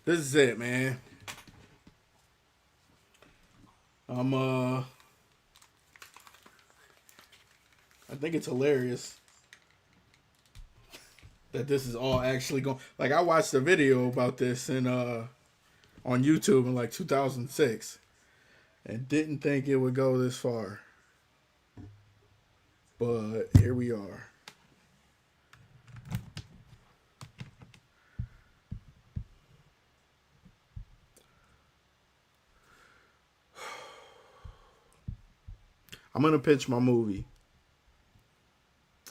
This is it, man. I'm I think it's hilarious that this is all actually going. Like I watched a video about this in on YouTube in like 2006 and didn't think it would go this far. But here we are. I'm gonna pitch my movie,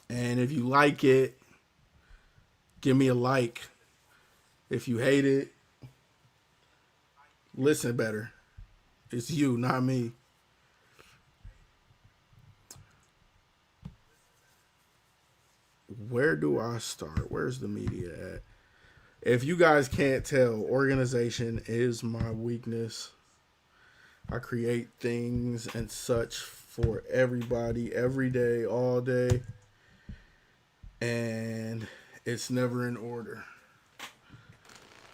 and if you like it, give me a like. If you hate it, listen better. It's you, not me. Where do I start? Where's the media at? If you guys can't tell, organization is my weakness. I create things and such for everybody every day, all day, and it's never in order.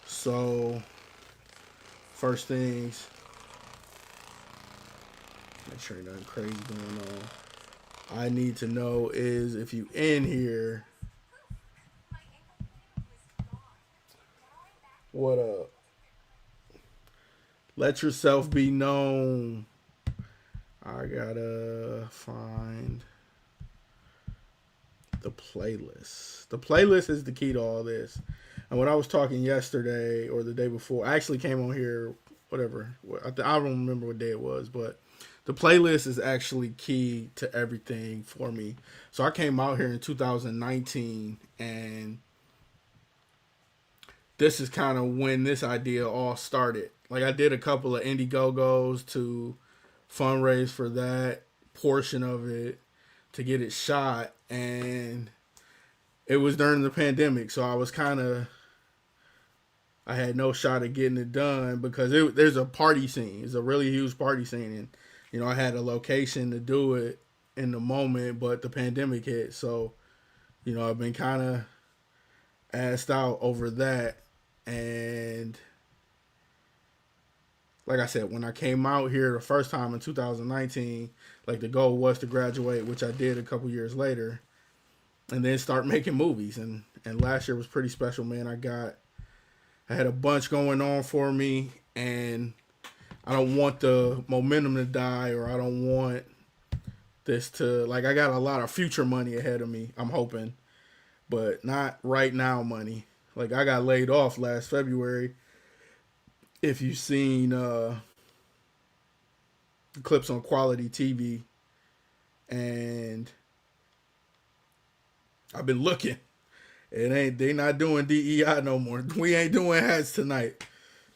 So, first things, make sure ain't nothing crazy going on. I need to know is if you in here, what up? Let yourself be known. I gotta find the playlist. The playlist is the key to all this. And when I was talking yesterday or the day before, I actually came on here, whatever. I don't remember what day it was, but the playlist is actually key to everything for me. So I came out here in 2019, and this is kind of when this idea all started. Like I did a couple of Indiegogos to fundraise for that portion of it to get it shot, and it was during the pandemic, so I was kind of I had no shot at getting it done because there's a party scene. It's a really huge party scene, and I had a location to do it in the moment, but the pandemic hit, so I've been kind of asked out over that, and like I said, when I came out here the first time in 2019, like the goal was to graduate, which I did a couple years later, and then start making movies. And last year was pretty special, man. I had a bunch going on for me, and I don't want the momentum to die, or I don't want this to, like, I got a lot of future money ahead of me, I'm hoping, but not right now money. Like, I got laid off last February. If you've seen clips on Quality TV, and I've been looking. They not doing DEI no more. We ain't doing hats tonight.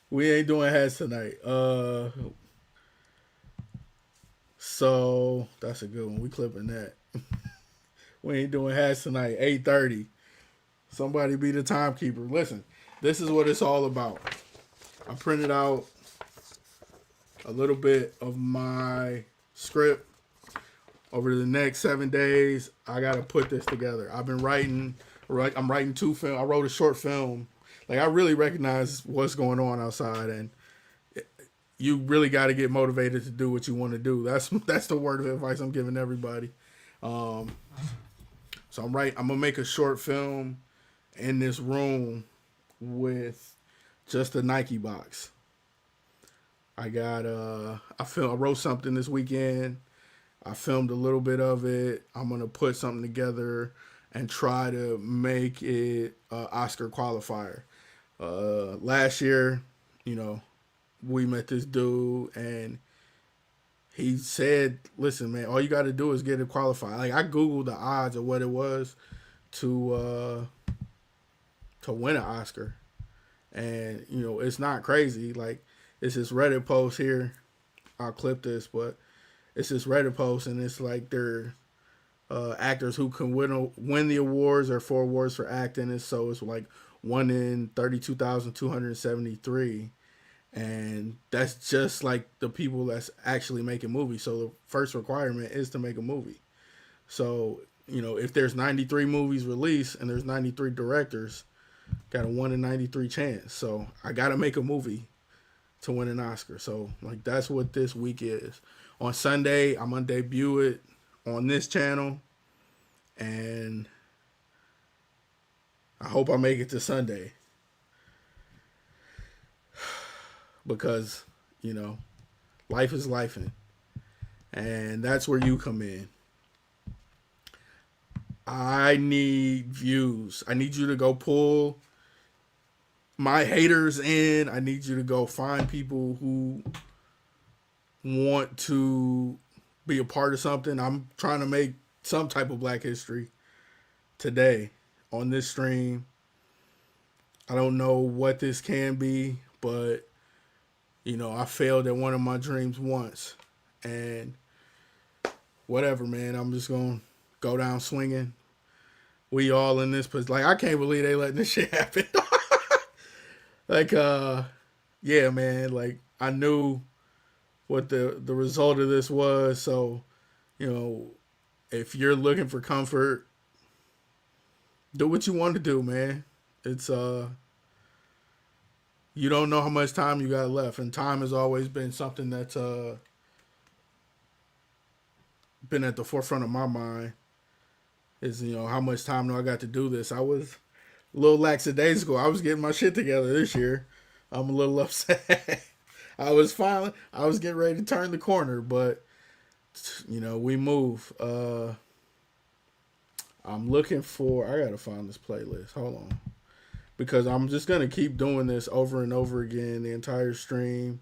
We ain't doing hats tonight. So that's a good one. We clipping that. We ain't doing hats tonight. 8:30. Somebody be the timekeeper. Listen, this is what it's all about. I printed out a little bit of my script. Over the next 7 days, I gotta put this together. I've been writing. I'm writing 2 films. I wrote a short film. Like, I really recognize what's going on outside, and you really got to get motivated to do what you want to do. That's the word of advice I'm giving everybody. So I'm gonna make a short film in this room with just a Nike box. I wrote something this weekend. I filmed a little bit of it. I'm gonna put something together and try to make it an Oscar qualifier. Last year, we met this dude, and he said, "Listen, man, all you got to do is get it qualified." Like, I googled the odds of what it was to win an Oscar, and it's not crazy. Like, it's this Reddit post here. I'll clip this, but it's this Reddit post, and it's like they're actors who can win the awards, or 4 awards for acting, and so it's like 1 in 32,273, and that's just like the people that's actually making movies. So the first requirement is to make a movie. So if there's 93 movies released and there's 93 directors, Got a 1 in 93 chance. So I got to make a movie to win an Oscar. So like that's what this week is. On Sunday, I'm gonna debut it on this channel, and I hope I make it to Sunday because you know life is life, and that's where you come in. I need views. I need you to go pull my haters in. I need you to go find people who want to be a part of something. I'm trying to make some type of Black history today on this stream. I don't know what this can be, but I failed at one of my dreams once, and whatever, man. I'm just gonna go down swinging. We all in this place. Like I can't believe they letting this shit happen. like, yeah, man. Like I knew what the result of this was. So, if you're looking for comfort, do what you want to do, man. It's you don't know how much time you got left, and time has always been something that's been at the forefront of my mind. Is how much time do I got to do this? I was a little lackadaisical. I was getting my shit together this year. I'm a little upset. I was getting ready to turn the corner, but we move. I'm looking for. I gotta find this playlist. Hold on, because I'm just gonna keep doing this over and over again the entire stream.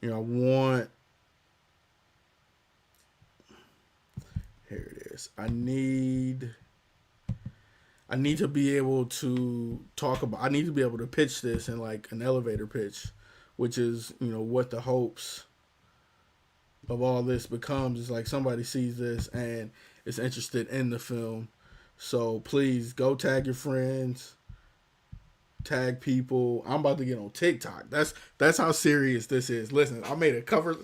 I want. Here it is. I need to be able to talk about. I need to be able to pitch this in like an elevator pitch, which is what the hopes of all this becomes. Is like somebody sees this and is interested in the film. So please go tag your friends, tag people. I'm about to get on TikTok. That's how serious this is. Listen, I made a cover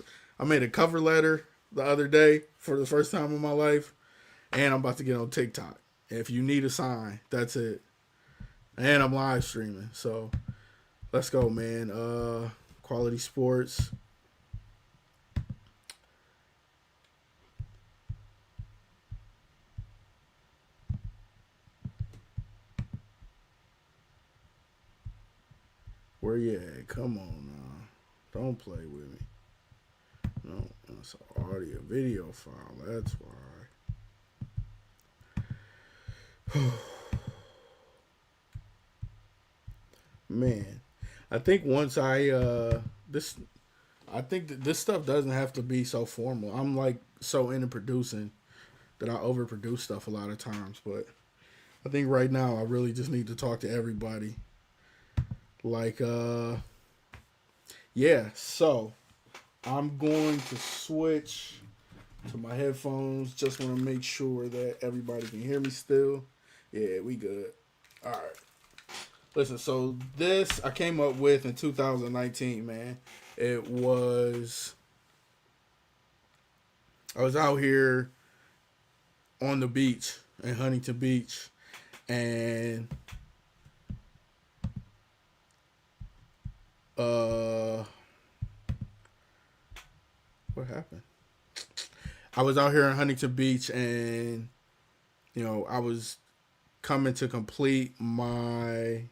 letter the other day for the first time in my life, and I'm about to get on TikTok. If you need a sign, that's it. And I'm live streaming, so let's go, man. Quality Sports. Where you at? Come on now. Don't play with me. No, that's an audio video file. That's why. Man, I think once I think that this stuff doesn't have to be so formal. I'm like so into producing that I overproduce stuff a lot of times, but I think right now I really just need to talk to everybody. Like, yeah, so I'm going to switch to my headphones. Just want to make sure that everybody can hear me still. Yeah, we good. All right. Listen, so this I came up with in 2019, man. I was out here on the beach in Huntington Beach, and what happened? I was out here in Huntington Beach, and I was coming to complete my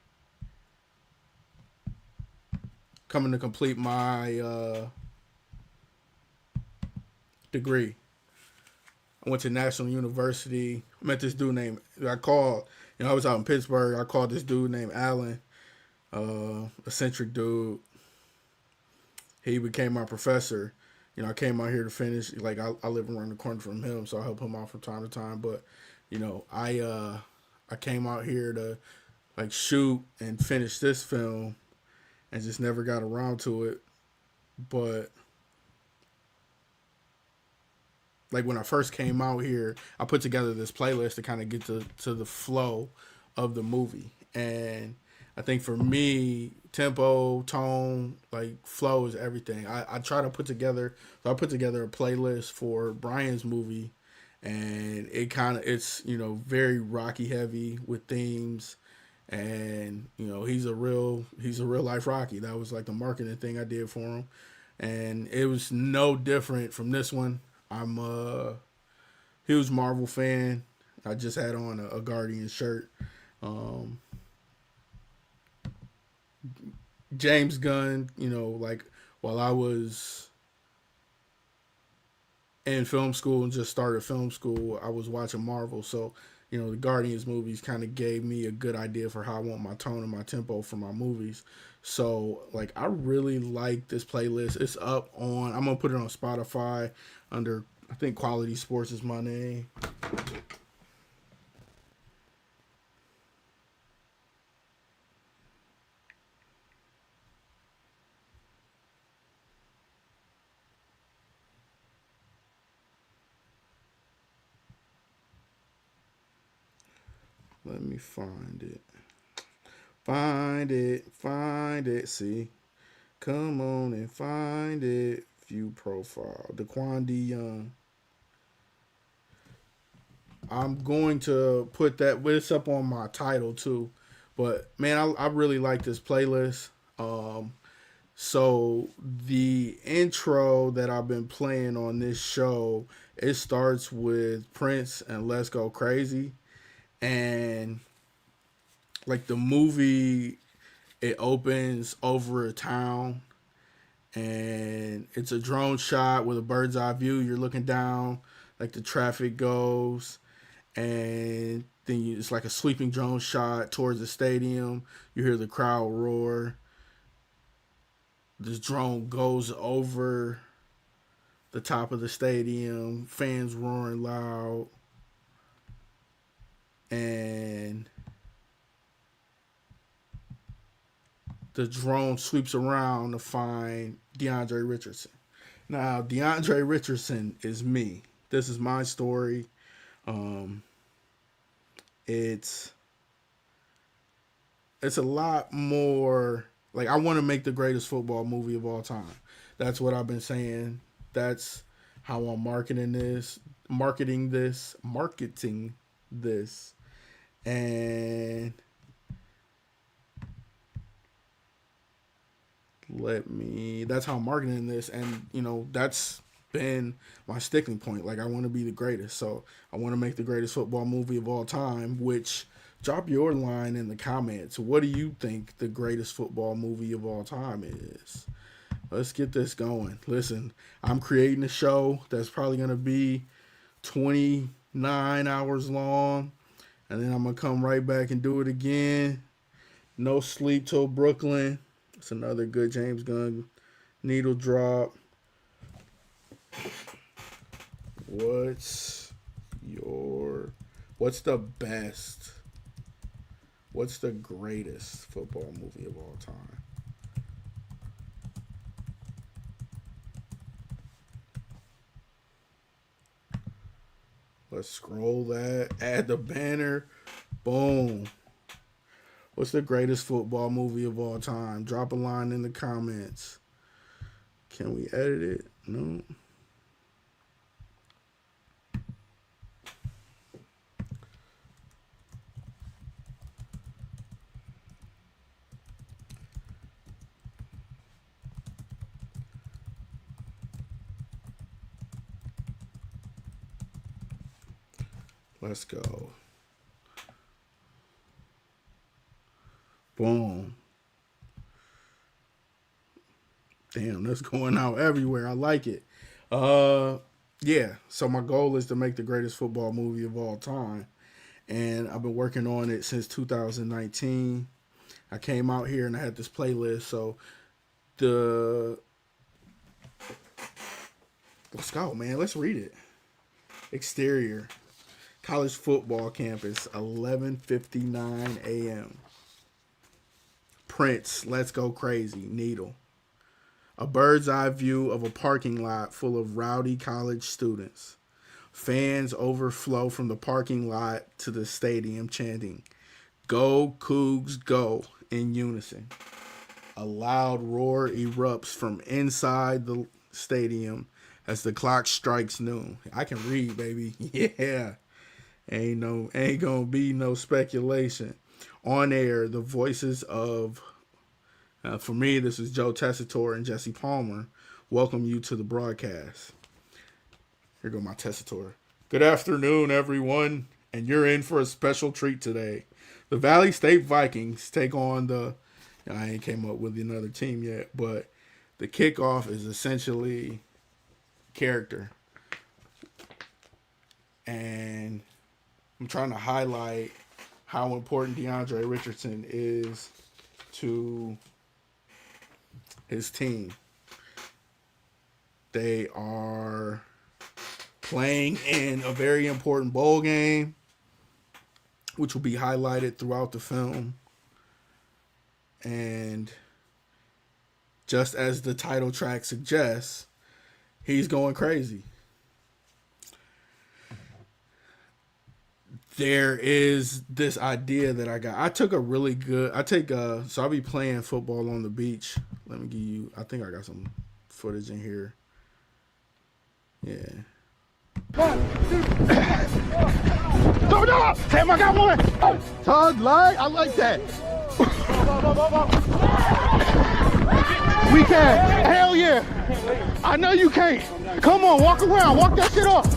degree. I went to National University. I met this dude named I called. I was out in Pittsburgh. I called this dude named Alan, eccentric dude. He became my professor. I came out here to finish. Like I live around the corner from him, so I help him out from time to time. But I came out here to like shoot and finish this film, and just never got around to it. But like when I first came out here, I put together this playlist to kind of get to the flow of the movie. And I think for me, tempo, tone, like flow is everything. I try to put together, so I put together a playlist for Brian's movie, and it's very Rocky heavy with themes, and he's a real life Rocky. That was like the marketing thing I did for him, and it was no different from this one. I'm a huge Marvel fan. I just had on a Guardian shirt. Um, James Gunn, like while I was in film school and just started film school, I was watching Marvel. So, the Guardians movies kind of gave me a good idea for how I want my tone and my tempo for my movies. So, like, I really like this playlist. It's up on, I'm going to put it on Spotify under, I think Quality Sports is my name. Let me find it. Find it. Find it. See? Come on and find it. View profile. Daquan D. Young. I'm going to put that. It's up on my title too. But man, I really like this playlist. So the intro that I've been playing on this show, it starts with Prince and Let's Go Crazy, and like the movie, it opens over a town, and it's a drone shot with a bird's eye view. You're looking down, like the traffic goes, and then it's like a sweeping drone shot towards the stadium. You hear the crowd roar. This drone goes over the top of the stadium, fans roaring loud, and the drone sweeps around to find DeAndre Richardson. Now, DeAndre Richardson is me. This is my story. Um, it's it's a lot more like I want to make the greatest football movie of all time. That's what I've been saying. That's how I'm marketing this, and that's how I'm marketing this, and that's been my sticking point. Like I want to be the greatest, so I want to make the greatest football movie of all time. Which drop your line in the comments. What do you think the greatest football movie of all time is? Let's get this going. Listen, I'm creating a show that's probably gonna be 29 hours long, and then I'm gonna come right back and do it again. No sleep till Brooklyn. It's another good James Gunn needle drop. What's the best? What's the greatest football movie of all time? Let's scroll that. Add the banner. Boom. What's the greatest football movie of all time? Drop a line in the comments. Can we edit it? No. Let's go. Boom. Damn, that's going out everywhere. I like it. Uh yeah, so my goal is to make the greatest football movie of all time. And I've been working on it since 2019. I came out here and I had this playlist. So the let's go, man. Let's read it. Exterior. College football campus, 11:59 a.m. Prince, Let's Go Crazy, Needle. A bird's eye view of a parking lot full of rowdy college students. Fans overflow from the parking lot to the stadium chanting, "Go Cougs, go," in unison. A loud roar erupts from inside the stadium as the clock strikes noon. I can read, baby. Yeah. Ain't gonna be no speculation. on air the voices of, for me, this is Joe Tessitore and Jesse Palmer. Welcome you to the broadcast. Here go my Tessitore. Good afternoon, everyone, and you're in for a special treat today. The Valley State Vikings take on the, I ain't came up with another team yet, but the kickoff is essentially character. And I'm trying to highlight how important DeAndre Richardson is to his team. They are playing in a very important bowl game, which will be highlighted throughout the film. And just as the title track suggests, he's going crazy. There is this idea that I got. So I'll be playing football on the beach. Let me give you, I think I got some footage in here. Yeah. Sam, I got one. Tug, leg. I like that. We can. Hell yeah. I know you can't. Come on, walk around. Walk that shit off.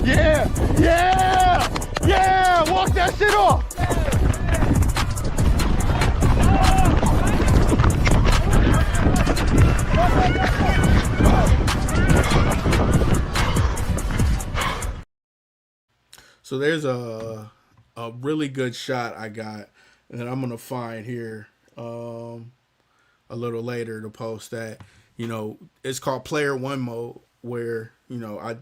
Yeah. Yeah. Yeah. Walk that shit off. So there's a really good shot I got that I'm gonna find here a little later to post that. It's called Player One Mode, where I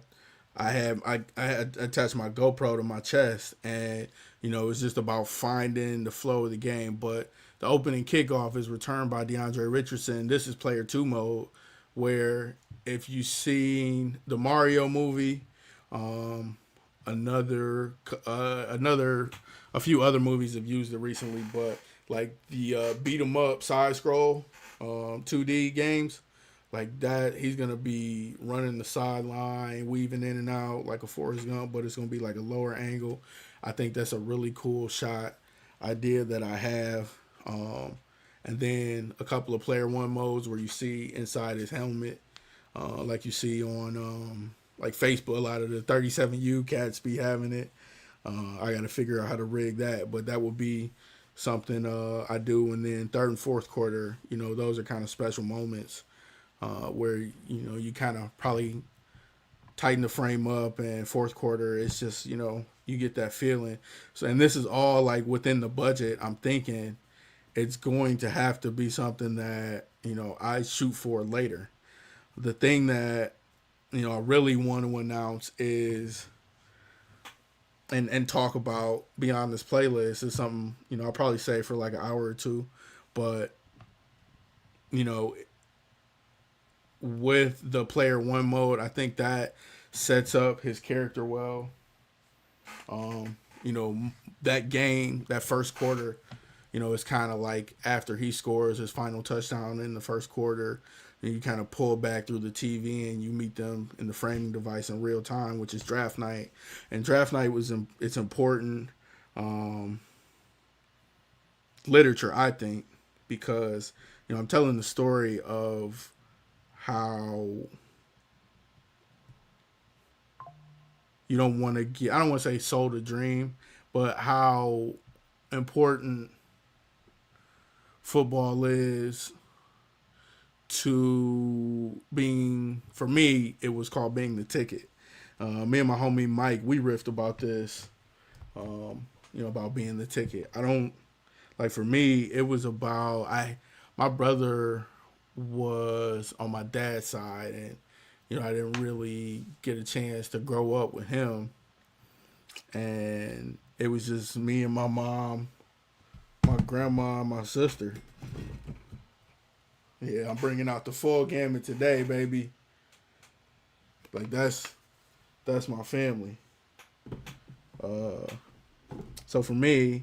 attached my GoPro to my chest, and it's just about finding the flow of the game. But the opening kickoff is returned by DeAndre Richardson. This is Player Two Mode, where if you've seen the Mario movie, a few other movies have used it recently, but like the beat 'em up side scroll 2D games like that, he's gonna be running the sideline, weaving in and out like a Forrest Gump, but it's gonna be like a lower angle. I think that's a really cool shot idea that I have. And then a couple of Player One modes where you see inside his helmet, like you see on like Facebook, a lot of the 37U cats be having it. I got to figure out how to rig that, but that would be something I do. And then third and fourth quarter, those are kind of special moments where, you kind of probably tighten the frame up, and fourth quarter, it's just, you get that feeling. So, and this is all like within the budget. I'm thinking it's going to have to be something that, I shoot for later. The thing that, I really want to announce is, and talk about beyond this playlist is something, I'll probably say for like an hour or two, but, with the Player One mode, I think that sets up his character well. That game, that first quarter, it's kind of like after he scores his final touchdown in the first quarter, and you kind of pull back through the TV and you meet them in the framing device in real time, which is draft night. And draft night it's important literature, I think, because I'm telling the story of how you don't want to get, I don't want to say sold a dream, but how important football is to being, for me, it was called being the ticket. Me and my homie Mike, we riffed about this, about being the ticket. I don't, like, for me, it was about, my brother was on my dad's side, and, I didn't really get a chance to grow up with him. And it was just me and my mom, my grandma, and my sister. Yeah, I'm bringing out the full gamut today, baby. Like, that's my family. So for me,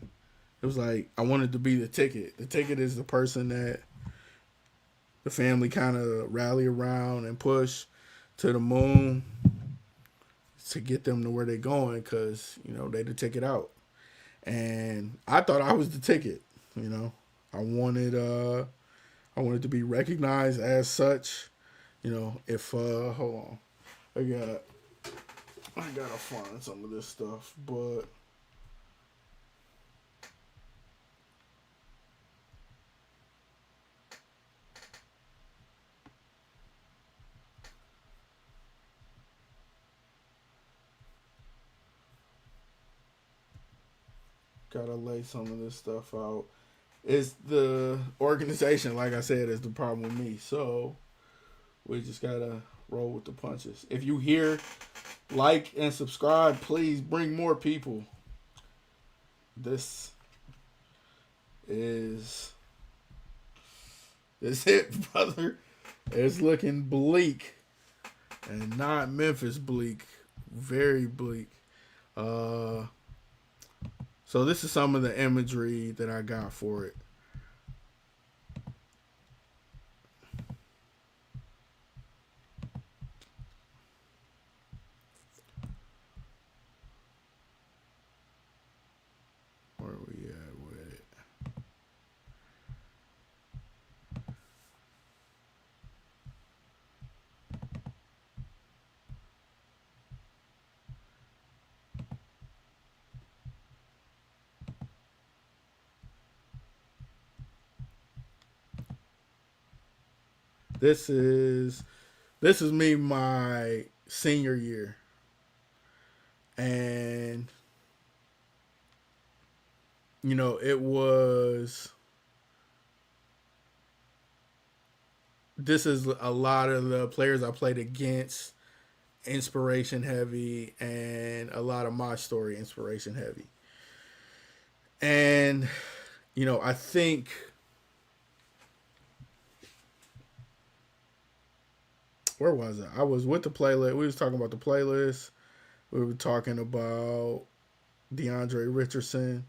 it was like I wanted to be the ticket. The ticket is the person that the family kind of rally around and push to the moon to get them to where they're going, because, they the ticket out. and I thought I was the ticket. You know, I wanted to be recognized as such. You know, if hold on, I gotta find some of this stuff, but gotta lay some of this stuff out. It's the organization, like I said, is the problem with me. So we just gotta roll with the punches. If you hear, like and subscribe, please bring more people. This is it, brother. It's looking bleak, and not Memphis bleak, very bleak. Uh, so this is some of the imagery that I got for it. Where are we at with it? This is me my senior year, and you know it was. This is a lot of the players I played against, inspiration heavy, and a lot of my story inspiration heavy. And you know, I think where was it? I was with the playlist. We was talking about the playlist. We were talking about DeAndre Richardson.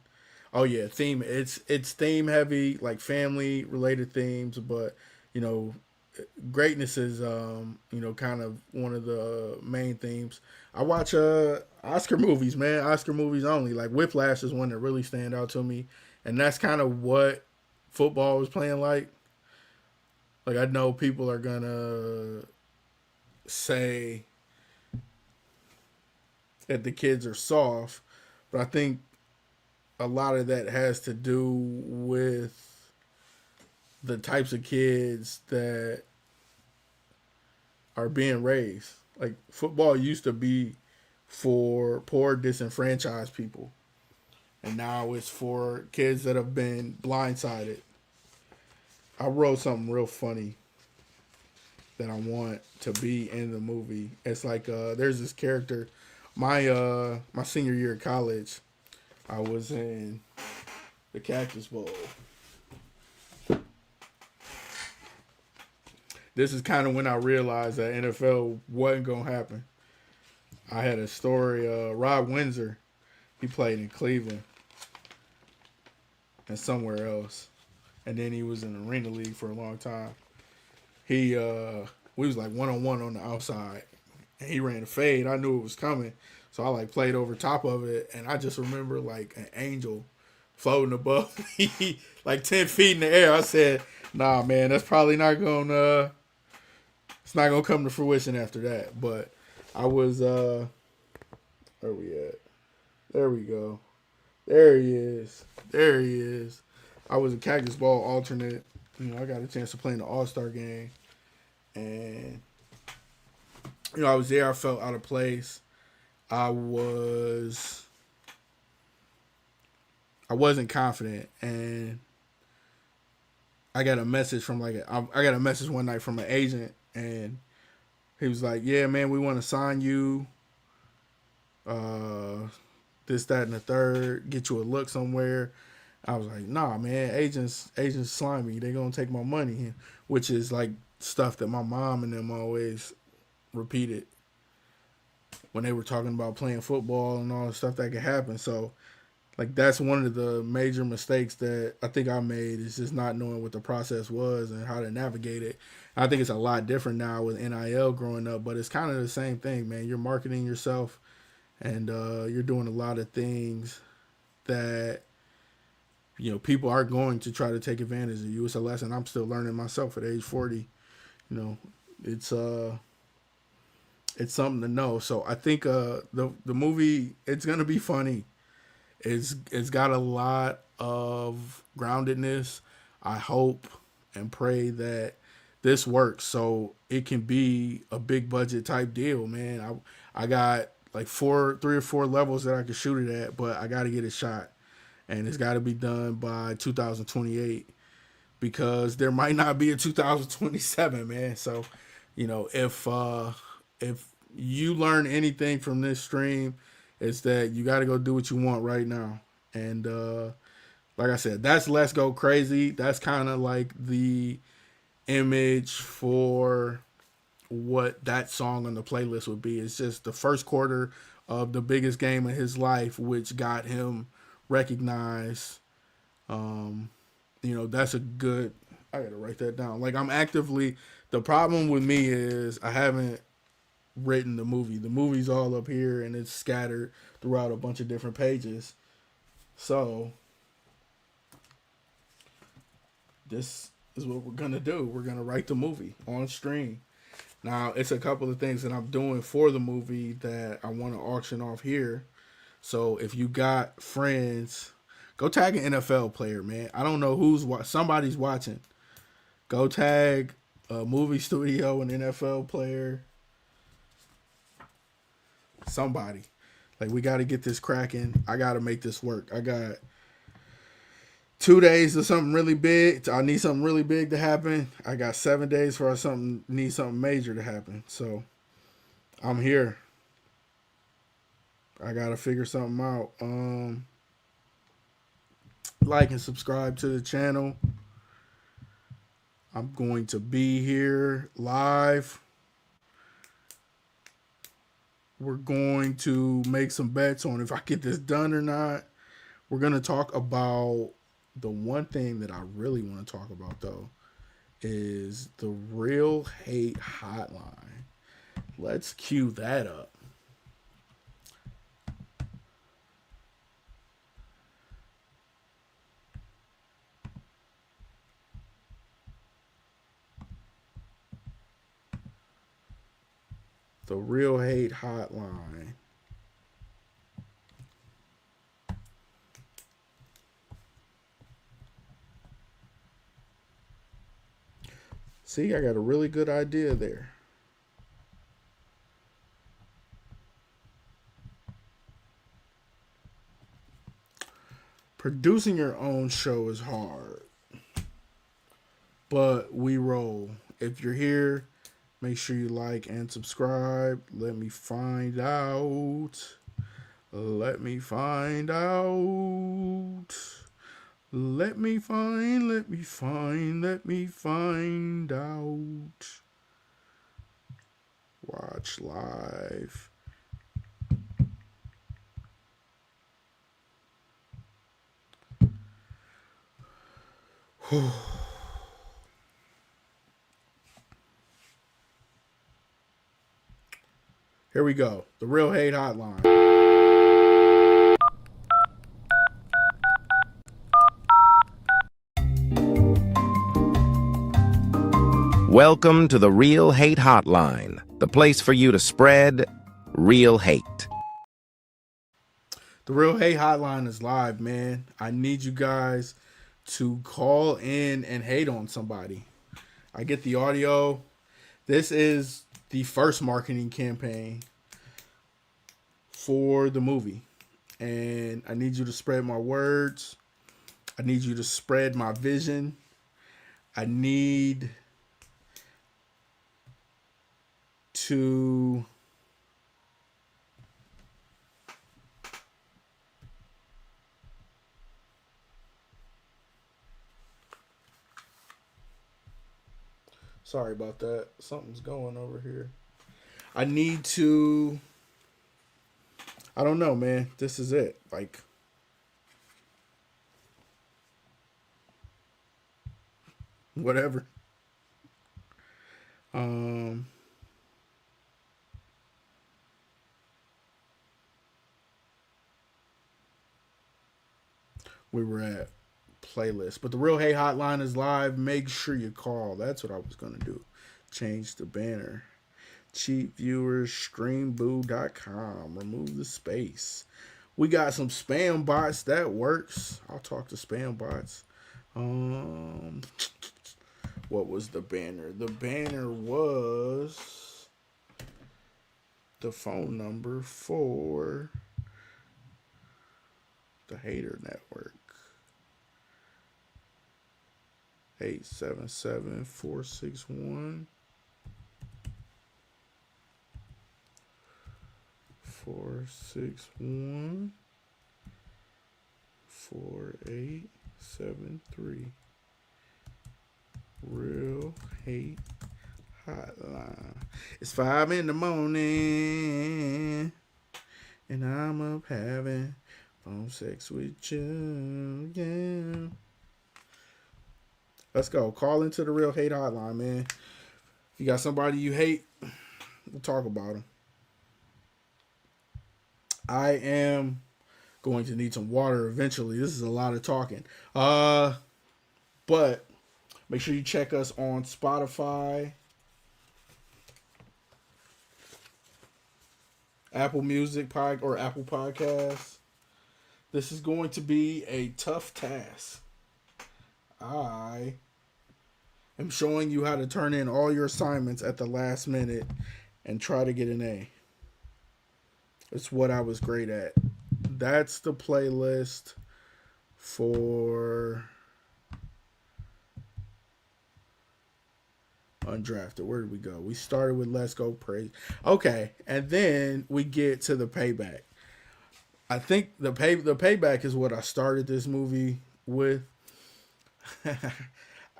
Oh yeah, theme. It's theme heavy, like family related themes, but you know, greatness is kind of one of the main themes. I watch Oscar movies, man. Oscar movies only. Like Whiplash is one that really stand out to me, and that's kind of what football was playing like. Like I know people are gonna say that the kids are soft, but I think a lot of that has to do with the types of kids that are being raised. Like football used to be for poor, disenfranchised people, and now it's for kids that have been blindsided. I wrote something real funny that I want to be in the movie. It's like there's this character. My senior year of college, I was in the Cactus Bowl. This is kind of when I realized that NFL wasn't gonna happen. I had a story. Rob Windsor, he played in Cleveland and somewhere else, and then he was in the Arena League for a long time. We was like 1-on-1 on the outside, and he ran a fade. I knew it was coming, so I like played over top of it, and I just remember like an angel floating above me, like 10 feet in the air. I said, "Nah, man, that's probably not gonna. It's not gonna come to fruition after that." But I was where we at? There we go. There he is. There he is. I was a Cactus Ball alternate. You know, I got a chance to play in the All-Star game. And, you know, I was there. I felt out of place. I wasn't confident. And I got a message from I got a message one night from an agent. And he was like, "Yeah, man, we want to sign you. This, that, and the third. Get you a look somewhere." I was like, "Nah, man, agents slimy. They gonna take my money," which is like stuff that my mom and them always repeated when they were talking about playing football and all the stuff that could happen. So, like, that's one of the major mistakes that I think I made, is just not knowing what the process was and how to navigate it. I think it's a lot different now with NIL growing up, but it's kind of the same thing, man. You're marketing yourself, and you're doing a lot of things that people are going to try to take advantage of you. It's a lesson I'm still learning myself at age 40. You know, it's it's something to know. So I think the movie, it's gonna be funny. It's got a lot of groundedness. I hope and pray that this works so it can be a big budget type deal, man. I got like 3 or 4 levels that I can shoot it at, but I got to get it shot, and it's got to be done by 2028 because there might not be a 2027, man. So, if you learn anything from this stream, it's that you got to go do what you want right now. And like I said, that's Let's Go Crazy. That's kind of like the image for what that song on the playlist would be. It's just the first quarter of the biggest game of his life, which got him recognized. That's a good. I gotta write that down. Like, I'm actively. The problem with me is I haven't written the movie. The movie's all up here and it's scattered throughout a bunch of different pages. So this is what we're gonna do. We're gonna write the movie on stream. Now, it's a couple of things that I'm doing for the movie that I want to auction off here. So if you got friends, go tag an NFL player, man. I don't know somebody's watching. Go tag a movie studio, an NFL player, somebody. Like, we got to get this cracking. I got to make this work. I got 2 days of something really big. I need something really big to happen. I got 7 days for something major to happen. So I'm here. I got to figure something out. Like and subscribe to the channel. I'm going to be here live. We're going to make some bets on if I get this done or not. We're going to talk about the one thing that I really want to talk about, though, is the Real Hate Hotline. Let's cue that up. The Real Hate Hotline. See, I got a really good idea there. Producing your own show is hard, but we roll. If you're here, make sure you like and subscribe. Let me find out. Let me find out. Let me find out. Watch live. Here we go. The Real Hate Hotline. Welcome to the Real Hate Hotline, the place for you to spread real hate. The Real Hate Hotline is live, man. I need you guys to call in and hate on somebody. I get the audio. This is the first marketing campaign for the movie. And I need you to spread my words. I need you to spread my vision. I need to sorry about that. Something's going over here. I need to I don't know, man. This is it. Like, whatever. we were at playlist. But the Real Hate Hotline is live. Make sure you call. That's what I was going to do. Change the banner. Cheap viewers, streamboo.com. Remove the space. We got some spam bots. That works. I'll talk to spam bots. What was the banner? The banner was the phone number for the Hater Network. 877-461 461 4873. Real Hate Hotline. It's 5 in the morning and I'm up having phone sex with you. Yeah. Let's go. Call into the Real Hate Hotline, man. If you got somebody you hate, we'll talk about them. I am going to need some water eventually. This is a lot of talking. But make sure you check us on Spotify, Apple Music or Apple Podcasts. This is going to be a tough task. I am showing you how to turn in all your assignments at the last minute and try to get an A. It's what I was great at. That's the playlist for Undrafted. Where did we go? We started with Let's Go Praise. Okay, and then we get to the payback. I think the payback is what I started this movie with.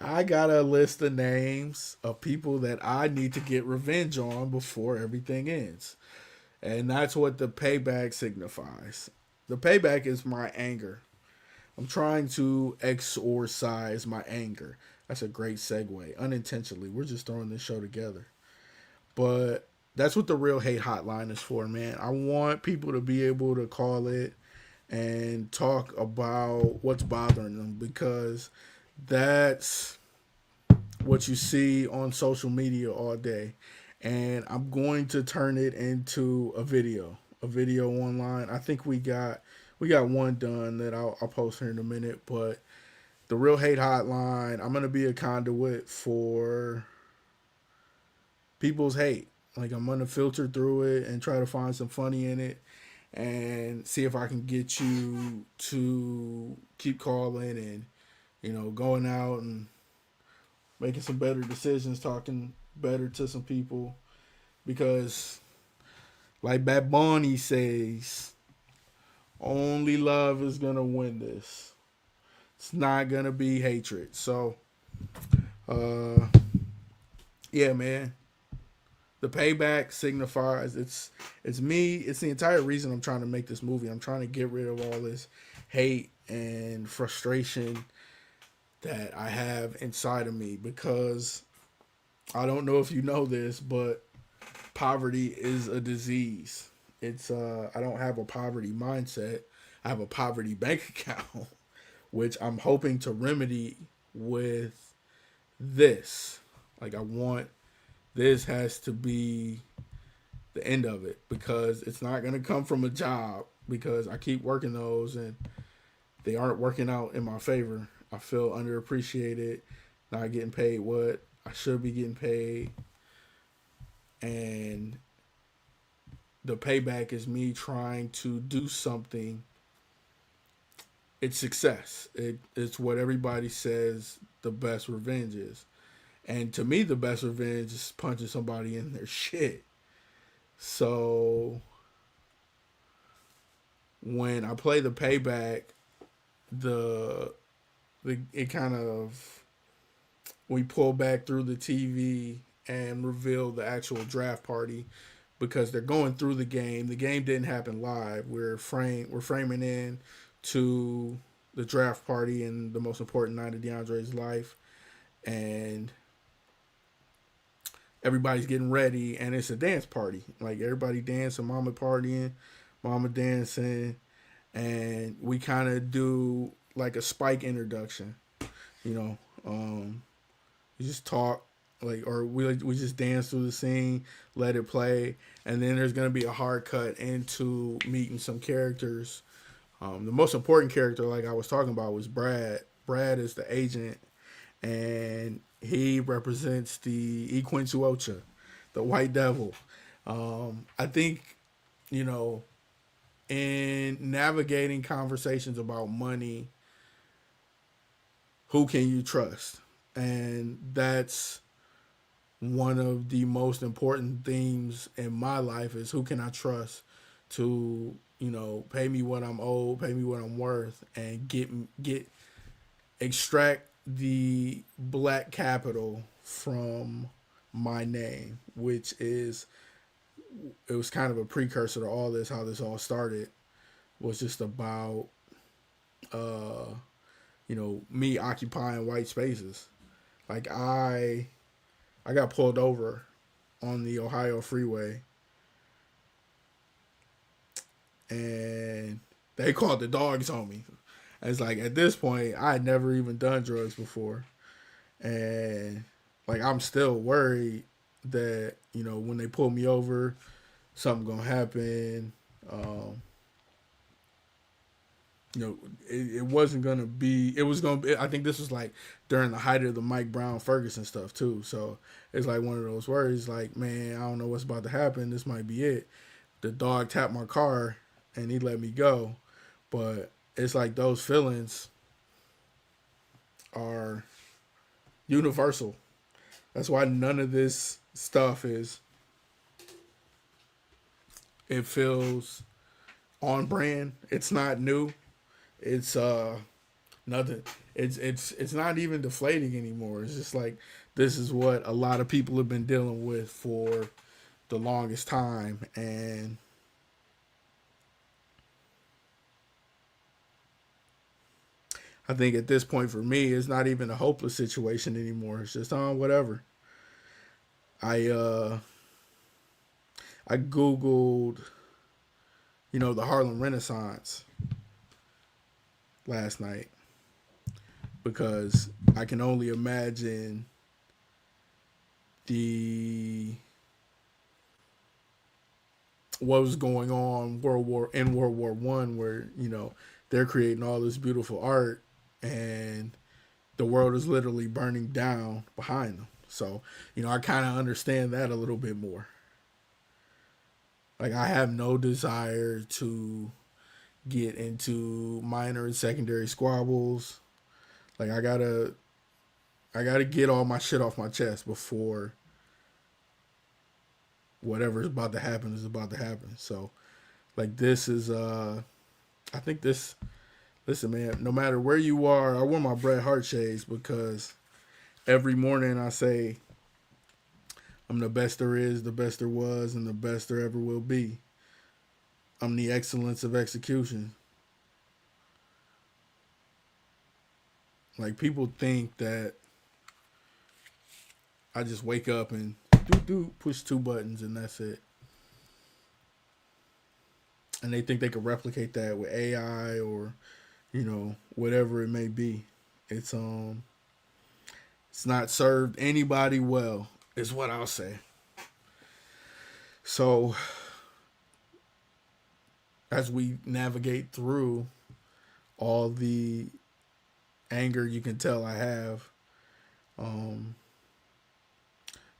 I got a list of names of people that I need to get revenge on before everything ends. And that's what the payback signifies. The payback is my anger. I'm trying to exorcise my anger. That's a great segue. Unintentionally. We're just throwing this show together. But that's what the Real Hate Hotline is for, man. I want people to be able to call it and talk about what's bothering them, because that's what you see on social media all day. And I'm going to turn it into a video online. I think we got one done that I'll post here in a minute. But the Real Hate Hotline, I'm going to be a conduit for people's hate. Like, I'm going to filter through it and try to find some funny in it and see if I can get you to keep calling and, going out and making some better decisions, talking better to some people. Because, like Bad Bunny says, only love is going to win this. It's not going to be hatred. So, yeah, man. The payback signifies it's me. It's the entire reason I'm trying to make this movie. I'm trying to get rid of all this hate and frustration that I have inside of me, because I don't know if you know this, but poverty is a disease. It's I don't have a poverty mindset. I have a poverty bank account, which I'm hoping to remedy with this. Like, this has to be the end of it, because it's not going to come from a job, because I keep working those and they aren't working out in my favor. I feel underappreciated, not getting paid what I should be getting paid. And the payback is me trying to do something. It's success. It's what everybody says the best revenge is. And to me, the best revenge is punching somebody in their shit. So when I play the payback, it kind of, we pull back through the TV and reveal the actual draft party, because they're going through the game. The game didn't happen live. We're framing in to the draft party and the most important night of DeAndre's life, and everybody's getting ready, and it's a dance party. Like, everybody dancing, mama partying, mama dancing, and we kind of do like a Spike introduction. You know, you just talk like, or we just dance through the scene, let it play, and then there's gonna be a hard cut into meeting some characters. The most important character, like I was talking about, was Brad. Brad is the agent, and he represents the Iquinsuocha, the White Devil. I think, you know, in navigating conversations about money, who can you trust? And that's one of the most important themes in my life is who can I trust to, you know, pay me what I'm owed, pay me what I'm worth, and get extract the black capital from my name, which is, it was kind of a precursor to all this. How this all started was just about you know, me occupying white spaces. Like I got pulled over on the Ohio freeway, and they called the dogs on me. It's like, at this point I had never even done drugs before, and like I'm still worried that, you know, when they pull me over, something gonna happen. You know, it wasn't gonna be. It was gonna be. I think this was like during the height of the Mike Brown Ferguson stuff too. So it's like one of those worries. Like, man, I don't know what's about to happen. This might be it. The dog tapped my car and he let me go. But it's like those feelings are universal. That's why none of this stuff is. It feels on brand. It's not new. It's nothing. It's not even deflating anymore. It's just like, this is what a lot of people have been dealing with for the longest time, and I think at this point for me, it's not even a hopeless situation anymore. It's just, whatever. I I googled, you know, the Harlem Renaissance last night, because I can only imagine the what was going on World War One, where, you know, they're creating all this beautiful art and the world is literally burning down behind them. So, you know, I kind of understand that a little bit more. Like, I have no desire to get into minor and secondary squabbles. Like, I gotta get all my shit off my chest before whatever's about to happen is about to happen. So, like, this is I think this, listen, man, no matter where you are, I wear my Bret Hart shades because every morning I say I'm the best there is, the best there was, and the best there ever will be. I'm the excellence of execution. Like, people think that I just wake up and push two buttons and that's it. And they think they could replicate that with AI or, you know, whatever it may be. It's not served anybody well, is what I'll say. So as we navigate through all the anger you can tell I have,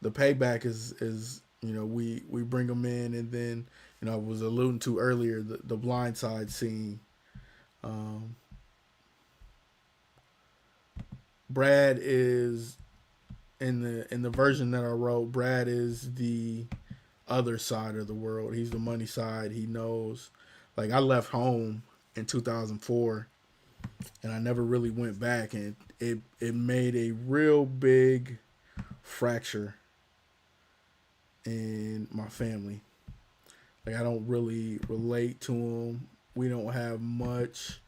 the payback is, you know, we bring them in, and then, you know, I was alluding to earlier the Blind Side scene. Brad is in the version that I wrote. Brad is the other side of the world. He's the money side. He knows. Like, I left home in 2004, and I never really went back, and it made a real big fracture in my family. Like, I don't really relate to them. We don't have much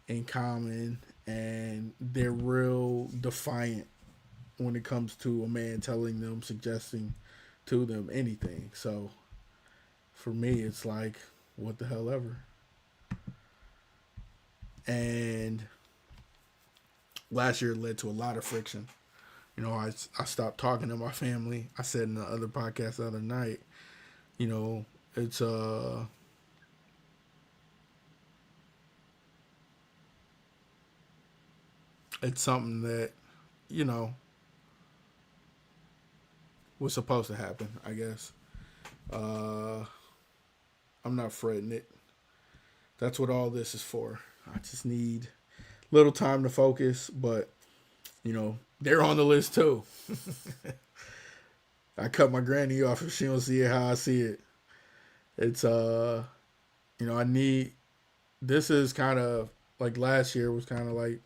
in common, and they're real defiant when it comes to a man telling them, suggesting to them anything. So for me, it's like, what the hell ever. And last year led to a lot of friction. I stopped talking to my family. I said in the other podcast the other night, it's it's something that, you know, was supposed to happen, I guess. I'm not fretting it. That's what all this is for. I just need little time to focus, but they're on the list too. I cut my granny off if she don't see it how I see it. It's I need, this is kind of like last year was kind of like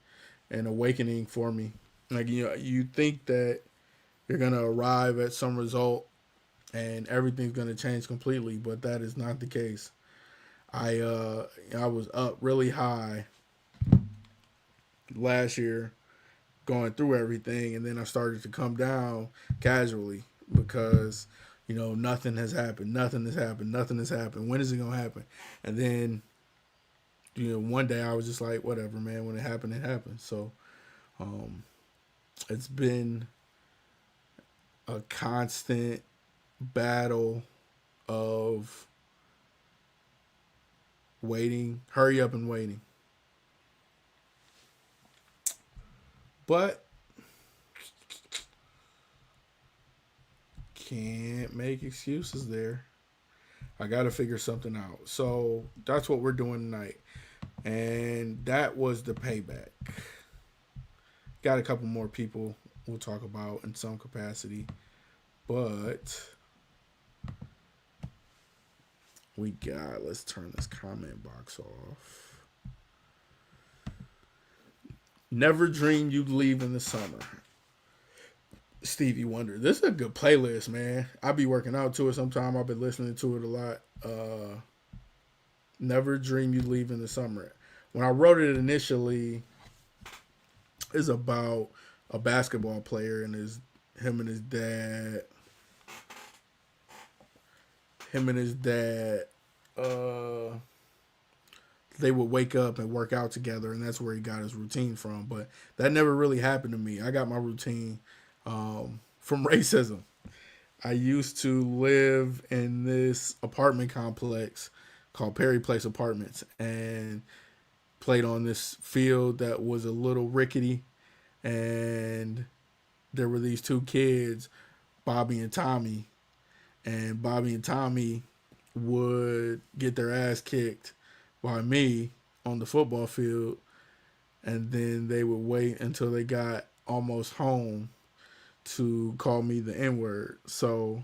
an awakening for me. Like you think that you're gonna arrive at some result and everything's gonna change completely, but that is not the case. I was up really high last year going through everything, and then I started to come down casually because nothing has happened. When is it gonna happen? And then one day I was just like, whatever, man. When it happened, it happened. So it's been a constant battle of waiting, hurry up and waiting. But can't make excuses there. I got to figure something out. So that's what we're doing tonight. And that was the payback. Got a couple more people we'll talk about in some capacity. But let's turn this comment box off. Never dreamed you'd leave in the summer. Stevie Wonder. This is a good playlist, man. I be working out to it sometime. I've been listening to it a lot. Never dreamed you'd leave in the summer. When I wrote it initially, it's about a basketball player and him and his dad. They would wake up and work out together, and that's where he got his routine from. But that never really happened to me. I got my routine from racism. I used to live in this apartment complex called Perry Place Apartments and played on this field that was a little rickety, and there were these two kids, Bobby and Tommy, and Bobby and Tommy would get their ass kicked by me on the football field, and then they would wait until they got almost home to call me the N-word. So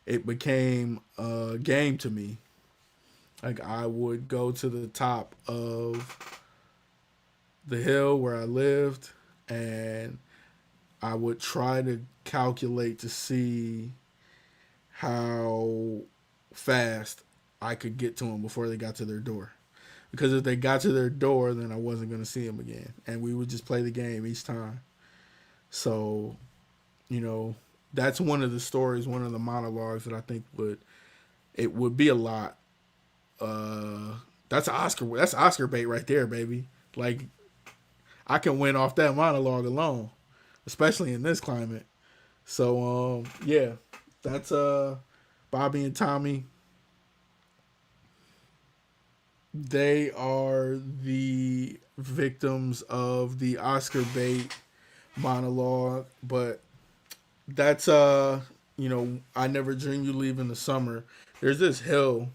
it became a game to me. Like, I would go to the top of the hill where I lived, and I would try to calculate to see how fast I could get to them before they got to their door. Because if they got to their door, then I wasn't going to see them again. And we would just play the game each time. So, that's one of the stories, one of the monologues that I think would be a lot. That's Oscar bait right there, baby. Like, I can win off that monologue alone, especially in this climate. So, yeah, that's Bobby and Tommy. They are the victims of the Oscar bait monologue, but that's I never dreamed you leave in the summer. There's this hill.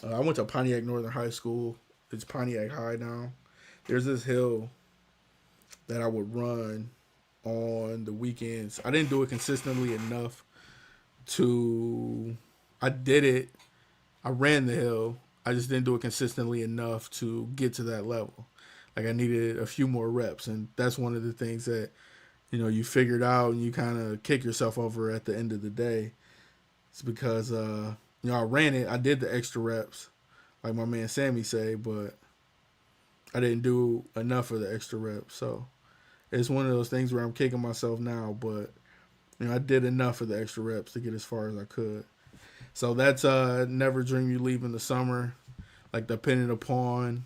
I went to Pontiac Northern High School. It's Pontiac High now. There's this hill that I would run on the weekends. I didn't do it consistently enough I did it. I ran the hill. I just didn't do it consistently enough to get to that level. Like, I needed a few more reps, and that's one of the things that, you figured out and you kind of kick yourself over at the end of the day. It's because, I ran it. I did the extra reps, like my man Sammy say, but I didn't do enough of the extra reps. So it's one of those things where I'm kicking myself now, but, I did enough of the extra reps to get as far as I could. So that's Never Dream You Leave in the Summer, like depending upon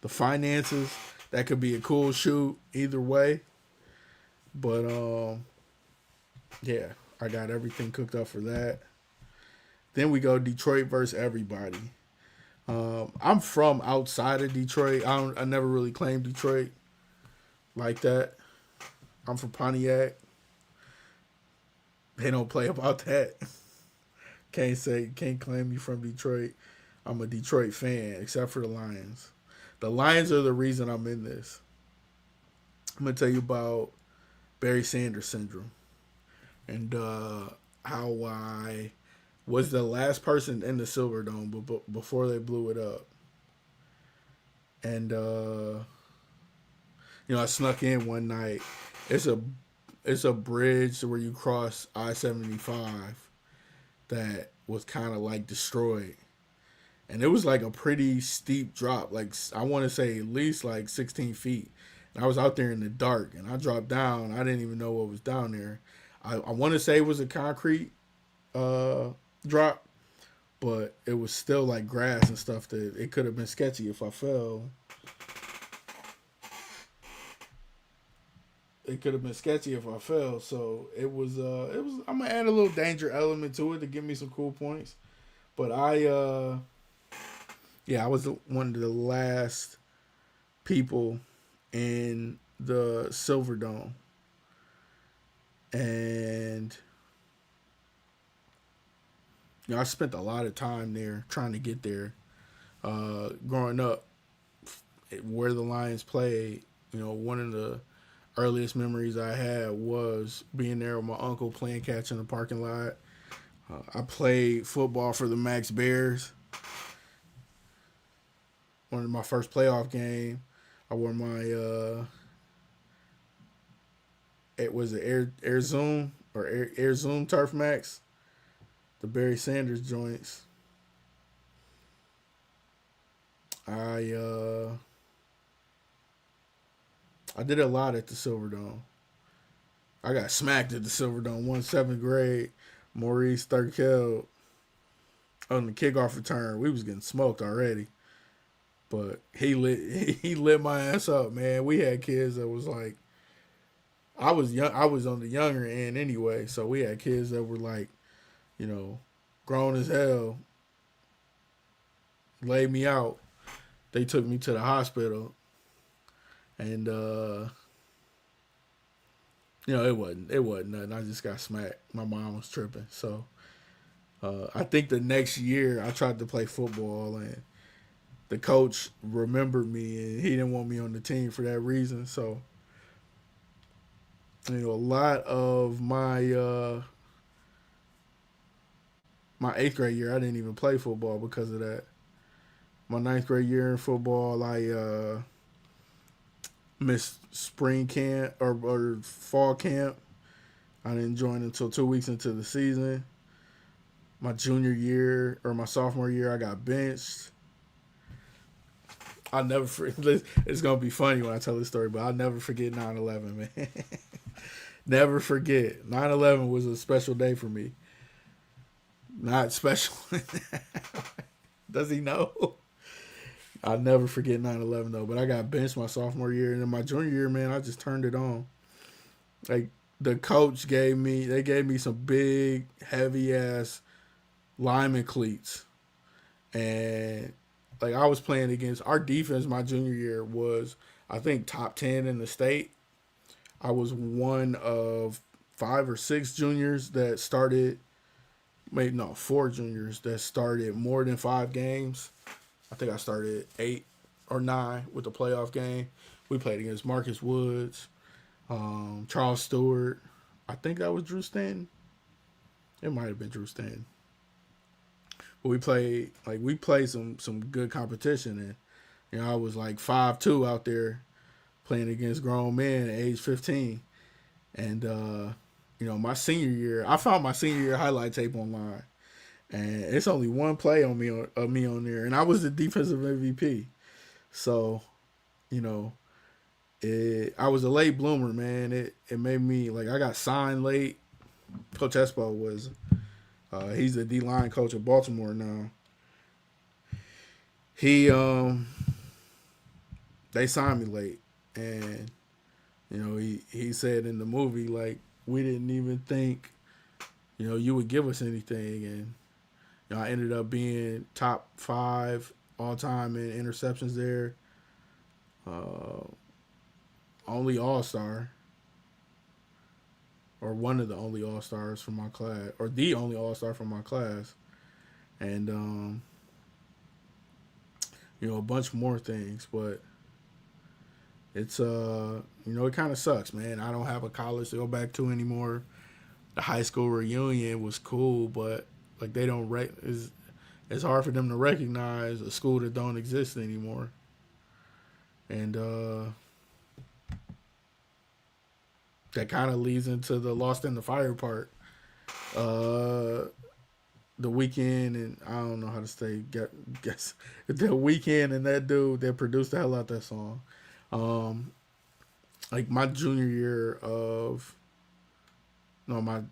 the finances. That could be a cool shoot either way. But yeah, I got everything cooked up for that. Then we go Detroit versus everybody. I'm from outside of Detroit. I never really claimed Detroit like that. I'm from Pontiac. They don't play about that. Can't claim me from Detroit. I'm a Detroit fan, except for the Lions. The Lions are the reason I'm in this. I'm gonna tell you about Barry Sanders syndrome and how I was the last person in the Silverdome before they blew it up. And I snuck in one night. It's a bridge where you cross I-75 that was kind of like destroyed. And it was like a pretty steep drop. Like, I want to say at least like 16 feet. And I was out there in the dark and I dropped down. I didn't even know what was down there. I want to say it was a concrete drop, but it was still like grass and stuff that it could have been sketchy if I fell. So it was I'm gonna add a little danger element to it to give me some cool points. But I was one of the last people in the Silverdome. And I spent a lot of time there trying to get there. Growing up, where the Lions played, one of the earliest memories I had was being there with my uncle playing catch in the parking lot. I played football for the Max Bears. One of my first playoff game, I wore my it was an Air Zoom or Air Zoom Turf Max, the Barry Sanders joints. I did a lot at the Silverdome. I got smacked at the Silverdome. 7th grade, Maurice Thurkel on the kickoff return. We was getting smoked already, but he lit my ass up, man. We had kids that was like, I was young. I was on the younger end anyway, so we had kids that were like, grown as hell. Laid me out. They took me to the hospital. And it wasn't nothing. I just got smacked. My mom was tripping. So I think the next year I tried to play football, and the coach remembered me, and he didn't want me on the team for that reason. So a lot of my 8th grade year, I didn't even play football because of that. My 9th grade year in football, I missed spring camp or fall camp. I didn't join until 2 weeks into the season. My junior year or my sophomore year, I got benched. I'll never forget. It's going to be funny when I tell this story, but I'll never forget 9/11, man. Never forget. 9/11 was a special day for me. Not special. Does he know? I'll never forget 9/11 though, but I got benched my sophomore year, and then my junior year, man, I just turned it on. Like, the coach gave me some big, heavy ass lineman cleats, and like, I was playing against our defense. My junior year was, I think, top 10 in the state. I was one of 5 or 6 juniors that started. Maybe no, 4 juniors that started more than 5 games. I think I started 8 or 9 with the playoff game. We played against Marcus Woods, Charles Stewart. I think that was Drew Stanton. It might have been Drew Stanton. But we played some good competition, and I was like 5'2" out there playing against grown men at age 15. And my senior year, I found my senior year highlight tape online. And it's only one play of me on there, and I was the defensive MVP. So, I was a late bloomer, man. It made me, like, I got signed late. Coach Espo was, he's the D-line coach of Baltimore now. He they signed me late, and he said in the movie like we didn't even think you would give us anything, and I ended up being top 5 all time in interceptions there. Uh, Only All Star, or one of the only All Stars from my class, or the only All Star from my class, and a bunch more things. But it's it kind of sucks, man. I don't have a college to go back to anymore. The high school reunion was cool, but like they don't it's hard for them to recognize a school that don't exist anymore. And that kind of leads into the Lost in the Fire part. The Weeknd, and I don't know how to say guess the Weeknd and that dude that produced the hell out that song. Like my junior year of no my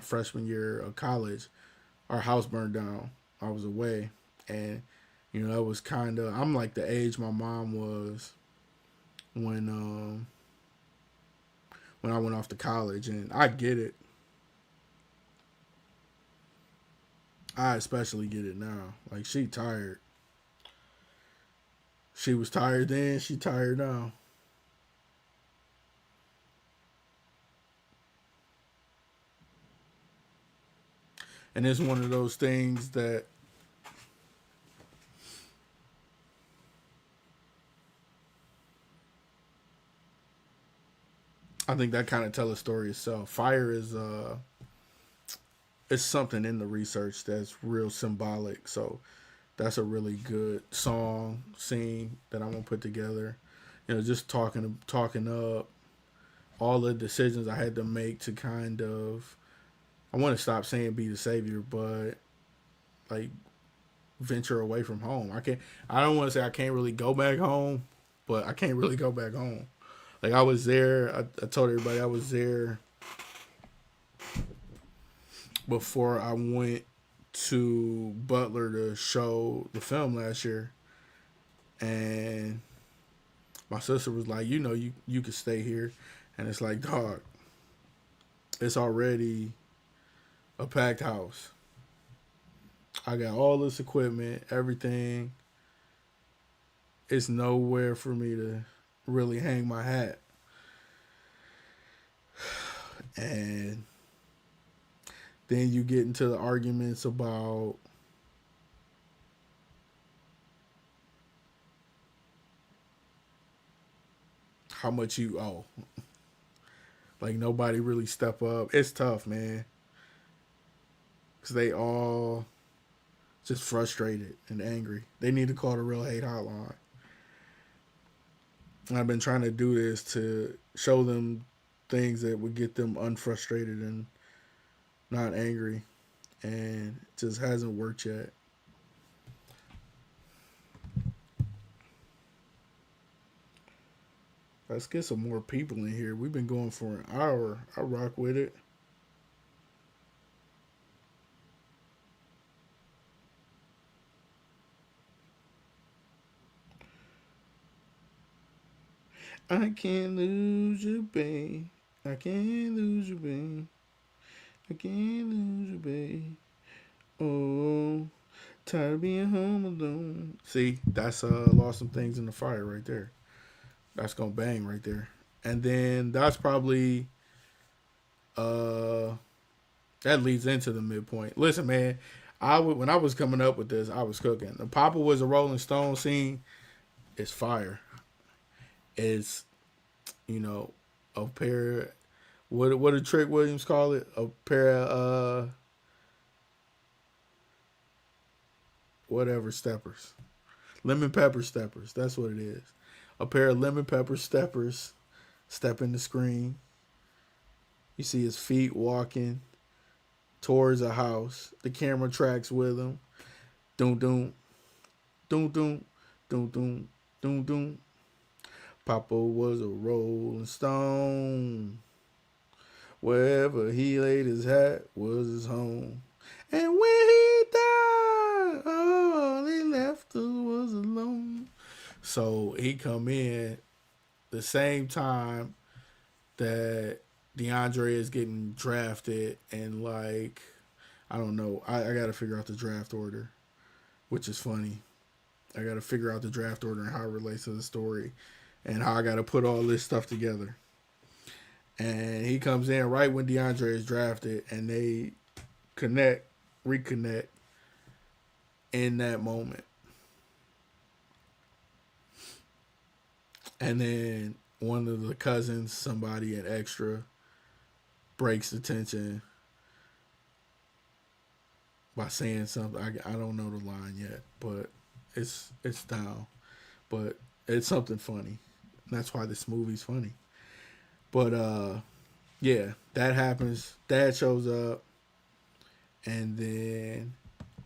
freshman year of college, our house burned down. I was away, and it was kind of, I'm like the age my mom was when I went off to college, and I get it. I especially get it now. Like, she tired. She was tired then, she tired now. And it's one of those things that I think that kind of tell a story itself. Fire is it's something in the research that's real symbolic. So that's a really good song scene that I'm gonna put together. Just talking up all the decisions I had to make to kind of, I want to stop saying be the savior, but like venture away from home. I don't want to say I can't really go back home, but I can't really go back home. Like, I was there. I told everybody I was there before I went to Butler to show the film last year, and my sister was like, you could stay here, and it's like, dog, it's already a packed house. I got all this equipment, everything. It's nowhere for me to really hang my hat. And then you get into the arguments about how much you owe. Like, nobody really step up. It's tough, man. Because they all just frustrated and angry. They need to call the Real Hate Hotline. And I've been trying to do this to show them things that would get them unfrustrated and not angry. And it just hasn't worked yet. Let's get some more people in here. We've been going for an hour. I rock with it. I can't lose you, babe. I can't lose you, babe. I can't lose you, babe. Oh, tired of being home alone. See, that's Lost Some Things in the Fire right there. That's gonna bang right there. And then that's probably that leads into the midpoint. Listen, man, when I was coming up with this, I was cooking. The Papa Was a Rolling Stone scene is fire. It's, a pair, what did Trick Williams call it? A pair of whatever steppers. Lemon pepper steppers. That's what it is. A pair of lemon pepper steppers stepping the screen. You see his feet walking towards a house. The camera tracks with him. Doom doom. Doom doom. Doom doom. Doom doom. Papa was a rolling stone. Wherever he laid his hat was his home. And when he died, all he left us was alone. So he come in the same time that DeAndre is getting drafted, and like I don't know, I got to figure out the draft order, which is funny. I got to figure out the draft order and how it relates to the story, and how I got to put all this stuff together. And he comes in right when DeAndre is drafted, and they reconnect in that moment. And then one of the cousins, somebody an extra, breaks the tension by saying something. I don't know the line yet, but it's down. But it's something funny. That's why this movie's funny. But yeah, that happens. Dad shows up, and then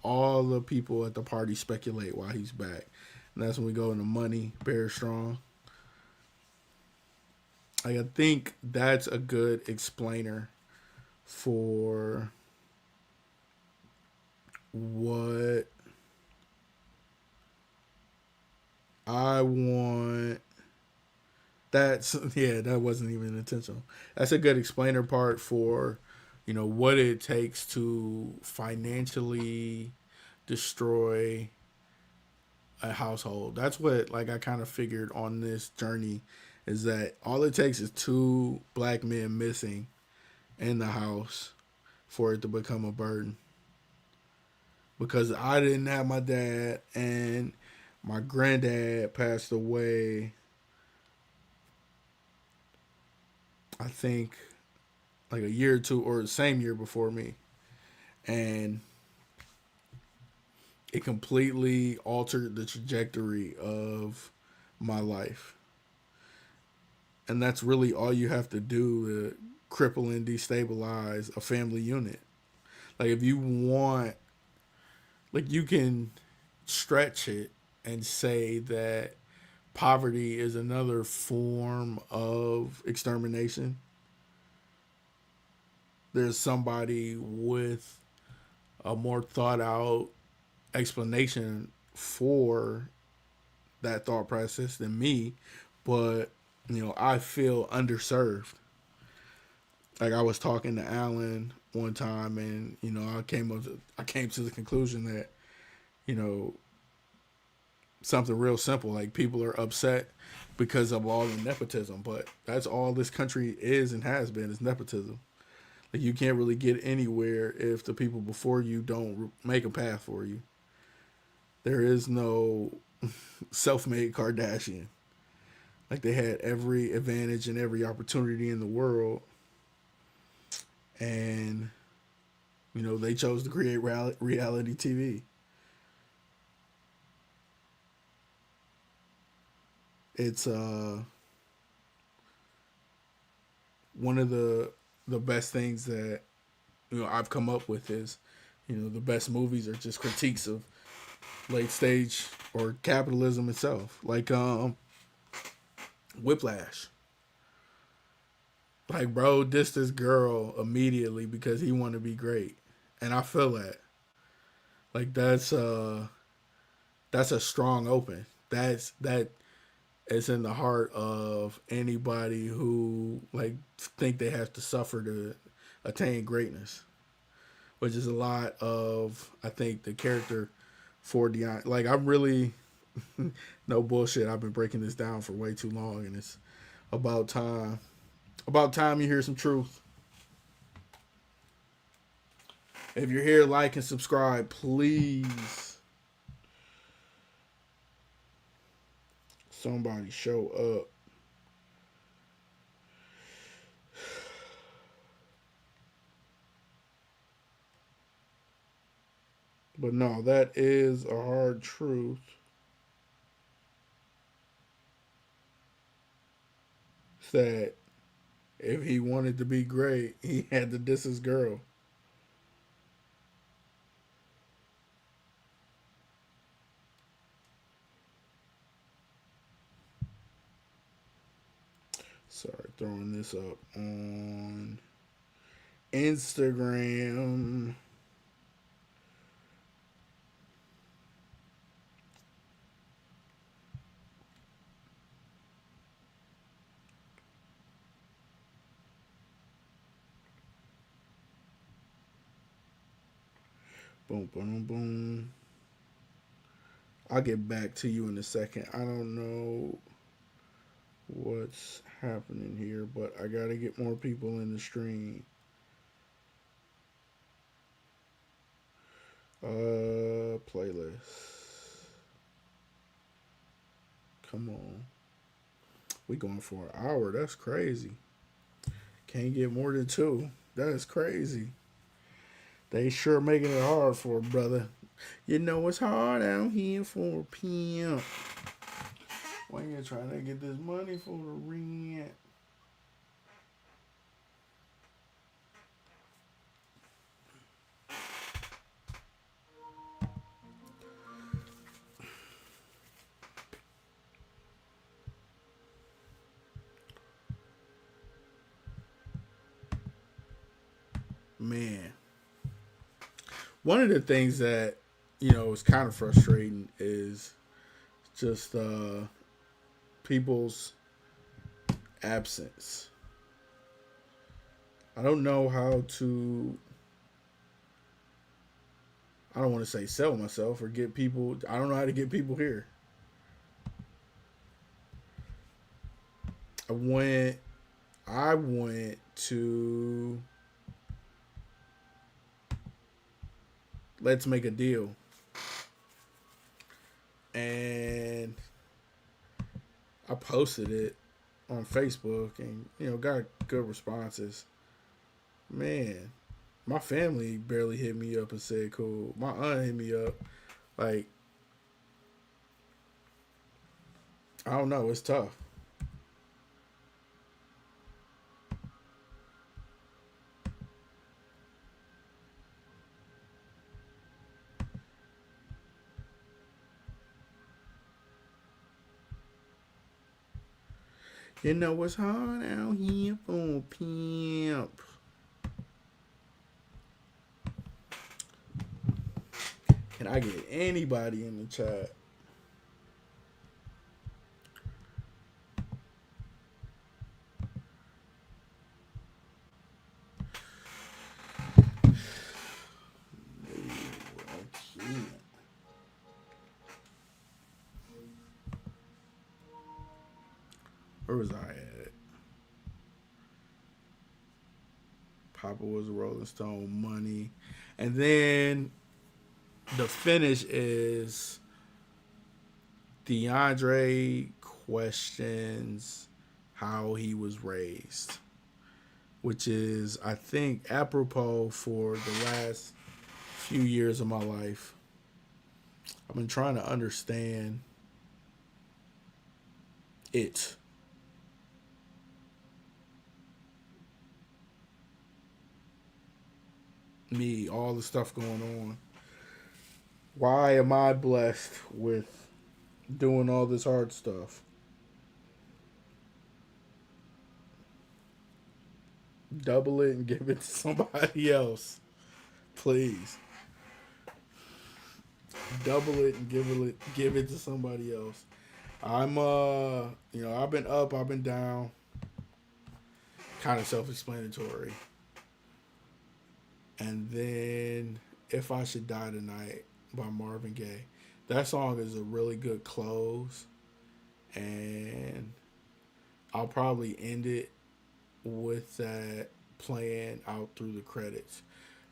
all the people at the party speculate why he's back. And that's when we go into money, Bear Strong. I think that's a good explainer for what I want. That wasn't even intentional. That's a good explainer part for, what it takes to financially destroy a household. That's what I kind of figured on this journey, is that all it takes is two black men missing in the house for it to become a burden. Because I didn't have my dad, and my granddad passed away, I think, like a year or two, or the same year before me. And it completely altered the trajectory of my life. And that's really all you have to do to cripple and destabilize a family unit. If you want, you can stretch it and say that poverty is another form of extermination. There's somebody with a more thought out explanation for that thought process than me, but I feel underserved. I was talking to Alan one time, and I came to the conclusion that something real simple, people are upset because of all the nepotism, but that's all this country is and has been, is nepotism. You can't really get anywhere if the people before you don't make a path for you. There is no self-made Kardashian. They had every advantage and every opportunity in the world, and they chose to create reality TV. It's one of the best things that I've come up with is the best movies are just critiques of late stage or capitalism itself, Whiplash. Bro dissed this girl immediately because he wanted to be great, and I feel that that's a strong open. That is in the heart of anybody who think they have to suffer to attain greatness, which is a lot of, I think, the character for Deion. I'm really no bullshit. I've been breaking this down for way too long, and it's about time. About time you hear some truth. If you're here, like and subscribe, please. Somebody show up. But no, that is a hard truth. That if he wanted to be great, he had to diss his girl. Sorry, throwing this up on Instagram. Boom, boom, boom. I'll get back to you in a second. I don't know what's happening here, but I gotta get more people in the stream. Playlist. Come on. We going for an hour. That's crazy. Can't get more than two. That is crazy. They sure making it hard for a brother. You know it's hard out here for a pimp. When you're trying to get this money for the rent. Man. One of the things that, is kind of frustrating is just people's absence. I don't know how to. I don't want to say sell myself or get people. I don't know how to get people here. I went. I went to. Let's make a deal. And I posted it on Facebook and, got good responses. Man, my family barely hit me up and said cool. My aunt hit me up. Like, I don't know. It's tough. You know it's hard out here for a pimp. Can I get anybody in the chat? Where was I at? Papa was a Rolling Stone, Money. And then the finish is DeAndre questions how he was raised, which is, I think, apropos for the last few years of my life. I've been trying to understand it. Me, all the stuff going on. Why am I blessed with doing all this hard stuff? Double it and give it to somebody else. Please. Double it and give it to somebody else. I'm I've been up, I've been down. Kind of self-explanatory. And then If I Should Die Tonight by Marvin Gaye. That song is a really good close. And I'll probably end it with that playing out through the credits.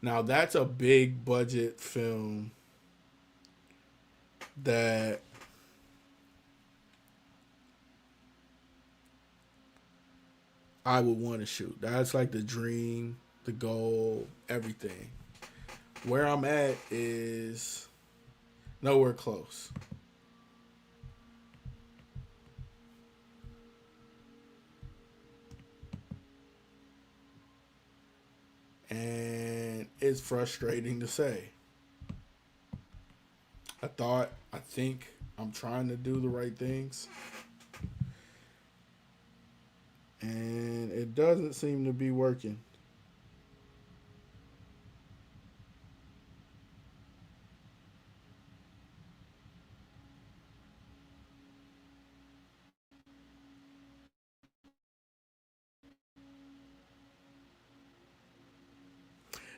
Now, that's a big budget film that I would want to shoot. That's like the dream, the goal, everything. Where I'm at is nowhere close. And it's frustrating to say. I think I'm trying to do the right things. And it doesn't seem to be working.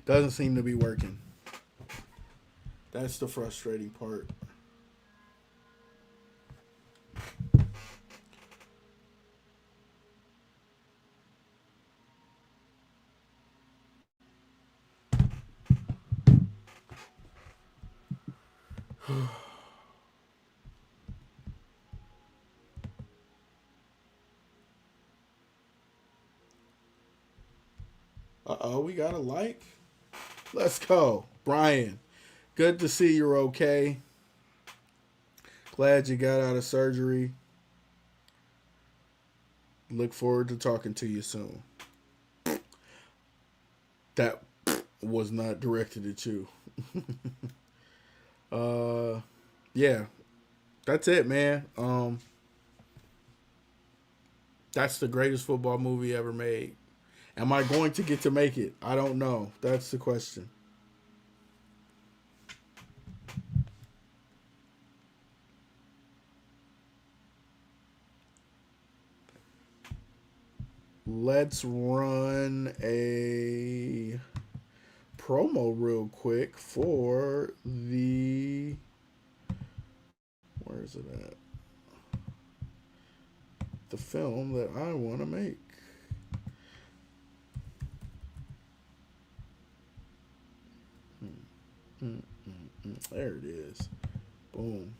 Doesn't seem to be working. That's the frustrating part. Uh-oh, we got a like. Let's go. Brian, good to see you're okay. Glad you got out of surgery. Look forward to talking to you soon. That was not directed at you. Yeah. That's it, man. That's the greatest football movie ever made. Am I going to get to make it? I don't know. That's the question. Let's run a promo real quick for the... Where is it at? The film that I want to make. There it is. Boom.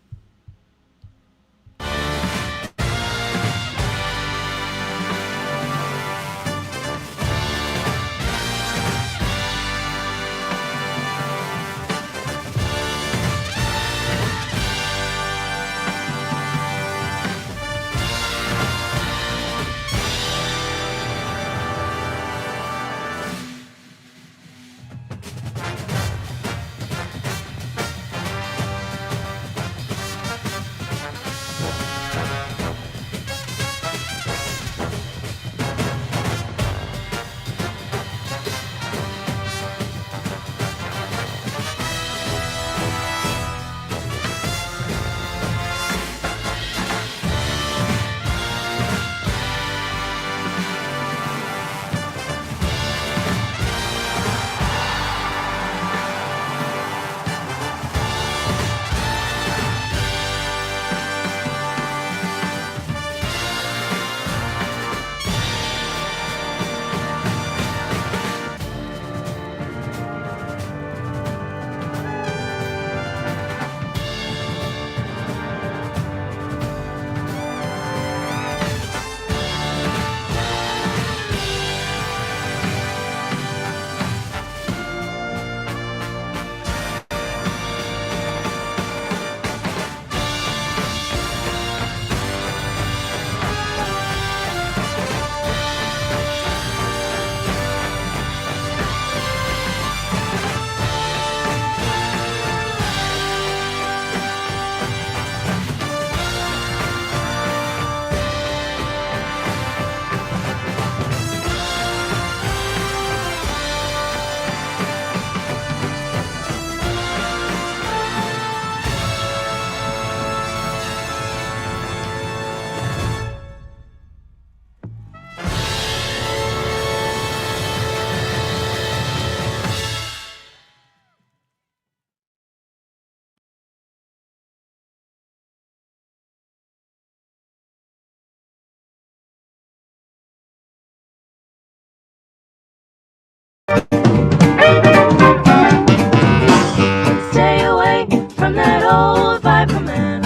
Stay away from that old Viper man.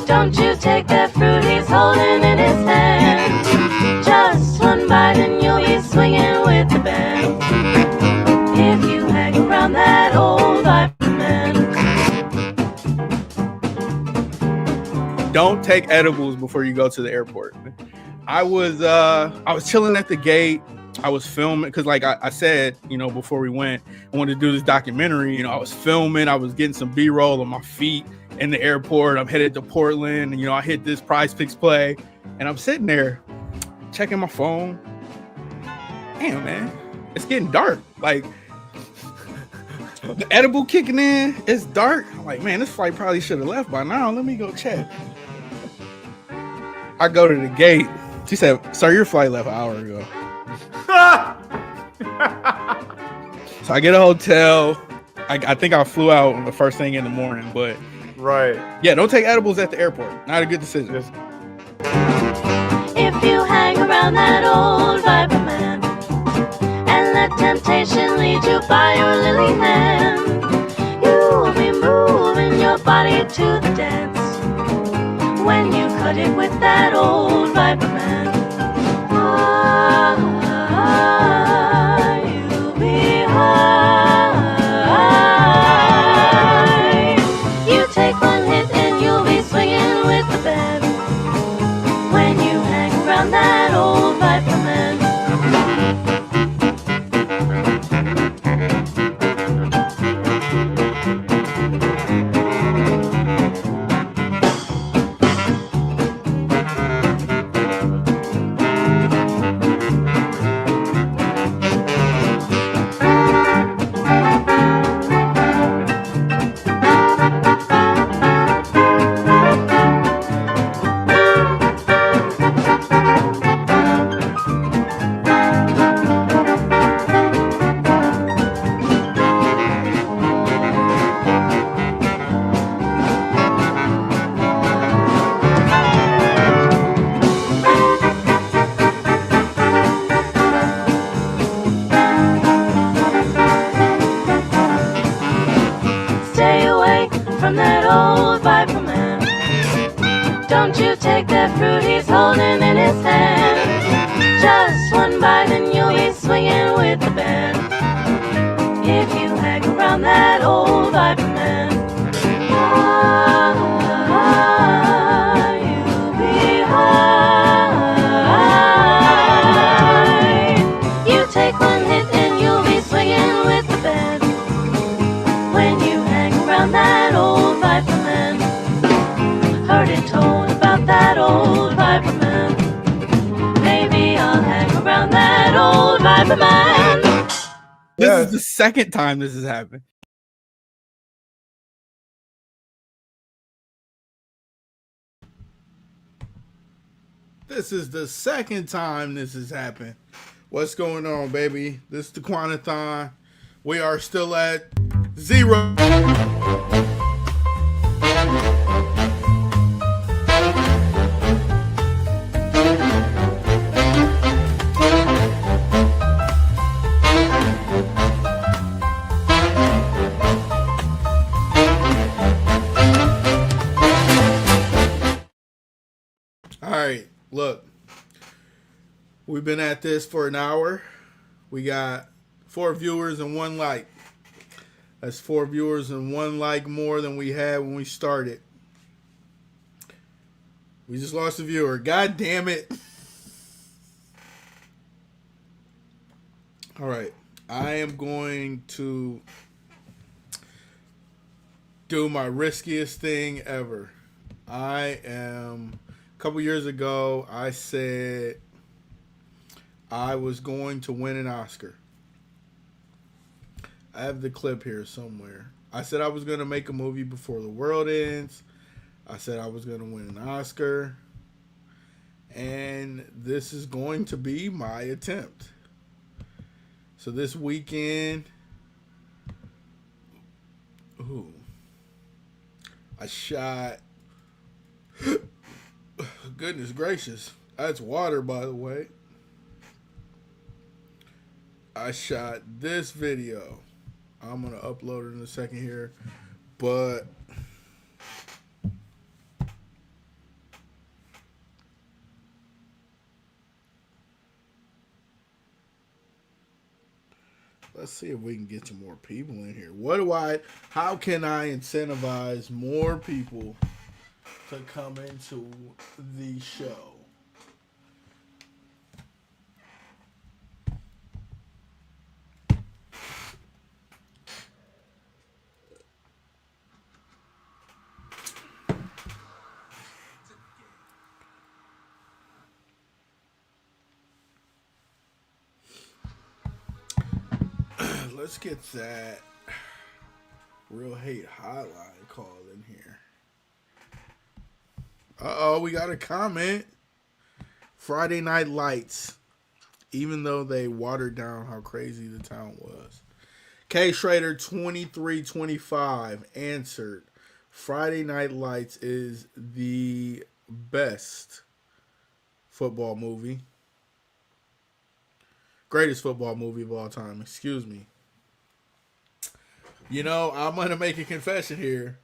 Don't you take that fruit he's holding in his hand. Just one bite and you'll be swinging with the band. If you hang around that old Viper man. Don't take edibles before you go to the airport. I was chilling at the gate. I was filming because, like I said, before we went, I wanted to do this documentary. I was filming. I was getting some B-roll on my feet in the airport. I'm headed to Portland, and I hit this Prize Picks play, and I'm sitting there checking my phone. Damn, man, it's getting dark. Like the edible kicking in. It's dark. I'm like, man, this flight probably should have left by now. Let me go check. I go to the gate. She said, "Sir, your flight left an hour ago." So I get a hotel. I think I flew out the first thing in the morning, but Right. yeah, don't take edibles at the airport. Not a good decision. Just If you hang around that old Viper man and let temptation lead you by your lily hand, you'll be moving your body to the dance when you cut it with that old Viper man. You'll be high. You take one hit and you'll be swinging with the band when you hang around that old Viper man. Stay away from that old Viper man. Don't you take that fruit he's holding in his hand. Just one bite and you'll be swinging with the band if you hang around that old Viper man. You'll be high. You take one hit and you'll be swinging with the band when you hang around that old Viper man. Heard it told about that old Viper man. Maybe I'll hang around that old Viper man. This Yeah. is the second time this has happened. This is the second time this has happened. What's going on, baby? This is the Qwan-a-Thon. We are still at 0. All right, look. We've been at this for an hour. We got 4 viewers and 1 like. That's 4 viewers and 1 like more than we had when we started. We just lost a viewer. God damn it. All right. I am going to do my riskiest thing ever. A couple years ago, I said I was going to win an Oscar. I have the clip here somewhere. I said I was going to make a movie before the world ends. I said I was going to win an Oscar. And this is going to be my attempt. So this weekend, I shot, goodness gracious, that's water, by the way. I shot this video. I'm going to upload it in a second here, but let's see if we can get some more people in here. How can I incentivize more people to come into the show? Let's get that Real Hate Hotline call in here. Uh-oh, we got a comment. Friday Night Lights. Even though they watered down how crazy the town was. K Schrader 2325 answered. Friday Night Lights is the best football movie. Greatest football movie of all time. Excuse me. You know, I'm going to make a confession here.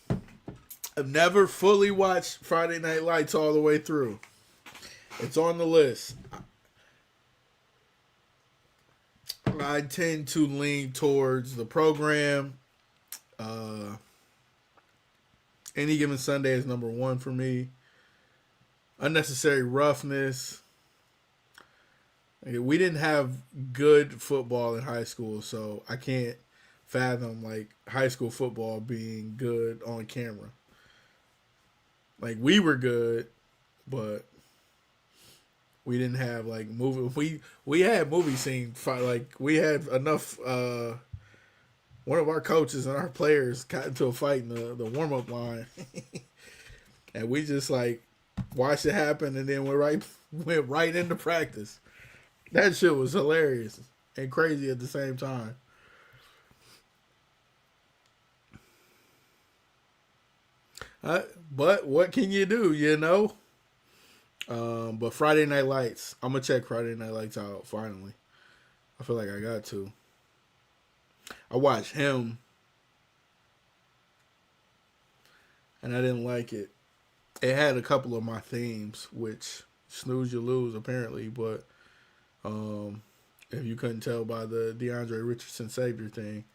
I've never fully watched Friday Night Lights all the way through. It's on the list. I tend to lean towards the program. Any Given Sunday is number one for me. Unnecessary Roughness. We didn't have good football in high school, so I can't fathom like high school football being good on camera. Like we were good, but we didn't have like movie. We had movie scene. Like we had enough. One of our coaches and our players got into a fight in the warm up line, and we just like watched it happen, and then went right into practice. That shit was hilarious and crazy at the same time. But what can you do, you know? But Friday Night Lights, I'm going to check Friday Night Lights out finally. I feel like I got to. I watched him, and I didn't like it. It had a couple of my themes, which snooze you lose apparently, but if you couldn't tell by the DeAndre Richardson Savior thing,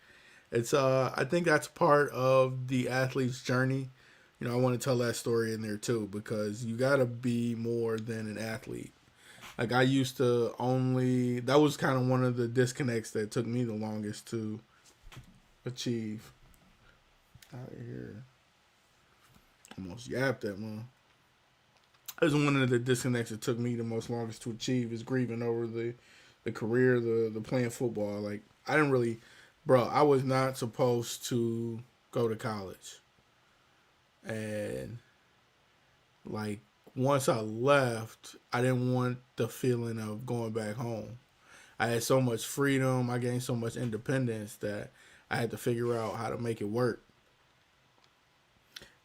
it's I think that's part of the athlete's journey. You know, I want to tell that story in there too, because you got to be more than an athlete. Like I used to that was kind of one of the disconnects that took me the longest to achieve. Out here. Almost yapped that one. It was one of the disconnects that took me the most longest to achieve is grieving over the career, the playing football. Like I didn't really, I was not supposed to go to college. And like once I left, I didn't want the feeling of going back home. I had so much freedom, I gained so much independence that I had to figure out how to make it work.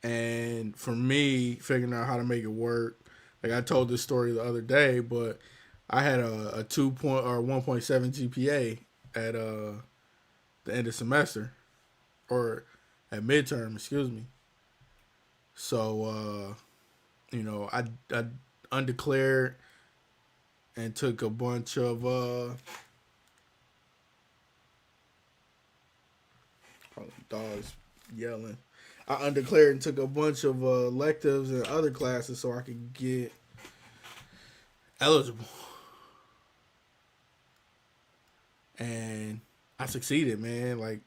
And for me, figuring out how to make it work, like I told this story the other day, but I had a 1.7 GPA at the end of semester, or at midterm, excuse me. So, you know, I undeclared and took a bunch of dogs yelling. I undeclared and took a bunch of electives and other classes so I could get eligible. And I succeeded, man. Like,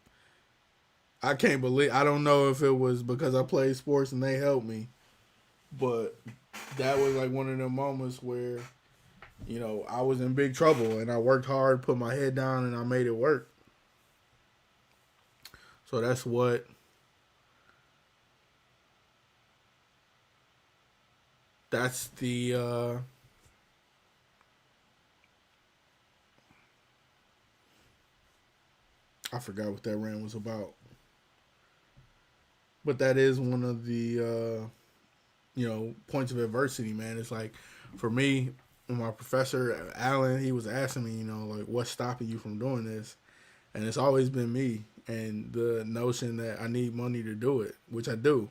I can't believe, I don't know if it was because I played sports and they helped me, but that was like one of the moments where, you know, I was in big trouble and I worked hard, put my head down, and I made it work. So that's the I forgot what that rant was about. But that is one of the you know, points of adversity, man. It's like for me, when my professor Alan, he was asking me, you know, like what's stopping you from doing this? And it's always been me and the notion that I need money to do it, which I do.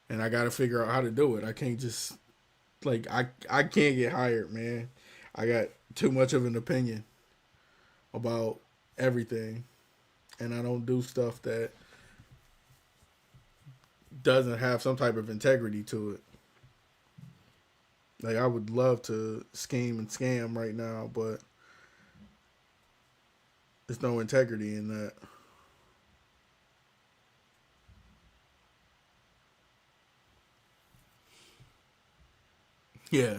And I got to figure out how to do it. I can't just like I can't get hired, man. I got too much of an opinion about everything, and I don't do stuff that doesn't have some type of integrity to it. Like I would love to scheme and scam right now, but there's no integrity in that. Yeah,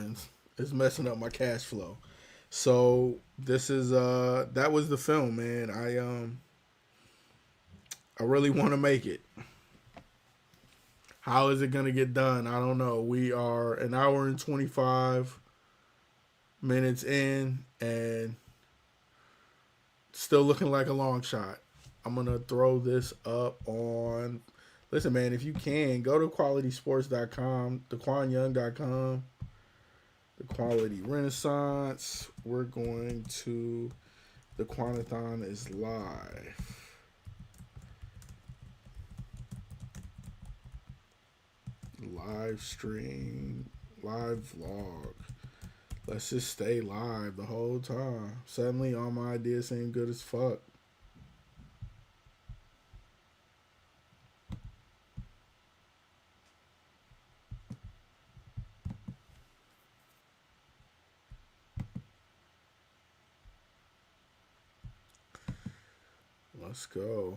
it's messing up my cash flow. So this is that was the film, man. I really want to make it. How is it gonna get done? I don't know. We are an hour and 25 minutes in, and Still looking like a long shot. I'm gonna throw this up on. Listen, man, if you can go to qualitysports.com, thequanyoung.com, the Quality Renaissance. We're going to the Qwan-a-Thon is live. Live stream, live vlog. Let's just stay live the whole time. Suddenly, all my ideas seem good as fuck. Let's go.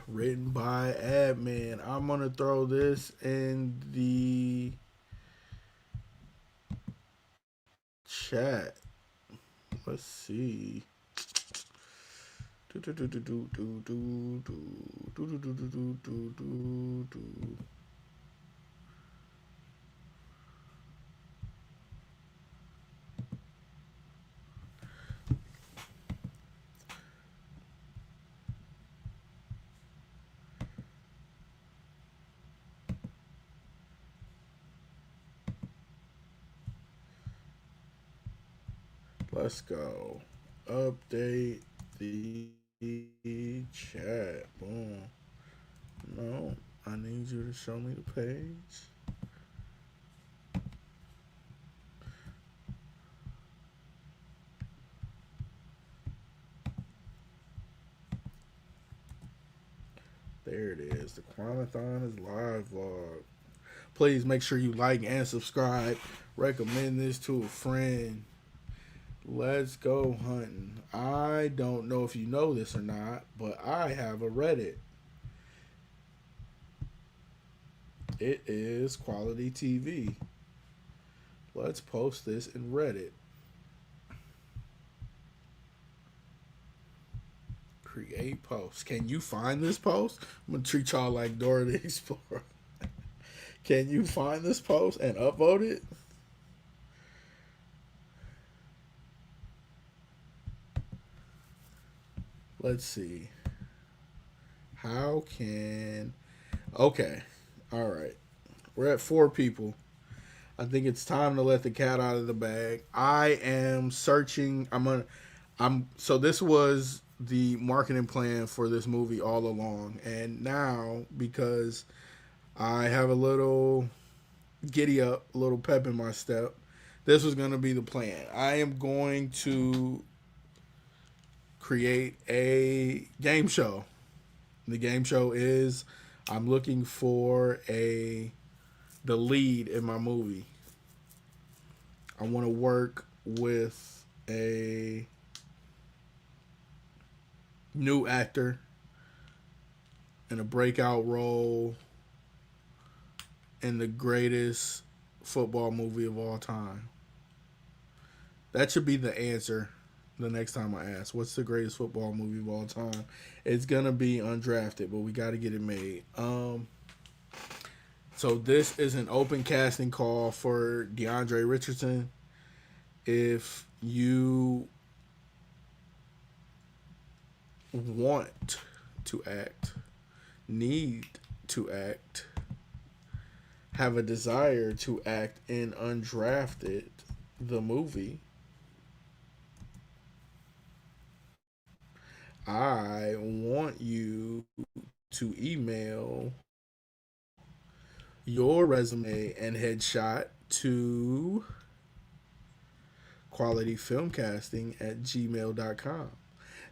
Written by admin. I'm gonna throw this in the chat. Let's see. Let's go. Update the chat. Boom. No, I need you to show me the page. There it is. The Qwan-a-Thon is live vlog. Please make sure you like and subscribe. Recommend this to a friend. Let's go hunting. I don't know if you know this or not, but I have a Reddit. It is Quality TV. Let's post this in Reddit. Create post. Can you find this post? I'm going to treat y'all like Dora the Explorer. Can you find this post and upload it? Let's see. How can... Okay. All right. We're at 4 people. I think it's time to let the cat out of the bag. I am searching. So this was the marketing plan for this movie all along. And now, because I have a little giddy up, a little pep in my step, this was going to be the plan. I am going to create a game show. The game show is I'm looking for the lead in my movie. I want to work with a new actor in a breakout role in the greatest football movie of all time. That should be the answer the next time I ask, what's the greatest football movie of all time? It's going to be Undrafted, but we got to get it made. So this is an open casting call for DeAndre Richardson. If you want to act, need to act, have a desire to act in Undrafted, the movie, I want you to email your resume and headshot to qualityfilmcasting@gmail.com.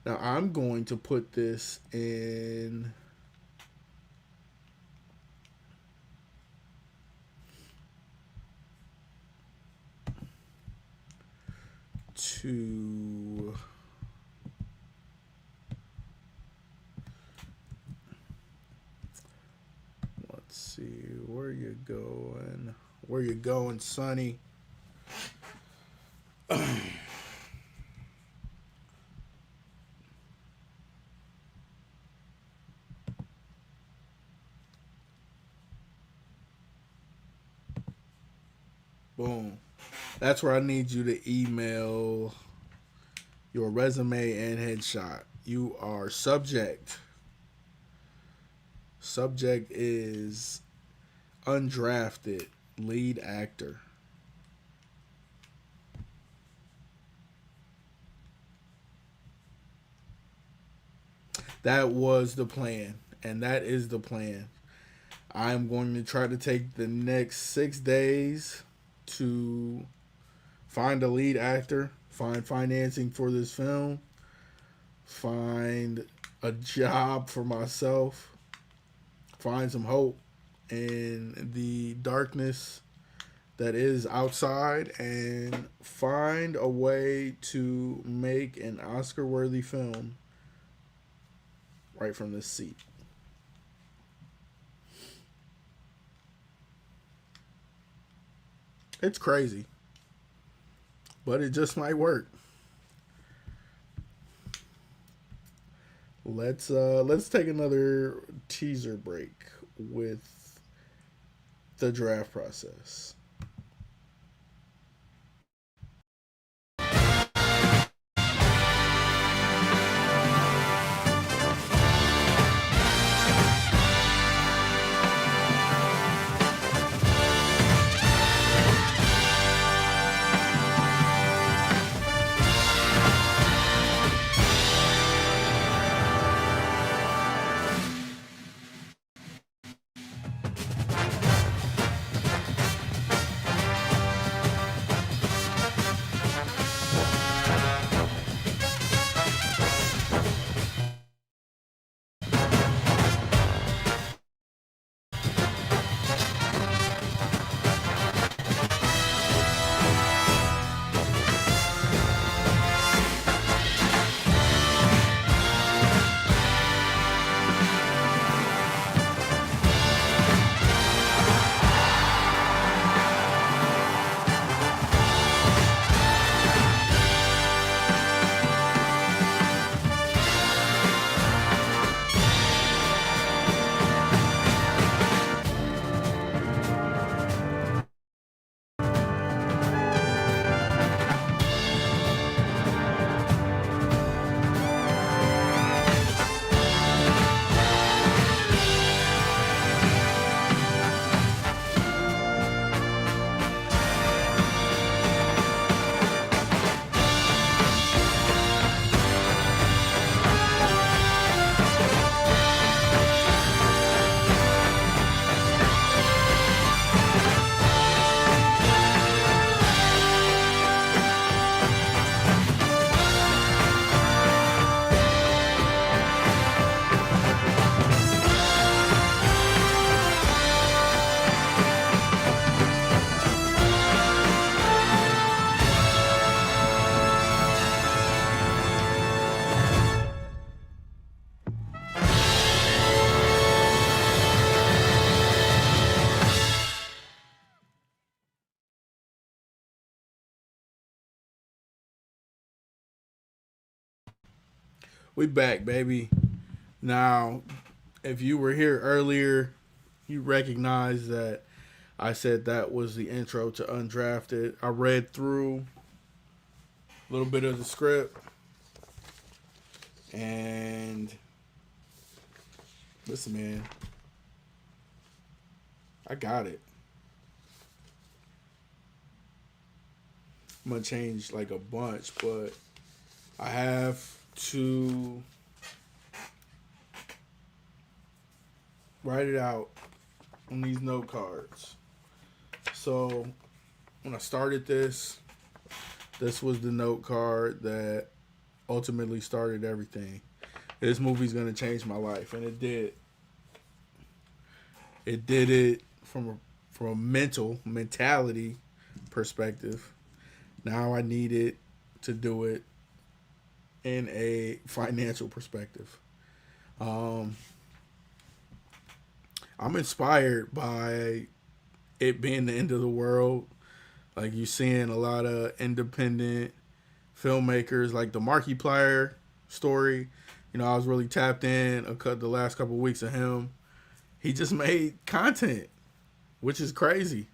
Now I'm going to put this in to let's see, where you going? Where you going, Sonny? Boom. That's where I need you to email your resume and headshot. You are subject. Subject is undrafted lead actor. That was the plan, and that is the plan. I'm going to try to take the next 6 days to find a lead actor, find financing for this film, find a job for myself, find some hope in the darkness that is outside, and find a way to make an Oscar worthy film right from this seat. It's crazy, but it just might work. Let's take another teaser break with the draft process. We back, baby. Now, if you were here earlier, you recognize that I said that was the intro to Undrafted. I read through a little bit of the script, and listen, man, I got it. I'm gonna change like a bunch, but I have to write it out on these note cards. So when I started this was the note card that ultimately started everything. This movie's gonna change my life, and it did. It did it from a mentality perspective. Now I need it to do it in a financial perspective. I'm inspired by it being the end of the world. Like, you're seeing a lot of independent filmmakers, like the Markiplier story. You know, I was really tapped in the last couple of weeks of him. He just made content, which is crazy.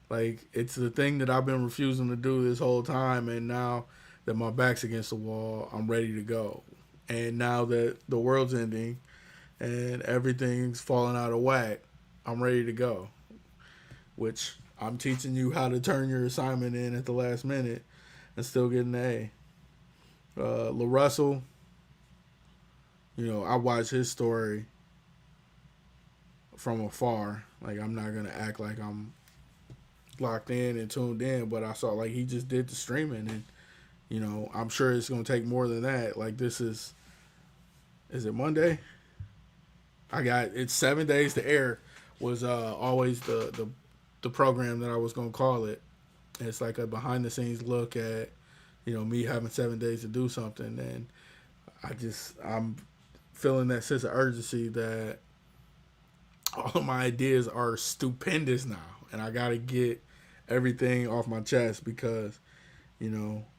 Like, it's the thing that I've been refusing to do this whole time, and now that my back's against the wall, I'm ready to go. And now that the world's ending and everything's falling out of whack, I'm ready to go. Which I'm teaching you how to turn your assignment in at the last minute and still get an A. LaRussell, I watched his story from afar. Like, I'm not gonna act like I'm locked in and tuned in, but I saw like he just did the streaming, and I'm sure it's gonna take more than that. Like, this is it Monday? It's 7 days to air was always the program that I was gonna call it. It's like a behind the scenes look at me having 7 days to do something, and I'm feeling that sense of urgency that all of my ideas are stupendous now, and I gotta get everything off my chest because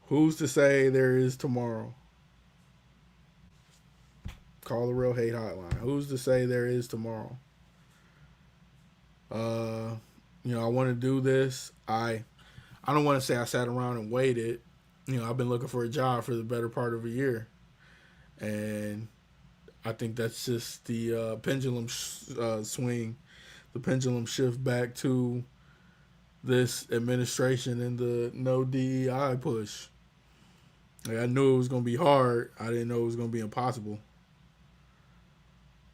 who's to say there is tomorrow? Call the Real Hate Hotline. Who's to say there is tomorrow? I want to do this. I don't want to say I sat around and waited. I've been looking for a job for the better part of a year, and I think that's just the pendulum swing, the pendulum shift back to this administration and the no DEI push. Like, I knew it was going to be hard. I didn't know it was going to be impossible.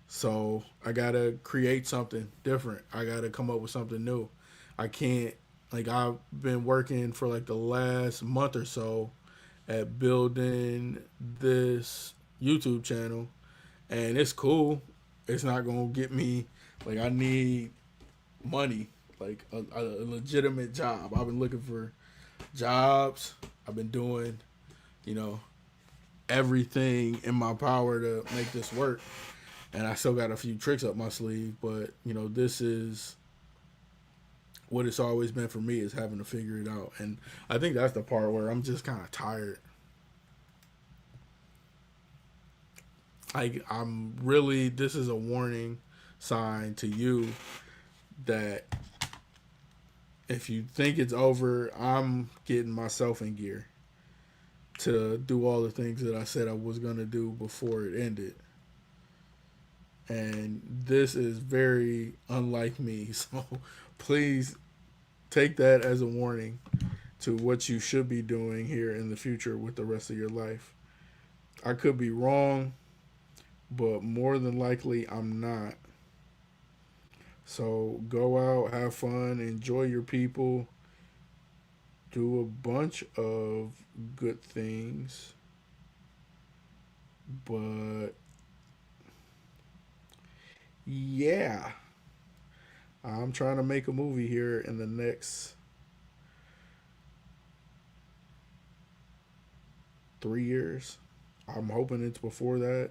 So I got to create something different. I got to come up with something new. I can't, I've been working for like the last month or so at building this YouTube channel, and it's cool. It's not going to get me, I need money, like a legitimate job. I've been looking for jobs. I've been doing, everything in my power to make this work. And I still got a few tricks up my sleeve, but, this is what it's always been for me, is having to figure it out. And I think that's the part where I'm just kind of tired. This is a warning sign to you that if you think it's over, I'm getting myself in gear to do all the things that I said I was going to do before it ended. And this is very unlike me. So please take that as a warning to what you should be doing here in the future with the rest of your life. I could be wrong, but more than likely I'm not. So go out, have fun, enjoy your people, do a bunch of good things, but yeah, I'm trying to make a movie here in the next 3 years. I'm hoping it's before that,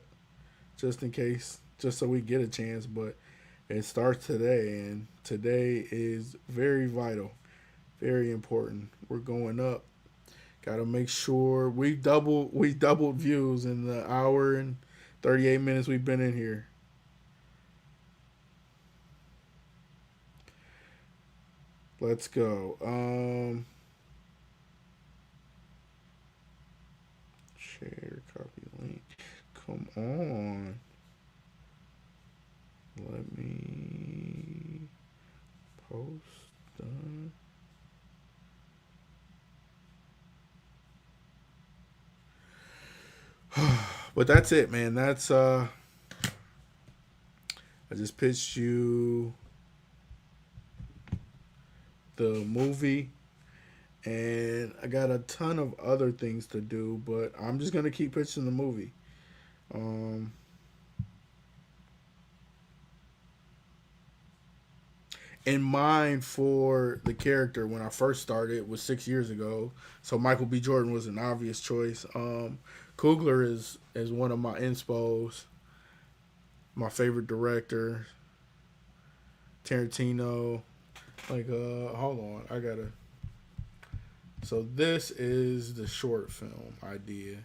just in case, just so we get a chance. But it starts today, and today is very vital, very important. We're going up. Got to make sure we doubled views in the hour and 38 minutes we've been in here. Let's go. Share, copy link. Come on. Let me post done. But that's it, man. That's I just pitched you the movie, and I got a ton of other things to do, but I'm just gonna keep pitching the movie. In mind for the character when I first started was 6 years ago, so Michael B. Jordan was an obvious choice. Coogler is one of my inspos, my favorite director. Tarantino. Hold on, I gotta. So this is the short film idea.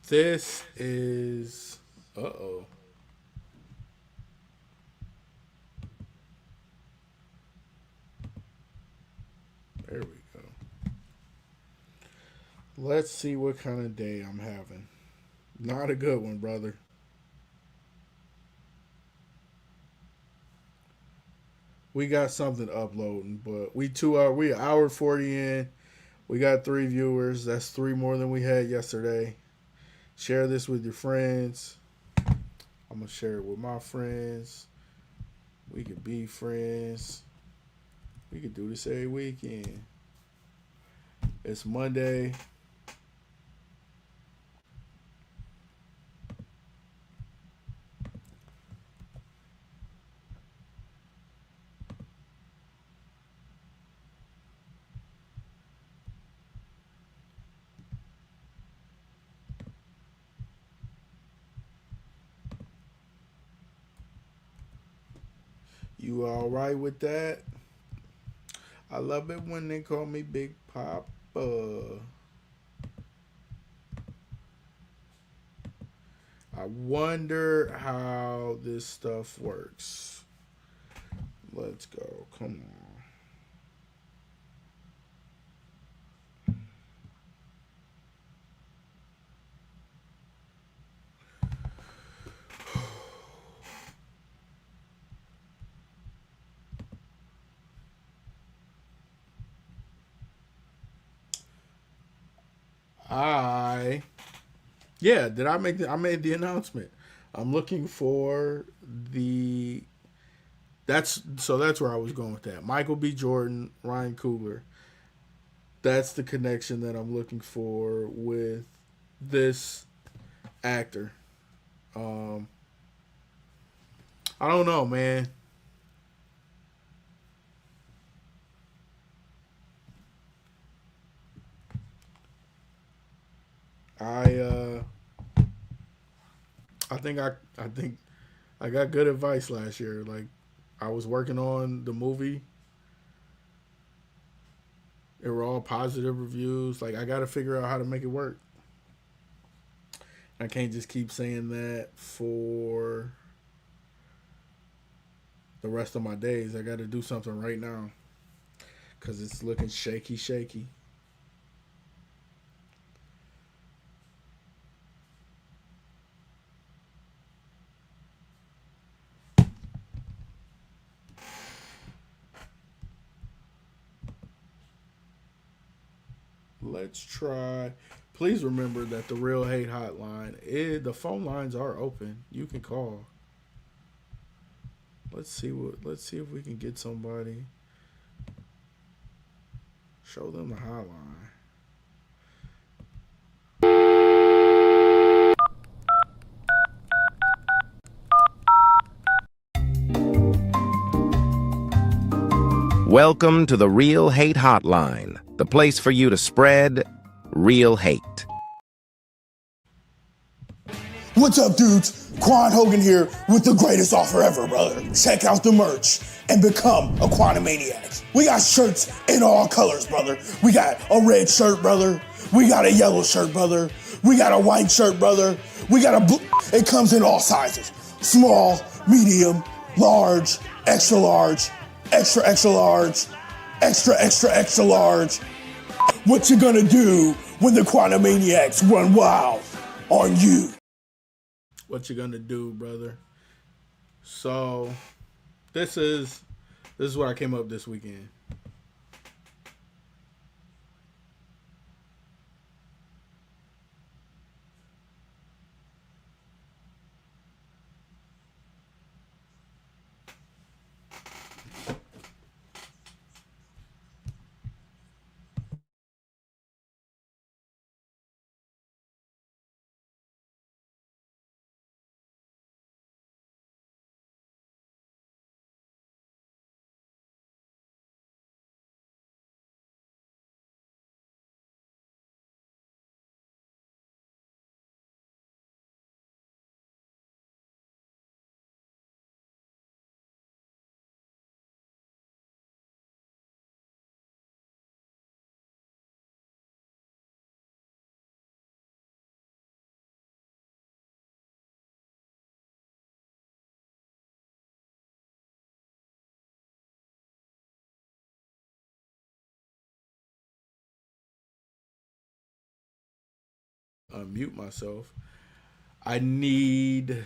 This is. Uh-oh. There we go. Let's see what kind of day I'm having. Not a good one, brother. We got something uploading, but we an hour 40 in. We got 3 viewers. That's 3 more than we had yesterday. Share this with your friends. I'm gonna share it with my friends. We could be friends. We could do this every weekend. It's Monday. You all right with that? I love it when they call me Big Papa. I wonder how this stuff works. Let's go. Come on. I made the announcement. I'm looking for the that's where I was going with that. Michael B. Jordan, Ryan Coogler. That's the connection that I'm looking for with this actor. Um, I don't know, man. I uh, I think I got good advice last year. Like I was working on the movie. It were all positive reviews. Like I got to figure out how to make it work. I can't just keep saying that for the rest of my days. I got to do something right now because it's looking shaky. Let's try. Please remember that the Real Hate Hotline, the phone lines are open. You can call. Let's see if we can get somebody. Show them the hotline. Welcome to the Real Hate Hotline, the place for you to spread real hate. What's up, dudes? Quan Hogan here with the greatest offer ever, brother. Check out the merch and become a Qwan-a-Maniac. We got shirts in all colors, brother. We got a red shirt, brother. We got a yellow shirt, brother. We got a white shirt, brother. We got a blue. It comes in all sizes. Small, medium, large, extra large, extra, extra large, extra, extra, extra large. What you gonna do when the Qwan-a-Maniacs run wild on you? What you gonna do, brother? So, this is what I came up this weekend. unmute myself. I need.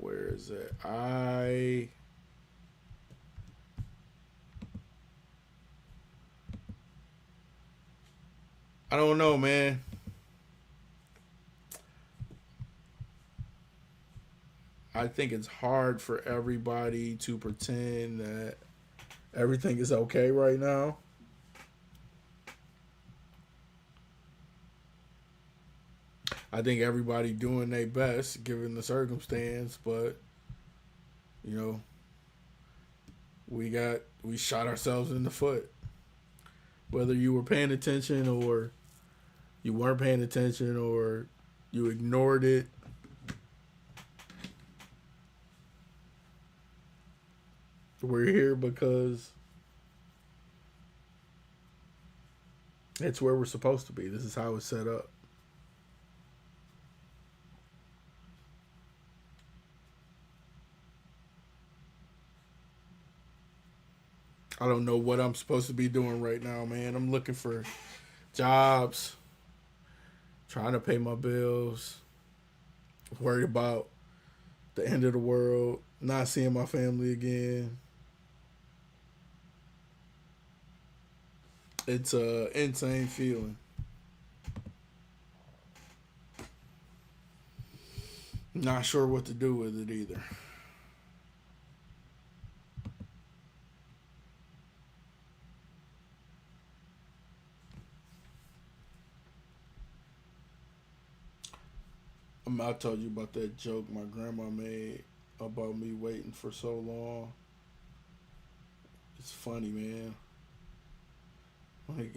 Where is it? I don't know, man. I think it's hard for everybody to pretend that everything is okay right now. I think everybody doing their best given the circumstance, but you know, we shot ourselves in the foot. Whether you were paying attention or you weren't paying attention or you ignored it, we're here because it's where we're supposed to be. This is how it's set up. I don't know what I'm supposed to be doing right now, man. I'm looking for jobs, trying to pay my bills, worried about the end of the world, not seeing my family again. It's an insane feeling. Not sure what to do with it either. I told you about that joke my grandma made about me waiting for so long. It's funny, man. Like,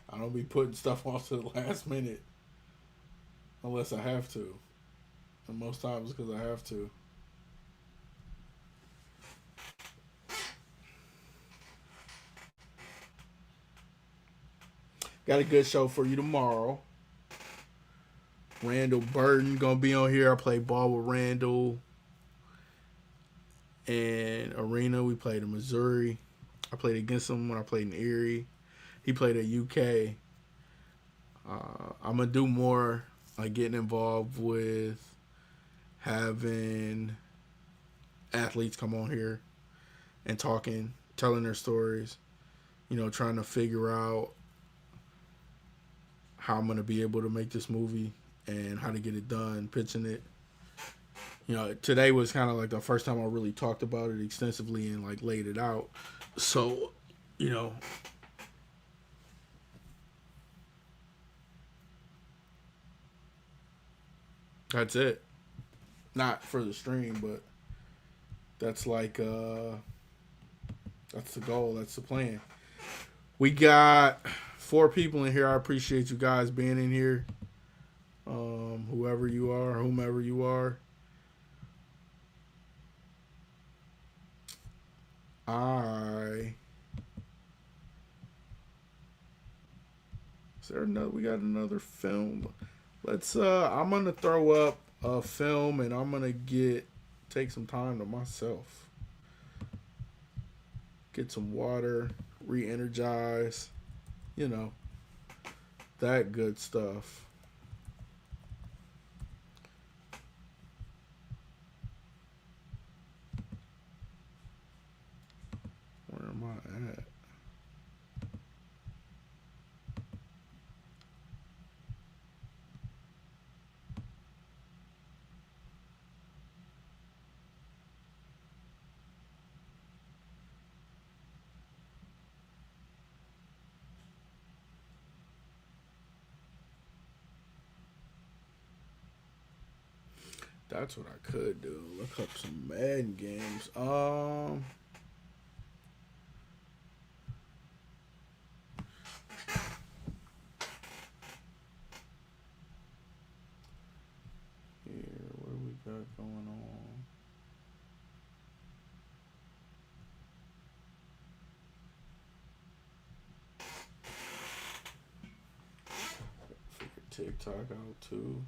I don't be putting stuff off to the last minute unless I have to. And most times because I have to. Got a good show for you tomorrow. Randall Burton gonna be on here. I played ball with Randall and Arena. We played in Missouri. I played against him when I played in Erie. He played at UK. I'm gonna do more like getting involved with having athletes come on here and talking, telling their stories. You know, trying to figure out how I'm gonna be able to make this movie and how to get it done, pitching it. You know, today was kind of like the first time I really talked about it extensively and like laid it out. So, you know, that's it. Not for the stream, but that's like that's the goal, that's the plan. We got 4 people in here. I appreciate you guys being in here. Whoever you are, whomever you are. Is there another? We got another film. Let's. I'm gonna throw up a film, and I'm gonna take some time to myself. Get some water, re-energize. You know, that good stuff. Where am I at? That's what I could do. Look up some Madden games. Here, what do we got going on? Figure TikTok out too.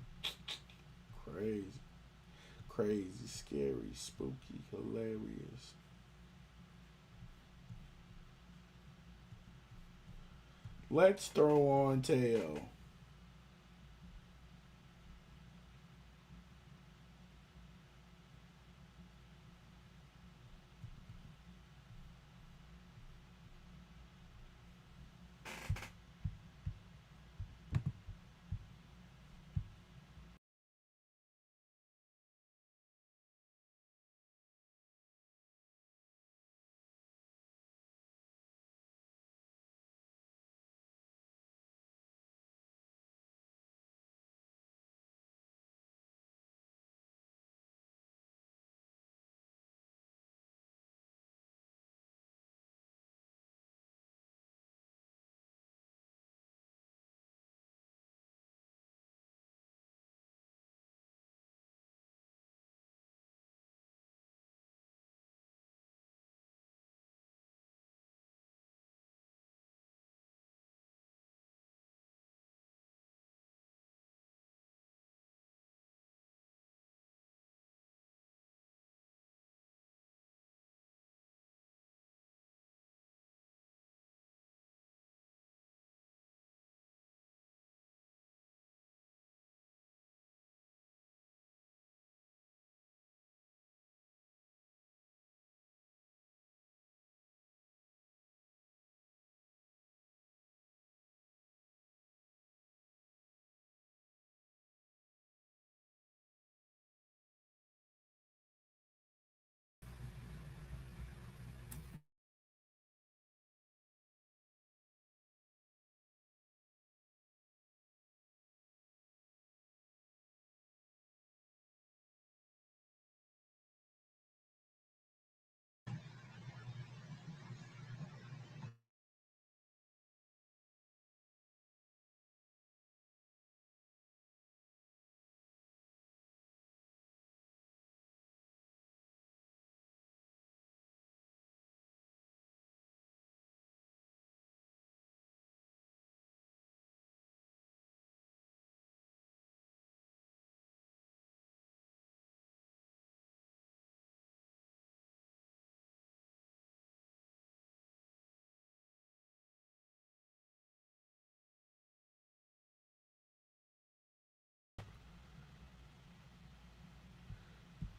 Crazy, scary, spooky, hilarious. Let's throw on Teo.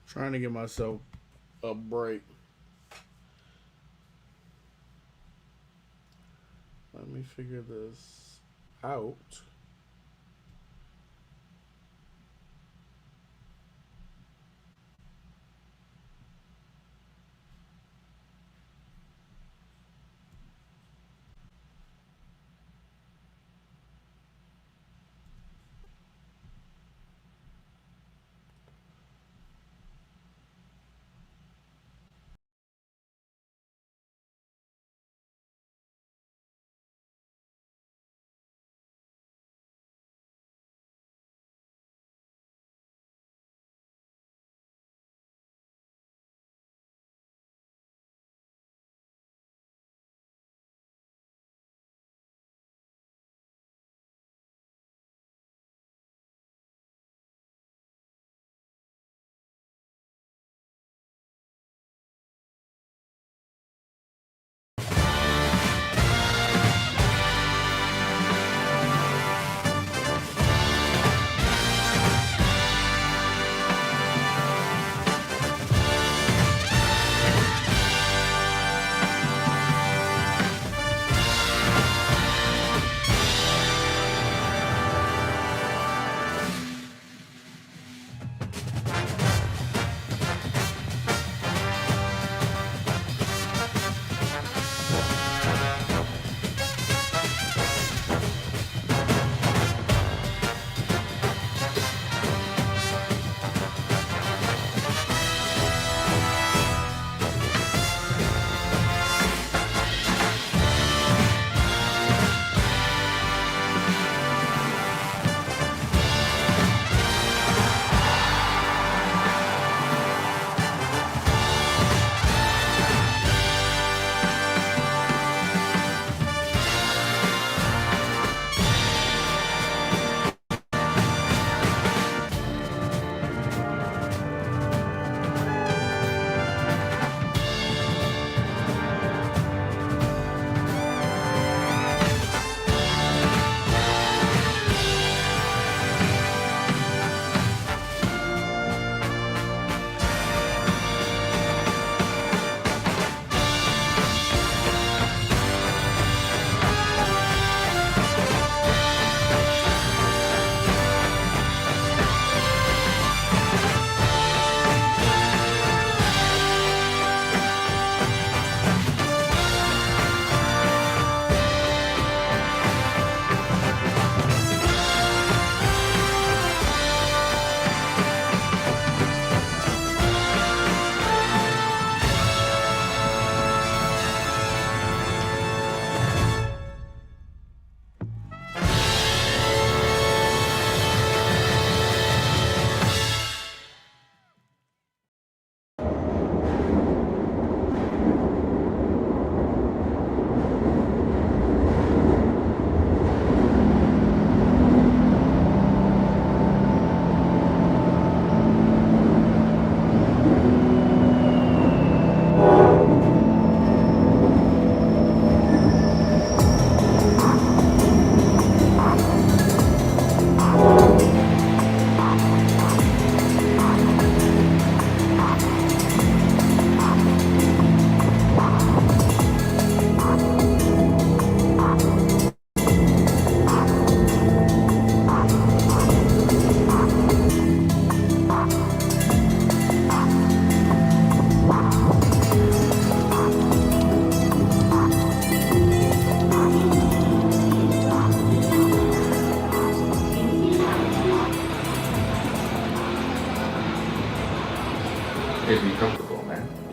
Trying to get myself a break. Let me figure this out.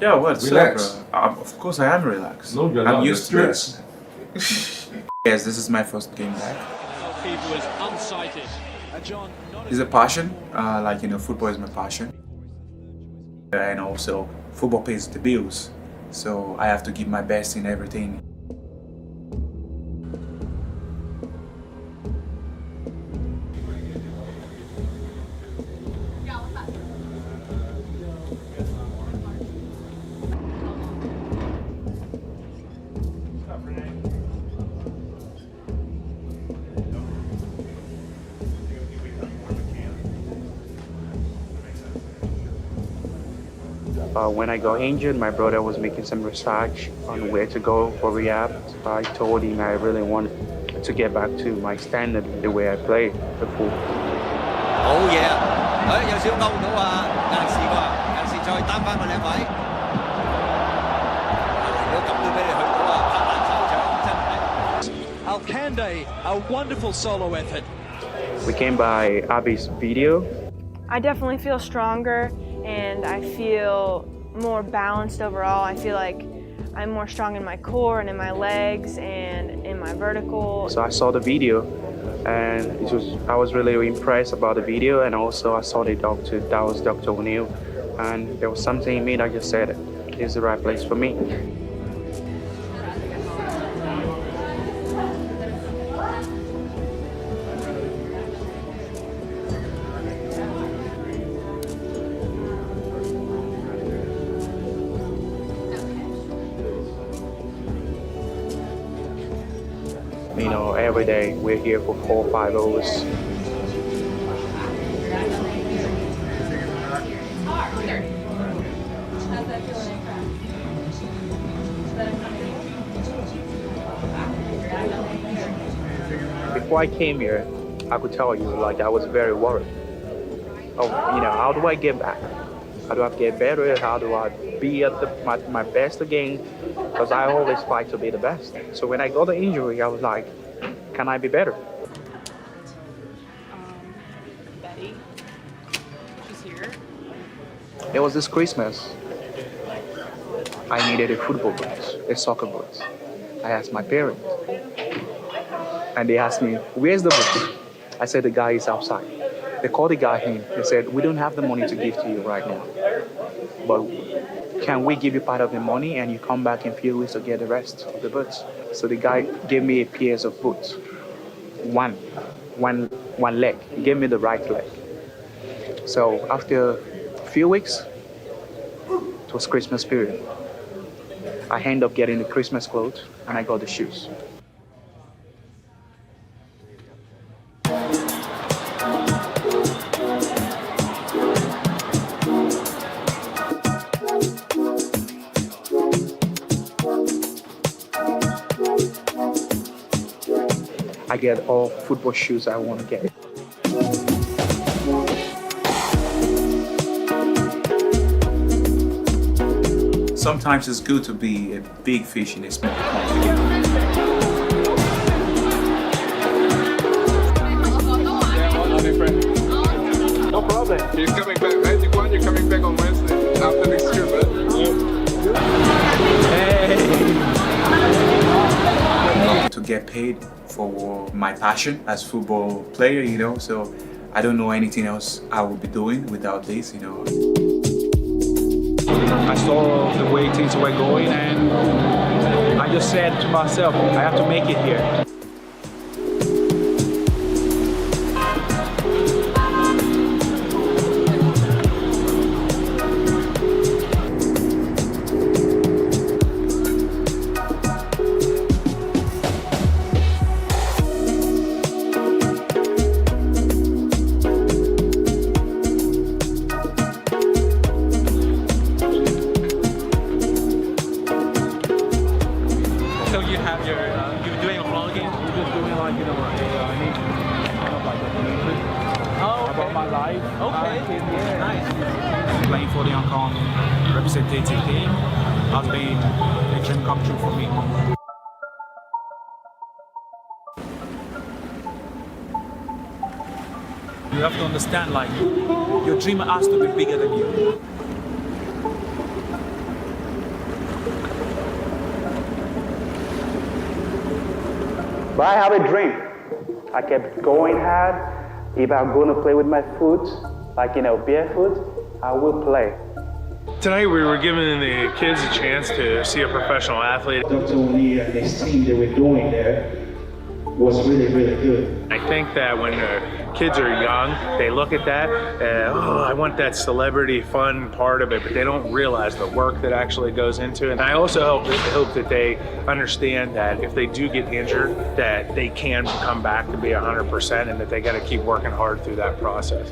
Yeah, what's Relax. up, bro? Of course I am relaxed. No, you're I'm not. used You're to it. stressed. Yes, this is my first game back. Keeper was unsighted. John, It's a passion. Like, you know, football is my passion. And also, football pays the bills. So I have to give my best in everything. When I got injured, my brother was making some research on where to go for rehab. I told him I really wanted to get back to my standard, the way I played before. 好嘢啊！有少勾到啊，有陣時啩，有陣時再擔翻個靚位。如果咁都俾你去到啊，拍爛手掌真係。Alcande, a wonderful solo effort. We came by Abby's video. I definitely feel stronger and I feel more balanced overall. I feel like I'm more strong in my core and in my legs and in my vertical. So I saw the video and I was really impressed about the video, and also I saw the doctor, that was Dr. O'Neill, and there was something in me that just said, this is the right place for me. You know, every day we're here for 4 or 5 hours. Before I came here, I could tell you, like, I was very worried. Oh, you know, how do I get back? How do I get better? How do I be at my best again? Because I always fight to be the best. So when I got the injury, I was like, can I be better? Betty, she's here. It was this Christmas. I needed a football boot, a soccer boot. I asked my parents. And they asked me, where's the boot? I said, the guy is outside. They called the guy in. They said, we don't have the money to give to you right now. But can we give you part of the money and you come back in a few weeks to get the rest of the boots? So the guy gave me a pair of boots. One leg. He gave me the right leg. So after a few weeks, it was Christmas period. I ended up getting the Christmas clothes and I got the shoes. I get all football shoes I want to get. Sometimes it's good to be a big fish in a small pond. No problem. He's coming back, right? Qwan, you're coming back on Wednesday after next year, man. To get paid for my passion as football player, you know, so I don't know anything else I would be doing without this, you know. I saw the way things were going and I just said to myself, I have to make it here. So you have your, you're doing a vlogging? We're just doing like, you know, kind of like a documentary about my life. Okay, nice. Playing for the Hong representative team has been a dream come true for me. You have to understand, like, your dream has to be bigger than you. But I have a dream. I kept going hard. If I'm going to play with my foot, like, barefoot, I will play. Tonight we were giving the kids a chance to see a professional athlete. Dr. Lee and his team they were doing there was really, really good. I think that when kids are young, they look at that, I want that celebrity fun part of it, but they don't realize the work that actually goes into it. And I also hope that they understand that if they do get injured, that they can come back to be 100% and that they got to keep working hard through that process.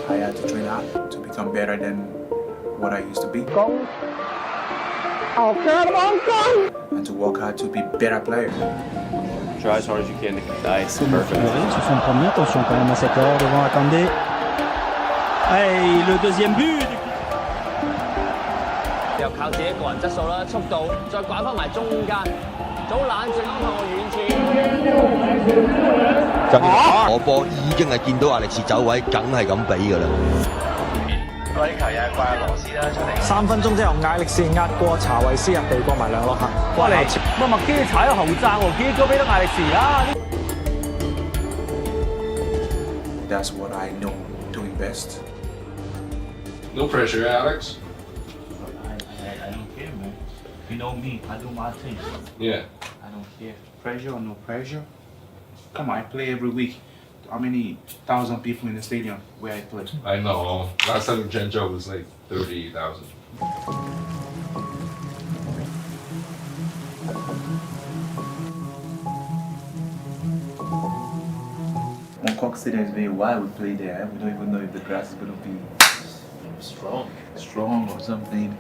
I had to train hard to become better than what I used to be. And to work hard to be better player. Try as hard as you can to nice, perfect. Sur son premier, attention quand même à cette heure devant Akandé. Hey, le deuxième but. 又靠自己個人質素啦、速度，再拐翻埋中間，早冷靜安排我遠處。我波已經係見到亞力士走位，梗係咁俾㗎啦。嗰啲球又係怪羅斯啦出嚟。3分鐘之後，艾力士壓過查維斯，避過埋梁樂恒。哇！你乜麥基踩咗後踭喎，結果俾到艾力士啦。That's what I know doing best. No pressure, Alex. I don't care, man. You know me, I do my thing. Yeah. I don't care. Pressure or no pressure. Come on, I play every week. How many thousand people in the stadium where I play? I know. Last time in Genjo was like 30,000. Moncock Stadium is very wild. We play there. We don't even know if the grass is going to be strong or something.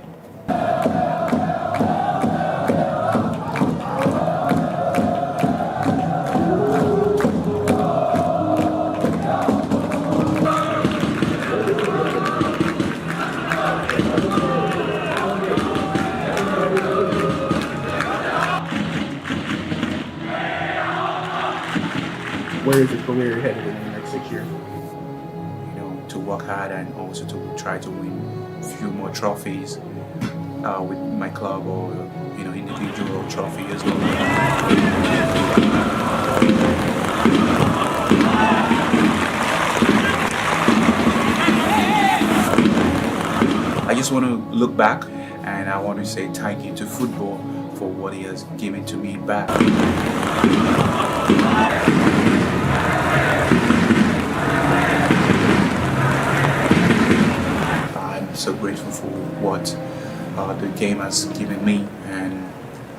Where is your career headed in the next 6 years? To work hard and also to try to win a few more trophies with my club or individual trophy as well. I just want to look back and I want to say thank you to football for what it has given to me back. I'm so grateful for what the game has given me, and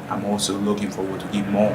I'm also looking forward to give more.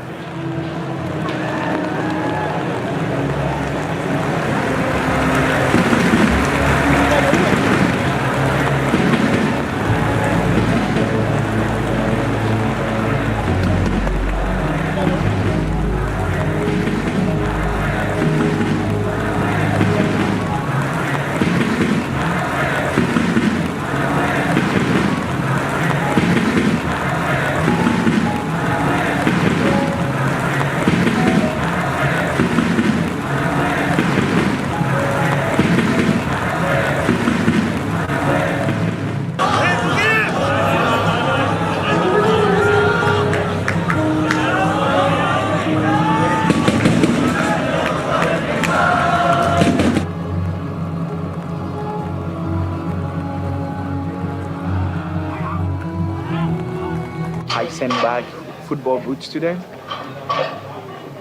I send back football boots to them,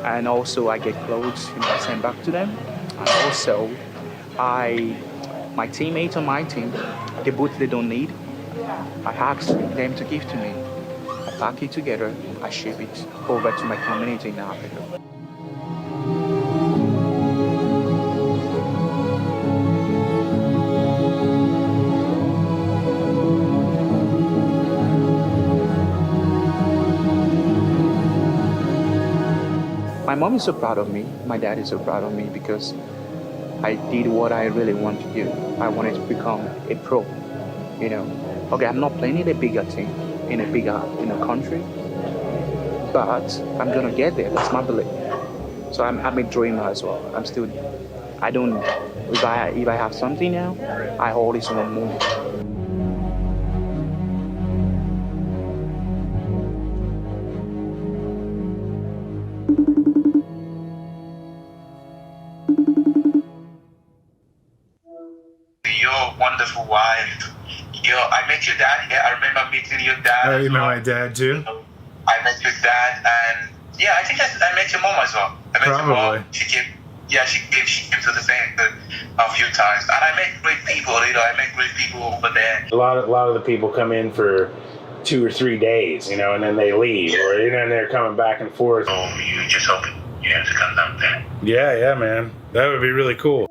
and also I get clothes sent back to them, and also my teammates on my team, the boots they don't need, I ask them to give to me. I pack it together, I ship it over to my community in Africa. My mom is so proud of me, my dad is so proud of me because I did what I really want to do. I wanted to become a pro, Okay, I'm not playing in a bigger team, in a bigger country, but I'm gonna get there, that's my belief. So I'm a dreamer as well. If I have something now, I always want more. Your wonderful wife. I met your dad. Yeah, I remember meeting your dad. Oh, you met my dad too? I met your dad, and yeah, I think I met your mom as well. I met your Probably. mom. She came. Yeah, she came to the thing a few times, and I met great people. I met great people over there. A lot of the people come in for 2 or 3 days, and then they leave, or and they're coming back and forth. Oh, you just hoping to come down there. Yeah, man, that would be really cool.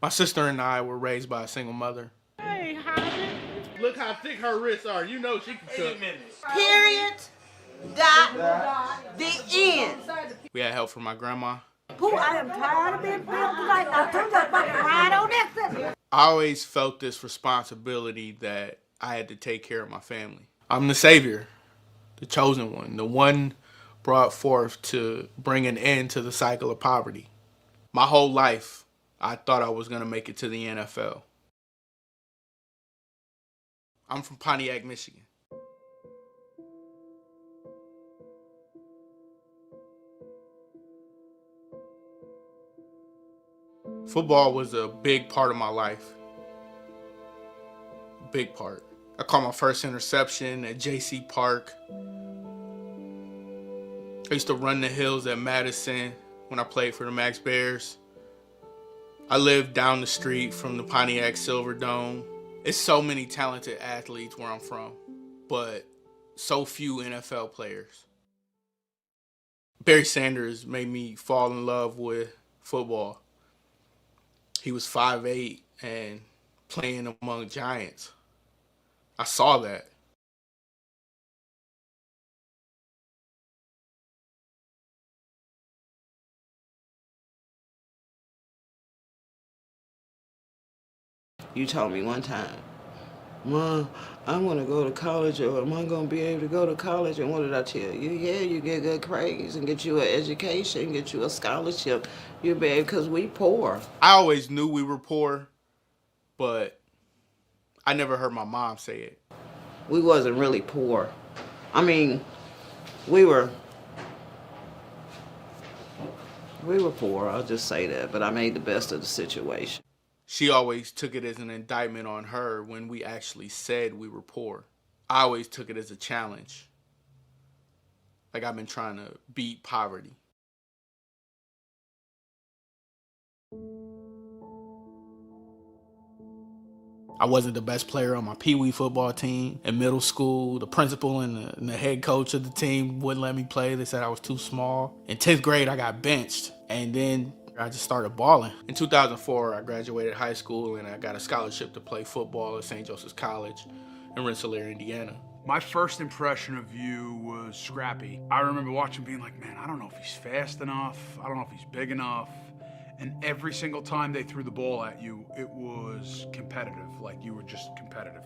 My sister and I were raised by a single mother. Hey, Javi. Look how thick her wrists are. You know she can cook. Period. Dot. The end. We had help from my grandma. Pooh, I am tired of being built tonight. Now turn that fucking right on this. I always felt this responsibility that I had to take care of my family. I'm the savior, the chosen one, the one brought forth to bring an end to the cycle of poverty. My whole life, I thought I was going to make it to the NFL. I'm from Pontiac, Michigan. Football was a big part of my life. A big part. I caught my first interception at JC Park. I used to run the hills at Madison when I played for the Max Bears. I lived down the street from the Pontiac Silverdome. It's so many talented athletes where I'm from, but so few NFL players. Barry Sanders made me fall in love with football. He was 5'8" and playing among giants. I saw that. You told me one time, Mom, I want to go to college, or am I going to be able to go to college? And what did I tell you? Yeah, you get good grades and get you an education, get you a scholarship. You'll be able, because we poor. I always knew we were poor, but I never heard my mom say it. We wasn't really poor. I mean, we were poor, I'll just say that, but I made the best of the situation. She always took it as an indictment on her when we actually said we were poor. I always took it as a challenge. Like I've been trying to beat poverty. I wasn't the best player on my Pee-wee football team. In middle school, the principal and the head coach of the team wouldn't let me play. They said I was too small. In 10th grade, I got benched. And then I just started balling. In 2004, I graduated high school and I got a scholarship to play football at St. Joseph's College in Rensselaer, Indiana. My first impression of you was scrappy. I remember watching being like, man, I don't know if he's fast enough. I don't know if he's big enough. And every single time they threw the ball at you, it was competitive. Like you were just competitive.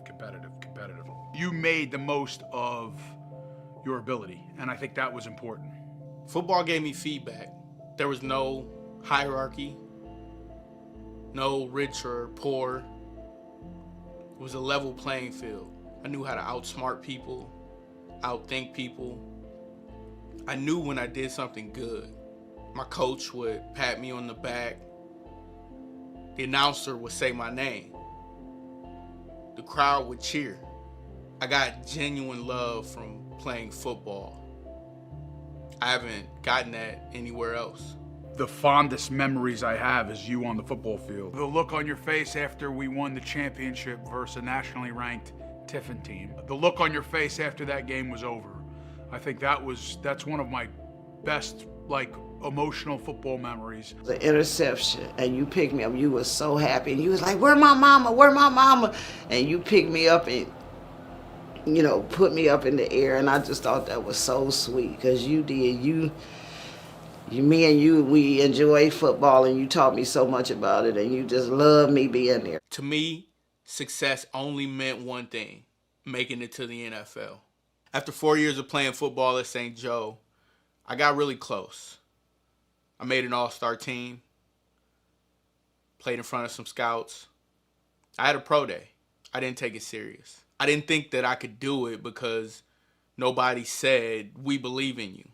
You made the most of your ability, and I think that was important. Football gave me feedback. There was no hierarchy, no rich or poor. It was a level playing field. I knew how to outsmart people, outthink people. I knew when I did something good. My coach would pat me on the back. The announcer would say my name. The crowd would cheer. I got genuine love from playing football. I haven't gotten that anywhere else. The fondest memories I have is you on the football field. The look on your face after we won the championship versus a nationally ranked Tiffin team. The look on your face after that game was over. I think that's one of my best, emotional football memories. The interception, and you picked me up. You were so happy, and you was like, "Where my mama? Where my mama?" And you picked me up and, put me up in the air, and I just thought that was so sweet because you did. Me and you, we enjoyed football, and you taught me so much about it, and you just loved me being there. To me, success only meant one thing: making it to the NFL. After 4 years of playing football at St. Joe, I got really close. I made an all-star team, played in front of some scouts. I had a pro day. I didn't take it serious. I didn't think that I could do it because nobody said, "We believe in you."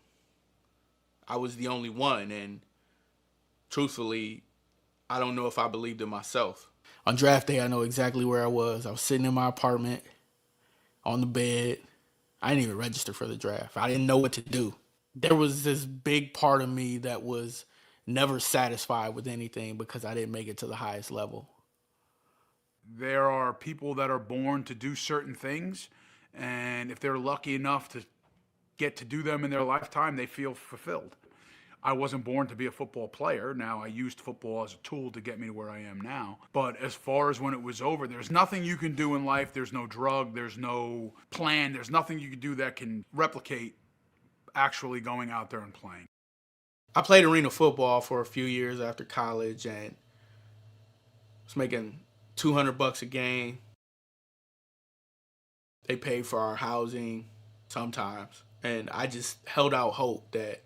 I was the only one, and truthfully, I don't know if I believed in myself. On draft day, I know exactly where I was. I was sitting in my apartment, on the bed. I didn't even register for the draft. I didn't know what to do. There was this big part of me that was never satisfied with anything because I didn't make it to the highest level. There are people that are born to do certain things, and if they're lucky enough to get to do them in their lifetime, they feel fulfilled. I wasn't born to be a football player. Now, I used football as a tool to get me to where I am now. But as far as when it was over, there's nothing you can do in life. There's no drug. There's no plan. There's nothing you can do that can replicate actually going out there and playing. I played arena football for a few years after college and was making $200 a game. They paid for our housing sometimes. And I just held out hope that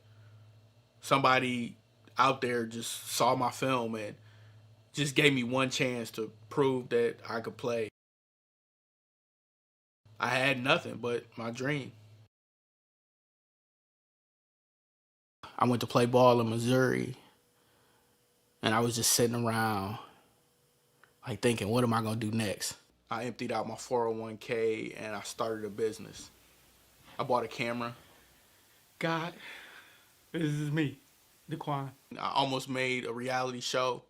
somebody out there just saw my film and just gave me one chance to prove that I could play. I had nothing but my dream. I went to play ball in Missouri, and I was just sitting around thinking, what am I going to do next? I emptied out my 401k and I started a business. I bought a camera. God, this is me, DeQuan. I almost made a reality show,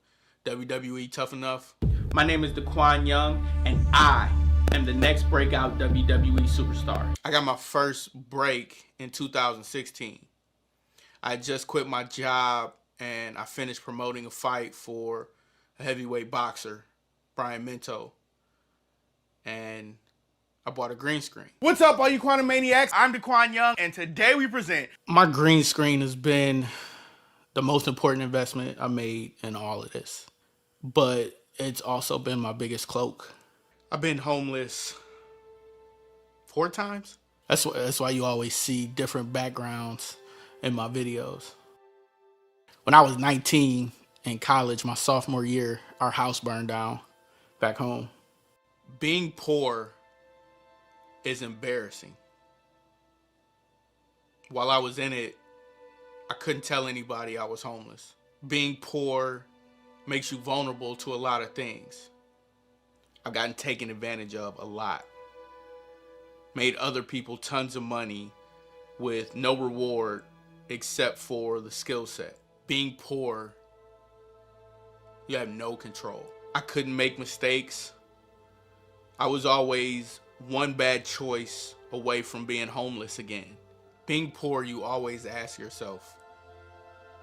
WWE Tough Enough. My name is DeQuan Young, and I am the next breakout WWE superstar. I got my first break in 2016. I just quit my job and I finished promoting a fight for a heavyweight boxer, Brian Minto. And I bought a green screen. What's up, all you Qwan-a-Maniacs? I'm DeQuan Young, and today we present... My green screen has been the most important investment I made in all of this. But it's also been my biggest cloak. I've been homeless 4 times. That's why you always see different backgrounds in my videos. When I was 19 in college, my sophomore year, our house burned down back home. Being poor is embarrassing. While I was in it, I couldn't tell anybody I was homeless. Being poor makes you vulnerable to a lot of things. I've gotten taken advantage of a lot. Made other people tons of money with no reward except for the skill set. Being poor, you have no control. I couldn't make mistakes. I was always one bad choice away from being homeless again. Being poor, you always ask yourself,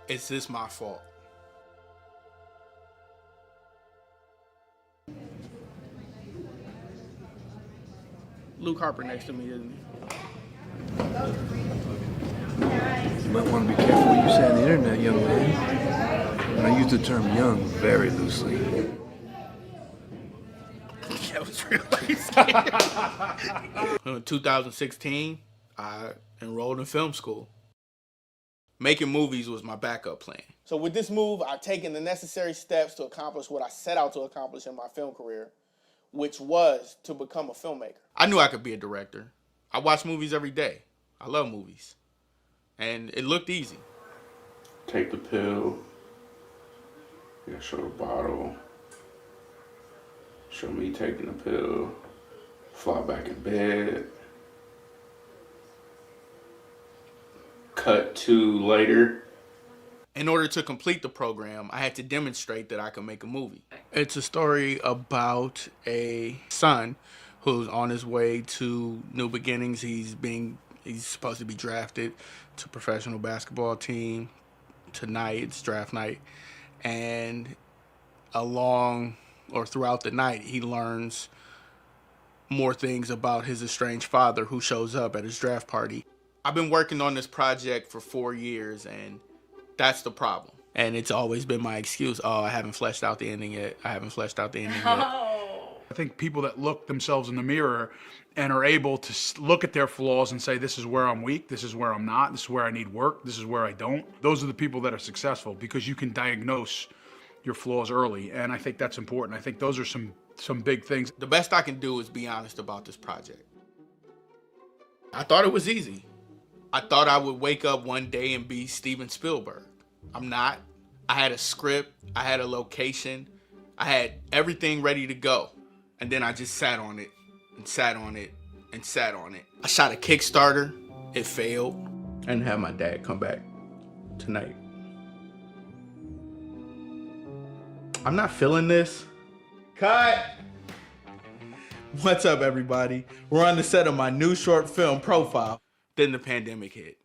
is this my fault? Luke Harper next to me, isn't he? You might want to be careful what you say on the internet, young man. And I use the term young very loosely. That was really scary. In 2016, I enrolled in film school. Making movies was my backup plan. So with this move, I've taken the necessary steps to accomplish what I set out to accomplish in my film career, which was to become a filmmaker. I knew I could be a director. I watch movies every day. I love movies. And it looked easy. Take the pill. Yeah, show the bottle. Show me taking the pill. Fly back in bed. Cut to later. In order to complete the program, I had to demonstrate that I could make a movie. It's a story about a son who's on his way to new beginnings. He's supposed to be drafted to a professional basketball team tonight. It's draft night. And throughout the night, he learns more things about his estranged father who shows up at his draft party. I've been working on this project for 4 years, and that's the problem. And it's always been my excuse. Oh, I haven't fleshed out the ending yet. I think people that look themselves in the mirror and are able to look at their flaws and say, this is where I'm weak, this is where I'm not, this is where I need work, this is where I don't. Those are the people that are successful because you can diagnose your flaws early. And I think that's important. I think those are some big things. The best I can do is be honest about this project. I thought it was easy. I thought I would wake up one day and be Steven Spielberg. I'm not. I had a script, I had a location, I had everything ready to go. And then I just sat on it and sat on it and sat on it. I shot a Kickstarter, it failed. I didn't have my dad come back tonight. I'm not feeling this. Cut! What's up, everybody? We're on the set of my new short film, Profile. Then the pandemic hit.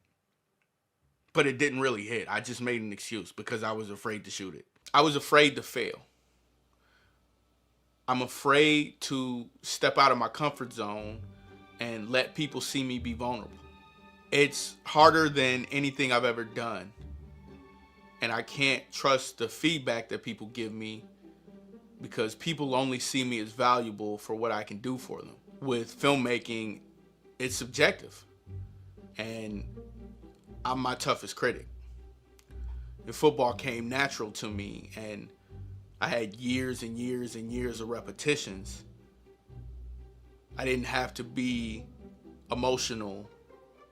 But it didn't really hit. I just made an excuse because I was afraid to shoot it. I was afraid to fail. I'm afraid to step out of my comfort zone and let people see me be vulnerable. It's harder than anything I've ever done. And I can't trust the feedback that people give me because people only see me as valuable for what I can do for them. With filmmaking, it's subjective. And I'm my toughest critic. And football came natural to me, and I had years and years and years of repetitions. I didn't have to be emotional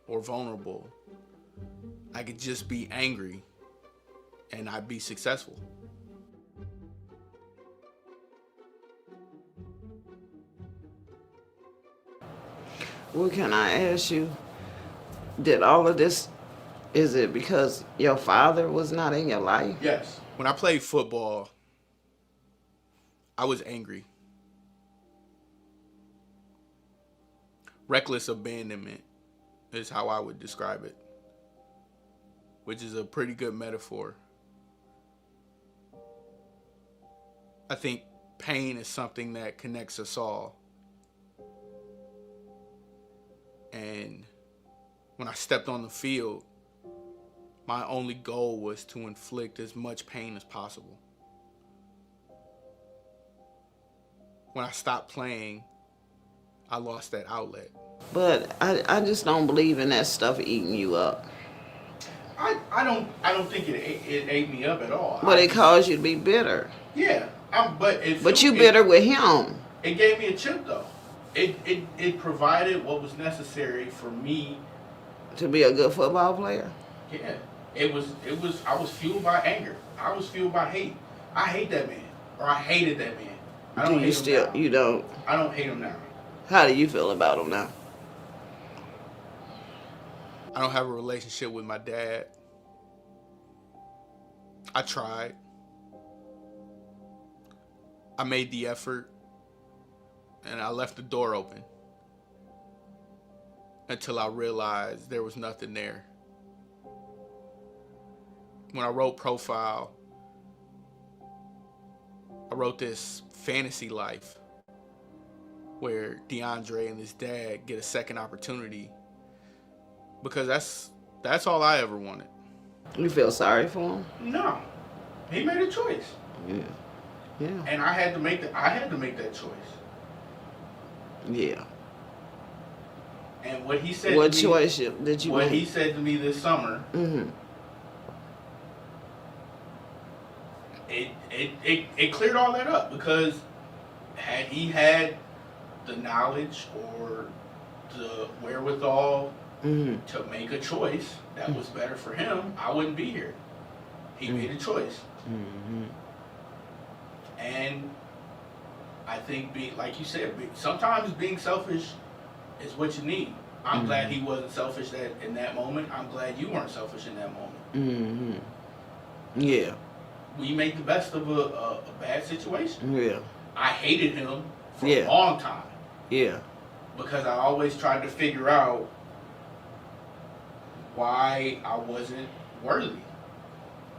or vulnerable. I could just be angry, and I'd be successful. Well, can I ask you, did all of this, is it because your father was not in your life? Yes. When I played football, I was angry. Reckless abandonment is how I would describe it, which is a pretty good metaphor. I think pain is something that connects us all. And when I stepped on the field, my only goal was to inflict as much pain as possible. When I stopped playing, I lost that outlet. But I just don't believe in that stuff eating you up. I don't think it ate me up at all. But it caused you to be bitter. Yeah, but you bitter with him. It gave me a chip though. It provided what was necessary for me to be a good football player. Yeah, it was. I was fueled by anger. I was fueled by hate. I hate that man, or I hated that man. I don't hate him now. You don't? I don't hate him now. How do you feel about him now? I don't have a relationship with my dad. I tried. I made the effort, and I left the door open until I realized there was nothing there. When I wrote Profile, I wrote this fantasy life where DeAndre and his dad get a second opportunity, because that's all I ever wanted. You feel sorry for him? No, he made a choice. Yeah. And I had to make that choice. Yeah. And what he said. What to me, choice did you What make? he said to me this summer. Mm-hmm. It cleared all that up, because had he had the knowledge or the wherewithal to make a choice that was better for him, I wouldn't be here. He made a choice. And I think, like you said, sometimes being selfish is what you need. I'm glad he wasn't selfish in that moment. I'm glad you weren't selfish in that moment. Yeah. We made the best of a bad situation. Yeah. I hated him for a long time. Yeah. Because I always tried to figure out why I wasn't worthy.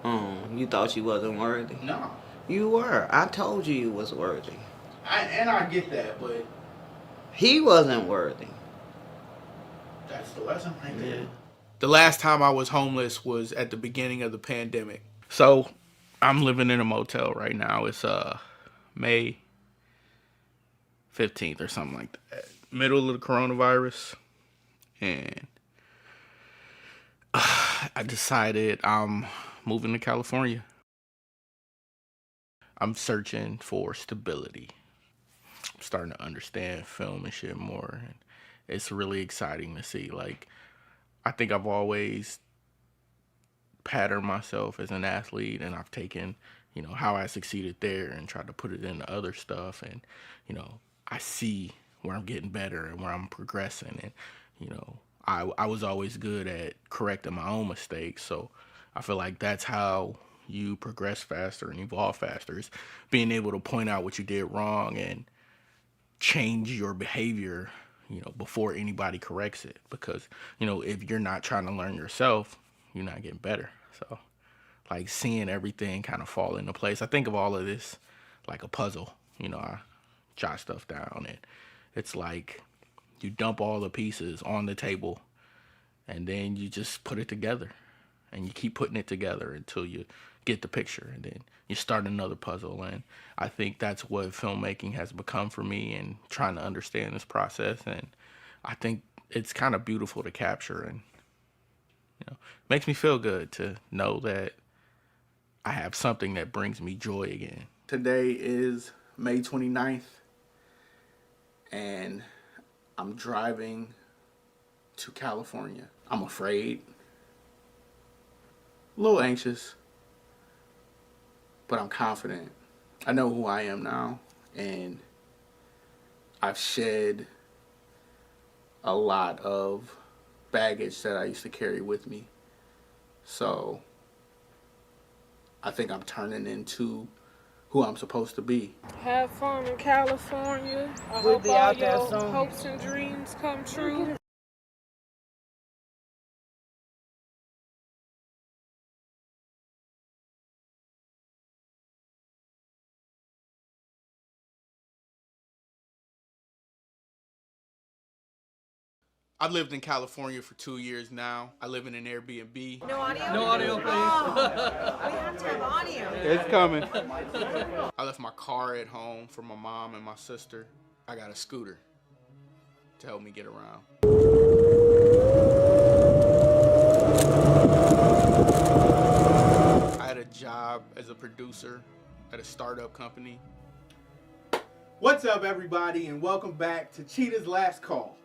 You thought you wasn't worthy? No. You were. I told you was worthy. I get that, but he wasn't worthy. That's the lesson right there. Yeah. The last time I was homeless was at the beginning of the pandemic. So I'm living in a motel right now. It's May 15th or something like that. Middle of the coronavirus. And I decided I'm moving to California. I'm searching for stability. I'm starting to understand film and shit more. And it's really exciting to see. Like, I think I've always patterned myself as an athlete, and I've taken, how I succeeded there and tried to put it into other stuff. And, I see where I'm getting better and where I'm progressing. And, I was always good at correcting my own mistakes. So I feel like that's how you progress faster and evolve faster, is being able to point out what you did wrong and change your behavior, before anybody corrects it. Because, if you're not trying to learn yourself, you're not getting better. So, like, seeing everything kind of fall into place. I think of all of this like a puzzle. I jot stuff down, and it's like you dump all the pieces on the table, and then you just put it together, and you keep putting it together until you get the picture, and then you start another puzzle. And I think that's what filmmaking has become for me, and trying to understand this process. And I think it's kind of beautiful to capture, and makes me feel good to know that I have something that brings me joy again. Today is May 29th, and I'm driving to California. I'm afraid, a little anxious, but I'm confident. I know who I am now, and I've shed a lot of baggage that I used to carry with me. So I think I'm turning into who I'm supposed to be. Have fun in California. I We'll hope be all out there your soon. hopes and dreams come true. I've lived in California for 2 years now. I live in an Airbnb. No audio? No audio, please. Oh, we have to have audio. It's coming. I left my car at home for my mom and my sister. I got a scooter to help me get around. I had a job as a producer at a startup company. What's up, everybody, and welcome back to Cheetah's Last Call.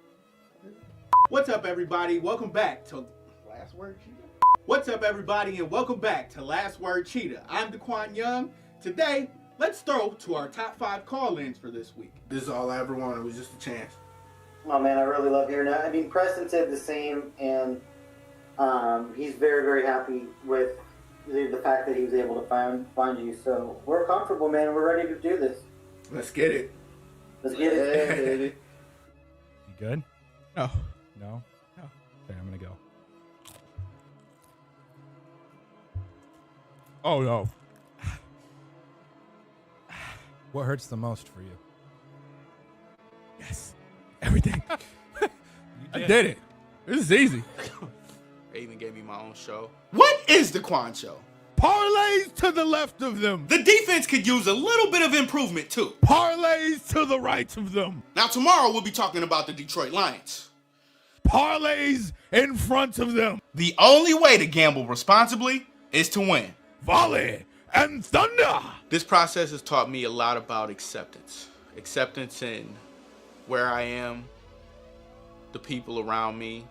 What's up, everybody? Welcome back to Last Word Cheetah. What's up, everybody, and welcome back to Last Word Cheetah. I'm Qwan Young. Today, let's throw to our top 5 call-ins for this week. This is all I ever wanted. It was just a chance. Oh man, I really love hearing that. I mean, Preston said the same, and he's very, very happy with the fact that he was able to find you. So we're comfortable, man. We're ready to do this. Let's get it. Let's get it. You good? No. No? No. Okay, I'm gonna go. Oh no. What hurts the most for you? Yes. Everything. I did it. This is easy. They even gave me my own show. What is the Quan Show? Parlays to the left of them. The defense could use a little bit of improvement too. Parlays to the right of them. Now tomorrow we'll be talking about the Detroit Lions. Parlays in front of them. The only way to gamble responsibly is to win. Volley and thunder. This process has taught me a lot about acceptance. Acceptance in where I am, the people around me,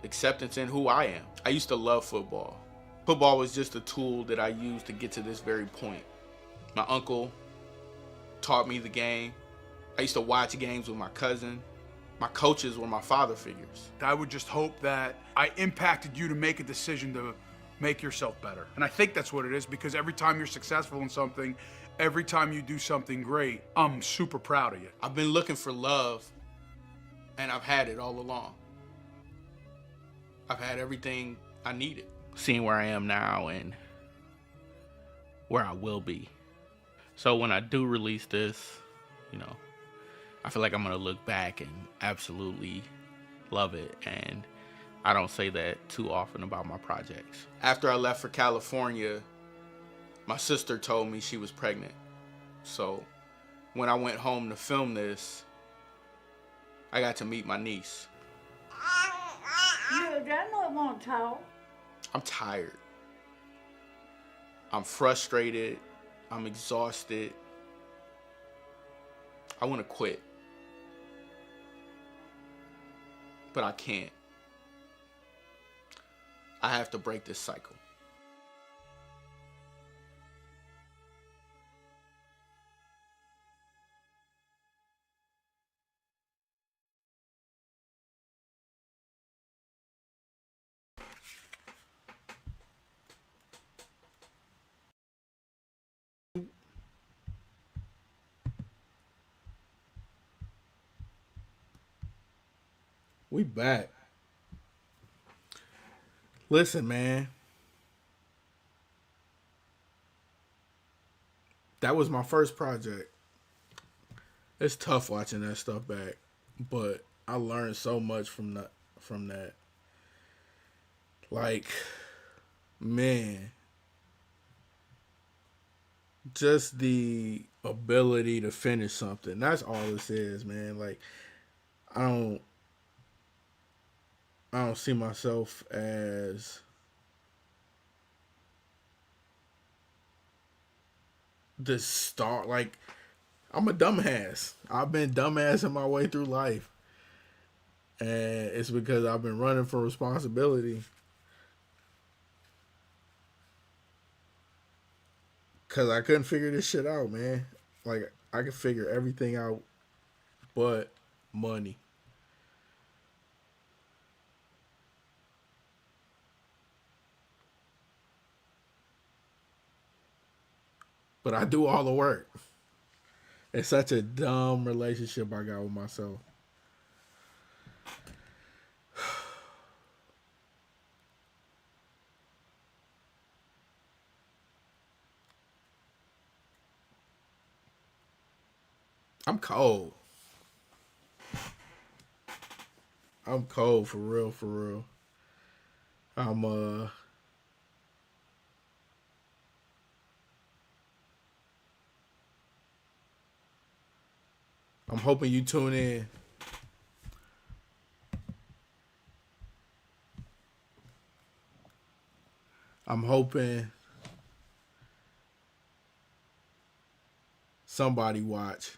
acceptance in who I am. I used to love football. Football was just a tool that I used to get to this very point. My uncle taught me the game. I used to watch games with my cousin. My coaches were my father figures. I would just hope that I impacted you to make a decision to make yourself better. And I think that's what it is, because every time you're successful in something, every time you do something great, I'm super proud of you. I've been looking for love, and I've had it all along. I've had everything I needed. Seeing where I am now and where I will be. So when I do release this, you know, I feel like I'm gonna look back and absolutely love it. And I don't say that too often about my projects. After I left for California, my sister told me she was pregnant. So when I went home to film this, I got to meet my niece. You don't want to talk. I'm tired. I'm frustrated. I'm exhausted. I want to quit. But I can't. I have to break this cycle. We back. Listen, man. That was my first project. It's tough watching that stuff back, but I learned so much from that. Like, man, just the ability to finish something. That's all this is, man. Like, I don't see myself as this star. Like, I'm a dumbass. I've been dumbassing my way through life. And it's because I've been running for responsibility. Because I couldn't figure this shit out, man. Like, I could figure everything out but money. But I do all the work. It's such a dumb relationship I got with myself. I'm cold. I'm cold for real, for real. I'm hoping you tune in. I'm hoping somebody watch.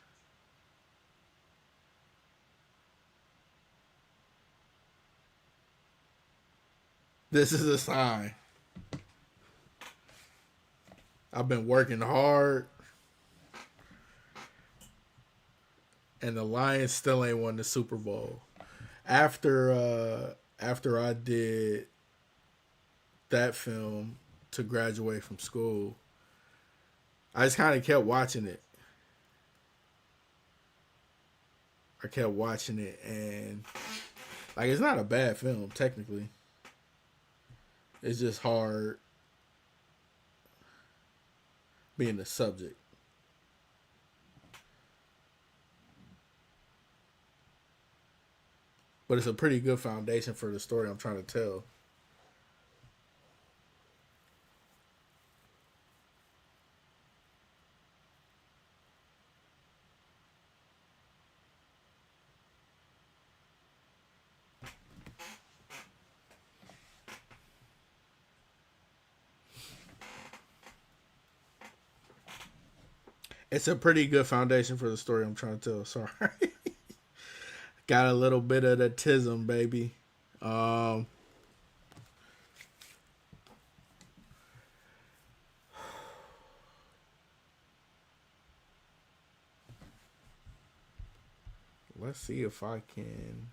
This is a sign. I've been working hard. And the Lions still ain't won the Super Bowl. After I did that film to graduate from school, I just kind of kept watching it. I kept watching it, and like, it's not a bad film technically. It's just hard being the subject. but it's a pretty good foundation for the story I'm trying to tell. It's a pretty good foundation for the story I'm trying to tell. Sorry. Got a little bit of the tism, baby. Let's see if I can.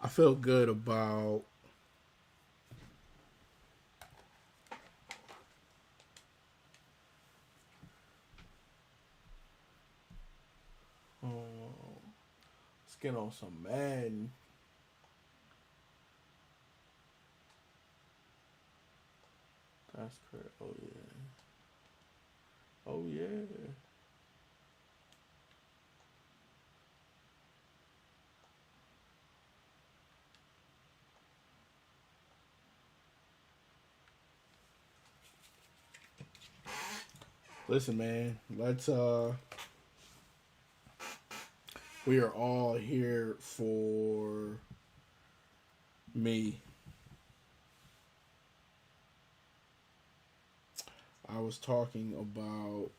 I feel good about let's get on some Madden. That's correct. Oh yeah. Oh yeah. Listen, man. Let's we are all here for me. I was talking about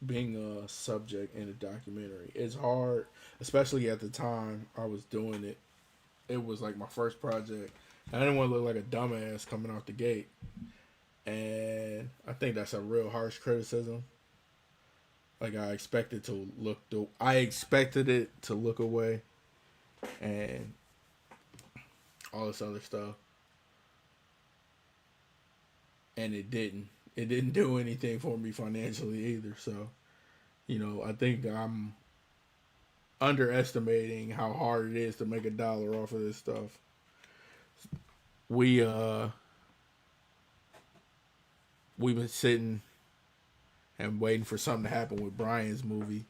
being a subject in a documentary. It's hard, especially at the time I was doing it. It was like my first project. I didn't want to look like a dumbass coming out the gate. And I think that's a real harsh criticism. Like I expected it to look away and all this other stuff. And it didn't. It didn't do anything for me financially either. So, I think I'm underestimating how hard it is to make $1 off of this stuff. We've been sitting and waiting for something to happen with Brian's movie.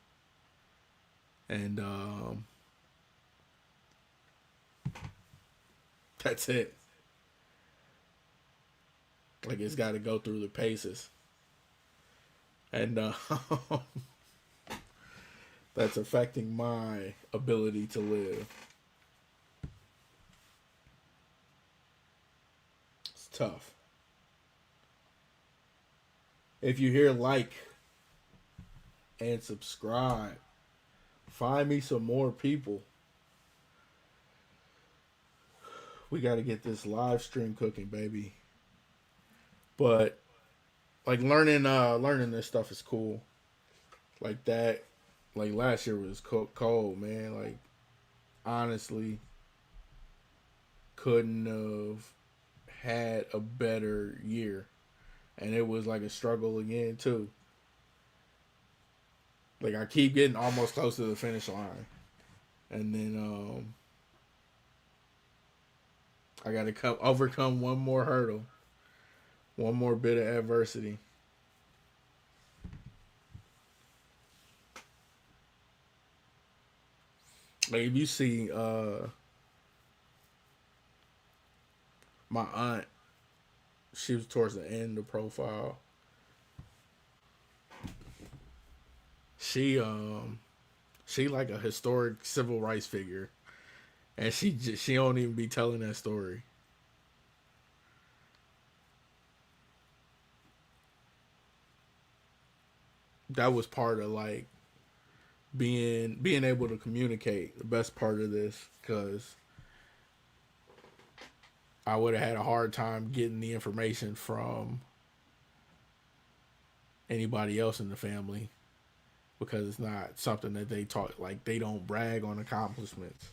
And that's it. Like it's got to go through the paces. And that's affecting my ability to live. It's tough. If you hear like and subscribe, find me some more people. We got to get this live stream cooking, baby. But like learning this stuff is cool. Like that, like last year was cold, man. Like honestly, couldn't have had a better year, and it was like a struggle again too. Like I keep getting almost close to the finish line, and then I got to overcome one more hurdle, one more bit of adversity. Like if you see my aunt, she was towards the end of the profile. She like a historic civil rights figure, and she don't even be telling that story. That was part of like being able to communicate. The best part of this, because I would have had a hard time getting the information from anybody else in the family, because it's not something that they talk, like they don't brag on accomplishments.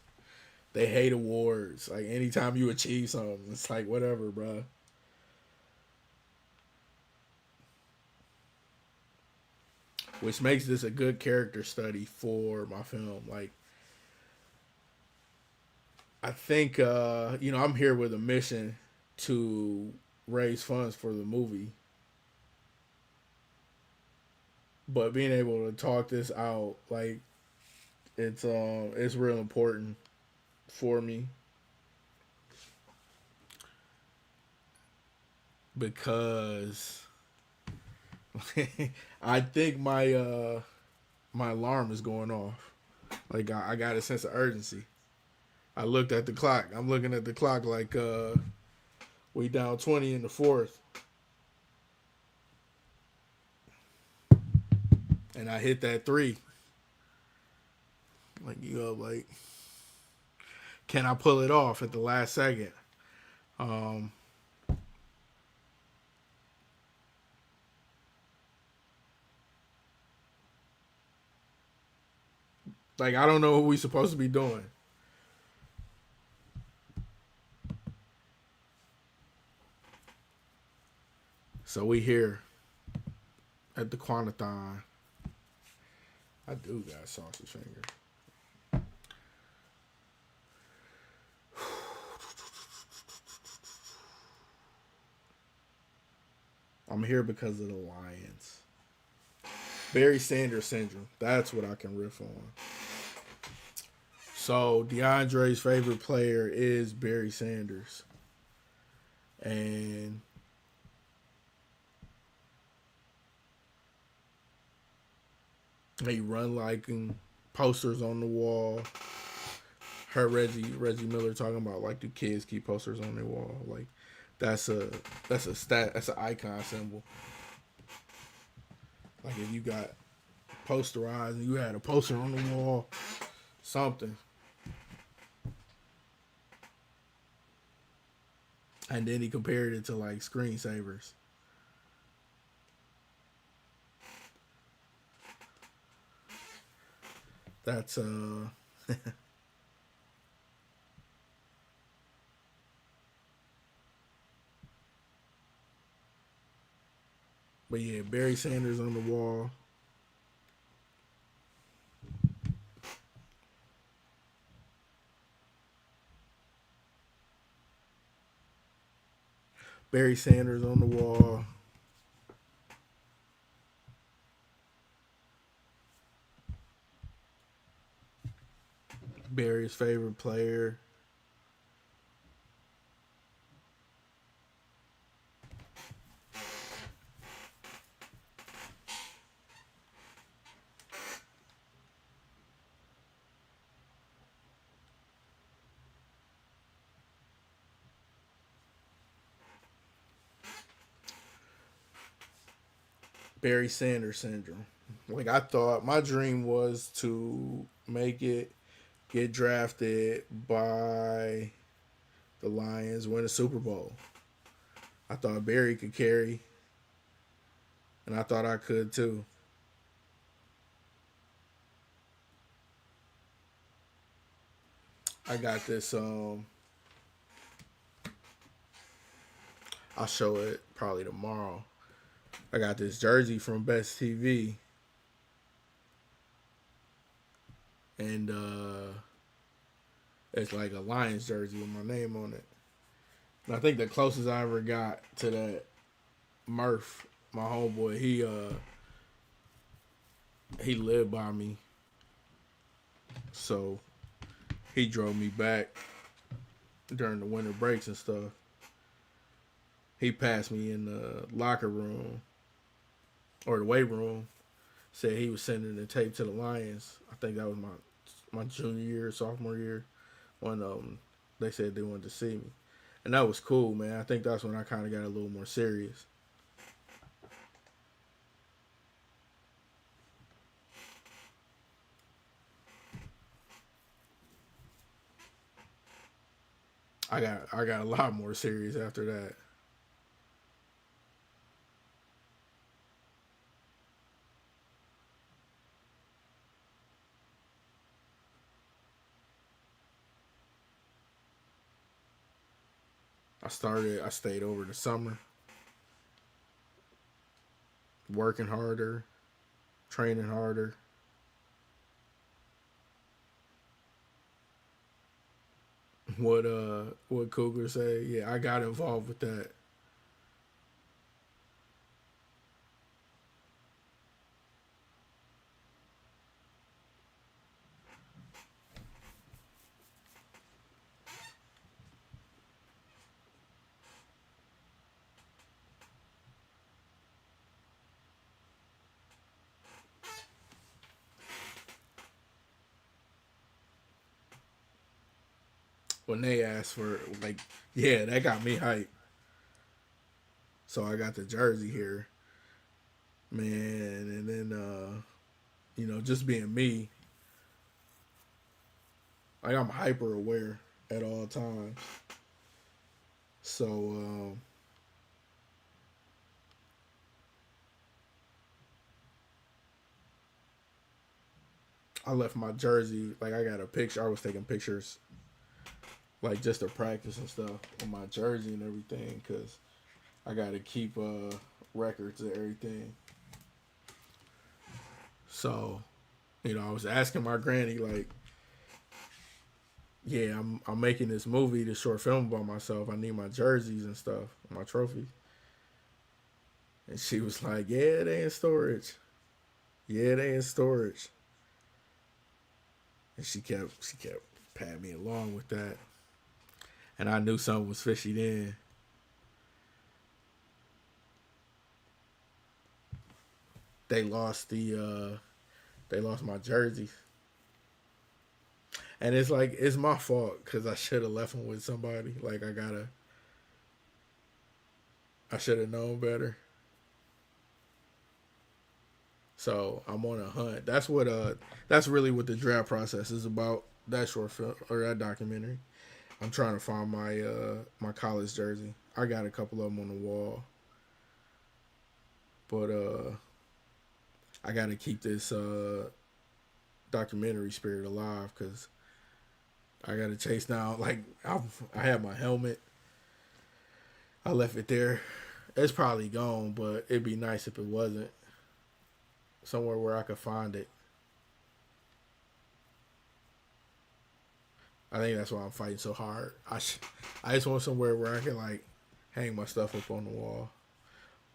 They hate awards. Like anytime you achieve something, it's like whatever, bro. which makes this a good character study for my film. Like, I think, I'm here with a mission to raise funds for the movie. But being able to talk this out, like, it's real important for me. Because I think my alarm is going off. Like, I got a sense of urgency. I looked at the clock. I'm looking at the clock like we down 20 in the fourth. And I hit that 3. Like, like, can I pull it off at the last second? Like, I don't know what we supposed to be doing. So we here at the Qwan-a-Thon. I do got sausage fingers. I'm here because of the Lions. Barry Sanders syndrome. That's what I can riff on. So DeAndre's favorite player is Barry Sanders. And they run like posters on the wall. Heard Reggie Miller talking about, like, do kids keep posters on their wall? Like, that's an icon symbol. Like, if you got posterized and you had a poster on the wall, something. And then he compared it to, like, screensavers. That's but yeah, Barry Sanders on the wall. Barry Sanders on the wall. Barry's favorite player. Barry Sanders syndrome. Like, I thought my dream was to make it, get drafted by the Lions, win a Super Bowl. I thought Barry could carry, and I thought I could too. I got this. I'll show it probably tomorrow. I got this jersey from Best TV. And it's like a Lions jersey with my name on it. And I think the closest I ever got to that, Murph, my homeboy, he lived by me. So he drove me back during the winter breaks and stuff. He passed me in the locker room or the weight room. Said he was sending the tape to the Lions. I think that was my junior year, sophomore year, when they said they wanted to see me. And that was cool, man. I think that's when I kind of got a little more serious. I got a lot more serious after that. I stayed over the summer, working harder, training harder. What Cougar say? Yeah, I got involved with that. When they asked for, like, yeah, that got me hyped. So I got the jersey here, man, and then just being me, like I'm hyper aware at all times. So I left my jersey, like I got a picture. I was taking pictures, like just to practice and stuff on my jersey and everything, because I got to keep records of everything. So, I was asking my granny, like, yeah, I'm making this movie, this short film about myself. I need my jerseys and stuff, my trophies. And she was like, yeah, they in storage. Yeah, they in storage. And she kept patting me along with that. And I knew something was fishy then. They lost my jerseys. And it's like, it's my fault because I should have left them with somebody. Like, I should have known better. So I'm on a hunt. That's really what the draft process is about. That short film or that documentary. I'm trying to find my college jersey. I got a couple of them on the wall. But I got to keep this documentary spirit alive because I got to chase down. Like, I had my helmet. I left it there. It's probably gone, but it'd be nice if it wasn't. Somewhere where I could find it. I think that's why I'm fighting so hard. I just want somewhere where I can, like, hang my stuff up on the wall.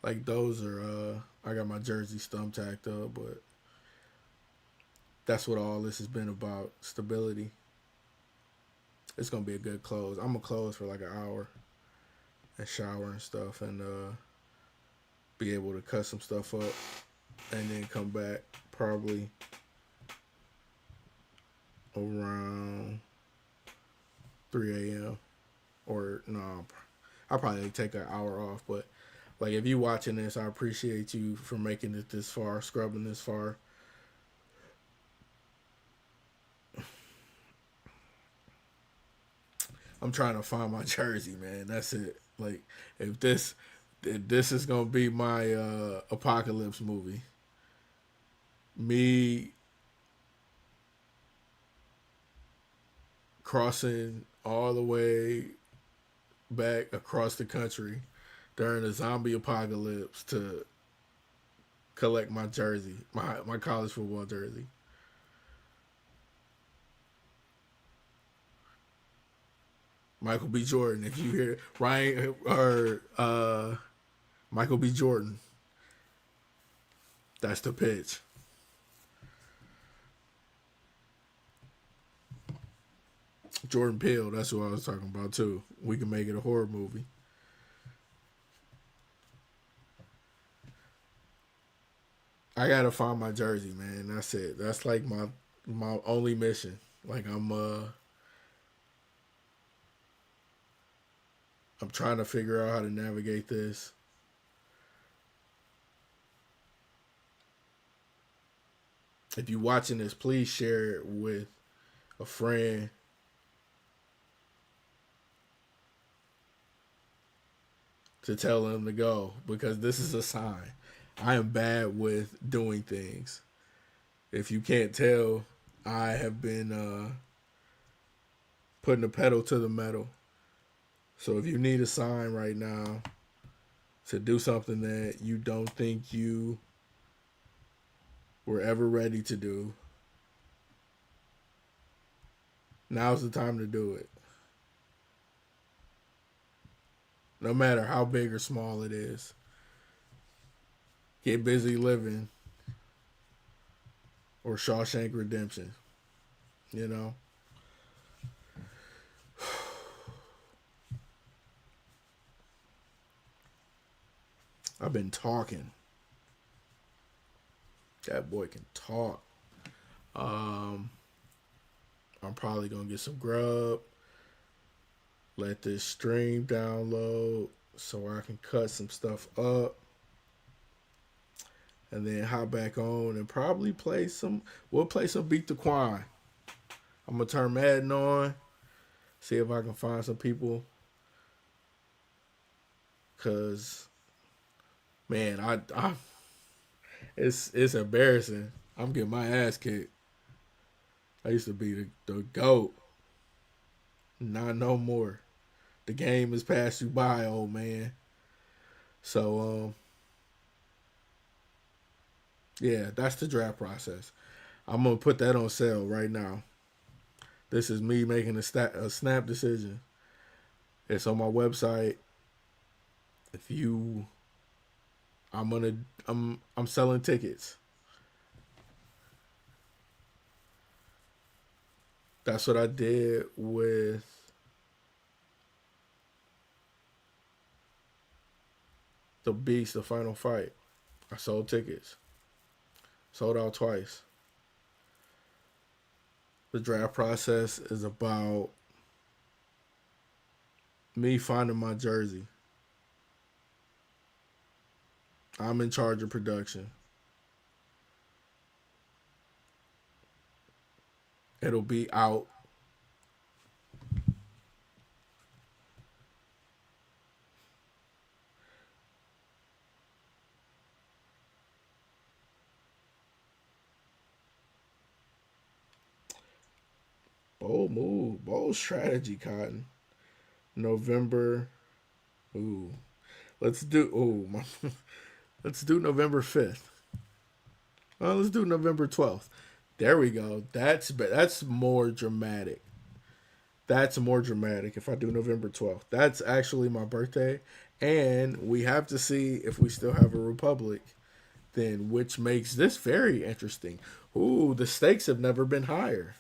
Like, those are, I got my jersey stump tacked up, but that's what all this has been about, stability. It's going to be a good close. I'm going to close for like an hour and shower and stuff and be able to cut some stuff up and then come back probably around 3 a.m. Or, no, I'll probably take an hour off, but like, if you watching this, I appreciate you for making it this far, scrubbing this far. I'm trying to find my jersey, man. That's it. Like, if this is gonna be my apocalypse movie, me crossing all the way back across the country during a zombie apocalypse to collect my jersey, my college football jersey. Michael B. Jordan, if you hear Ryan or Michael B. Jordan, that's the pitch. Jordan Peele, that's who I was talking about too. We can make it a horror movie. I gotta find my jersey, man. That's it. That's like my only mission. Like, I'm trying to figure out how to navigate this. If you're watching this, please share it with a friend. To tell them to go, because this is a sign. I am bad with doing things. If you can't tell, I have been putting the pedal to the metal. So if you need a sign right now to do something that you don't think you were ever ready to do, now's the time to do it. No matter how big or small it is. Get busy living or Shawshank Redemption. You know? I've been talking. That boy can talk. I'm probably going to get some grub. Let this stream download so I can cut some stuff up. And then hop back on and probably play some. We'll play some Beat the Quan. I'm going to turn Madden on. See if I can find some people. Because, man, it's embarrassing. I'm getting my ass kicked. I used to be the GOAT. Not no more. The game has passed you by, old man. So, yeah, that's the draft process. I'm going to put that on sale right now. This is me making a snap decision. It's on my website. I'm selling tickets. That's what I did with the Beast, the final fight. I sold tickets. Sold out twice. The draft process is about me finding my jersey. I'm in charge of production. It'll be out. Bold move. Bold strategy, Cotton. November. Ooh. Let's do November 5th. Well, let's do November 12th. There we go. That's more dramatic. That's more dramatic if I do November 12th. That's actually my birthday. And we have to see if we still have a republic then, which makes this very interesting. Ooh, the stakes have never been higher.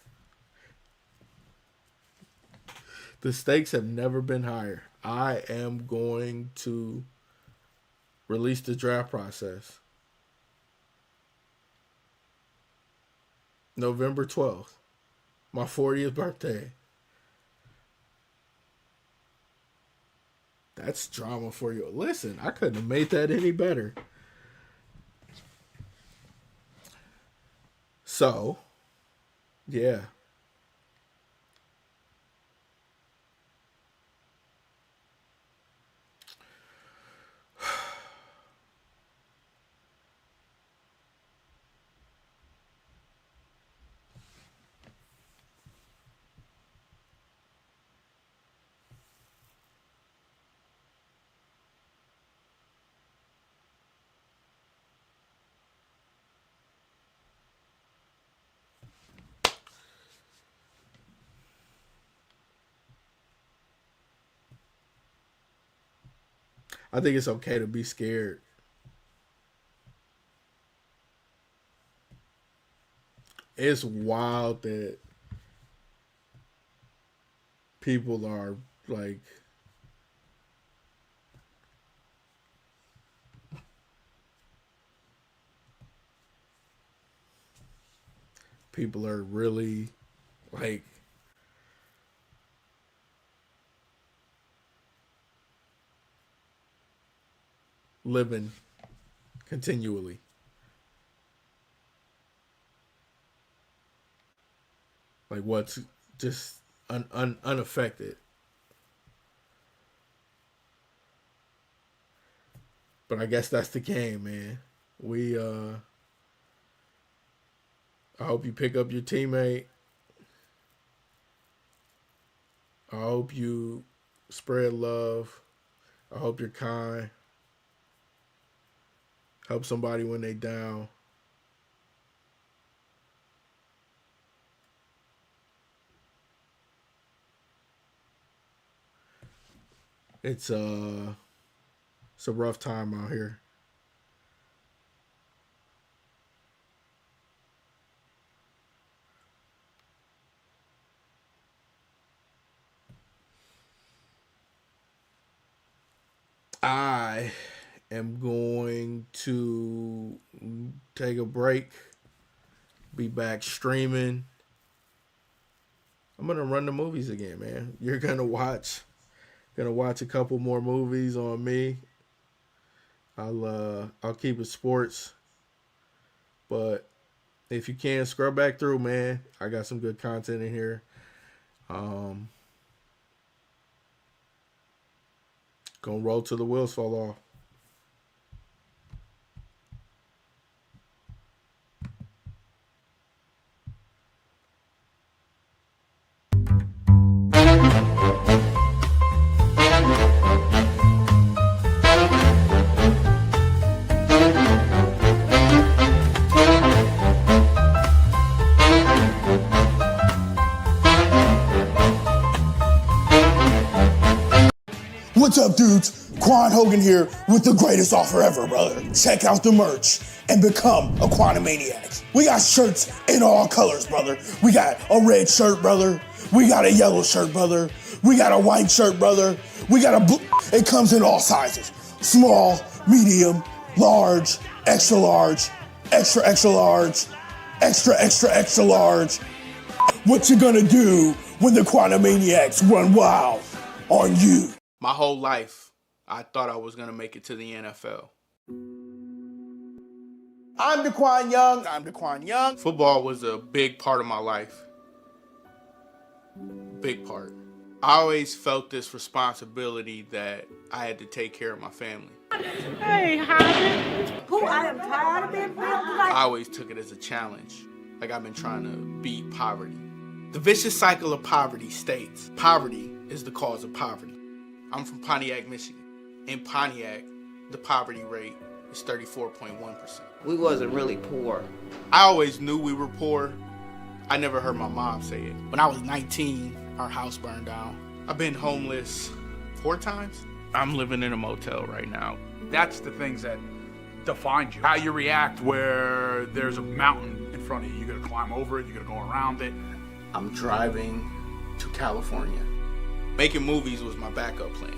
The stakes have never been higher. I am going to release the draft process. November 12th. My 40th birthday. That's drama for you. Listen, I couldn't have made that any better. So, yeah. I think it's okay to be scared. It's wild that people are like people are really like living continually. Like what's just unaffected. But I guess that's the game, man. I hope you pick up your teammate. I hope you spread love. I hope you're kind. Help somebody when they down. It's a rough time out here. I am going to take a break, be back streaming. I'm gonna run the movies again, man. You're gonna watch a couple more movies on me. I'll keep it sports, but if you can scrub back through, man, I got some good content in here. Gonna roll till the wheels fall off. What's up, dudes? Quan Hogan here with the greatest offer ever, brother. Check out the merch and become a Qwan-a-Maniac. We got shirts in all colors, brother. We got a red shirt, brother. We got a yellow shirt, brother. We got a white shirt, brother. We got a blue. It comes in all sizes. Small, medium, large, extra large, extra, extra large, extra, extra, extra large. What you gonna do when the Qwan-a-Maniacs run wild on you? My whole life, I thought I was going to make it to the NFL. I'm DeQuan Young. I'm DeQuan Young. Football was a big part of my life. Big part. I always felt this responsibility that I had to take care of my family. Hey, Howard. Who I am tired of being built like. I always took it as a challenge. Like I've been trying to beat poverty. The vicious cycle of poverty states, poverty is the cause of poverty. I'm from Pontiac, Michigan. In Pontiac, the poverty rate is 34.1%. We wasn't really poor. I always knew we were poor. I never heard my mom say it. When I was 19, our house burned down. I've been homeless 4 times. I'm living in a motel right now. That's the things that define you. How you react where there's a mountain in front of you. You gotta climb over it, you gotta go around it. I'm driving to California. Making movies was my backup plan.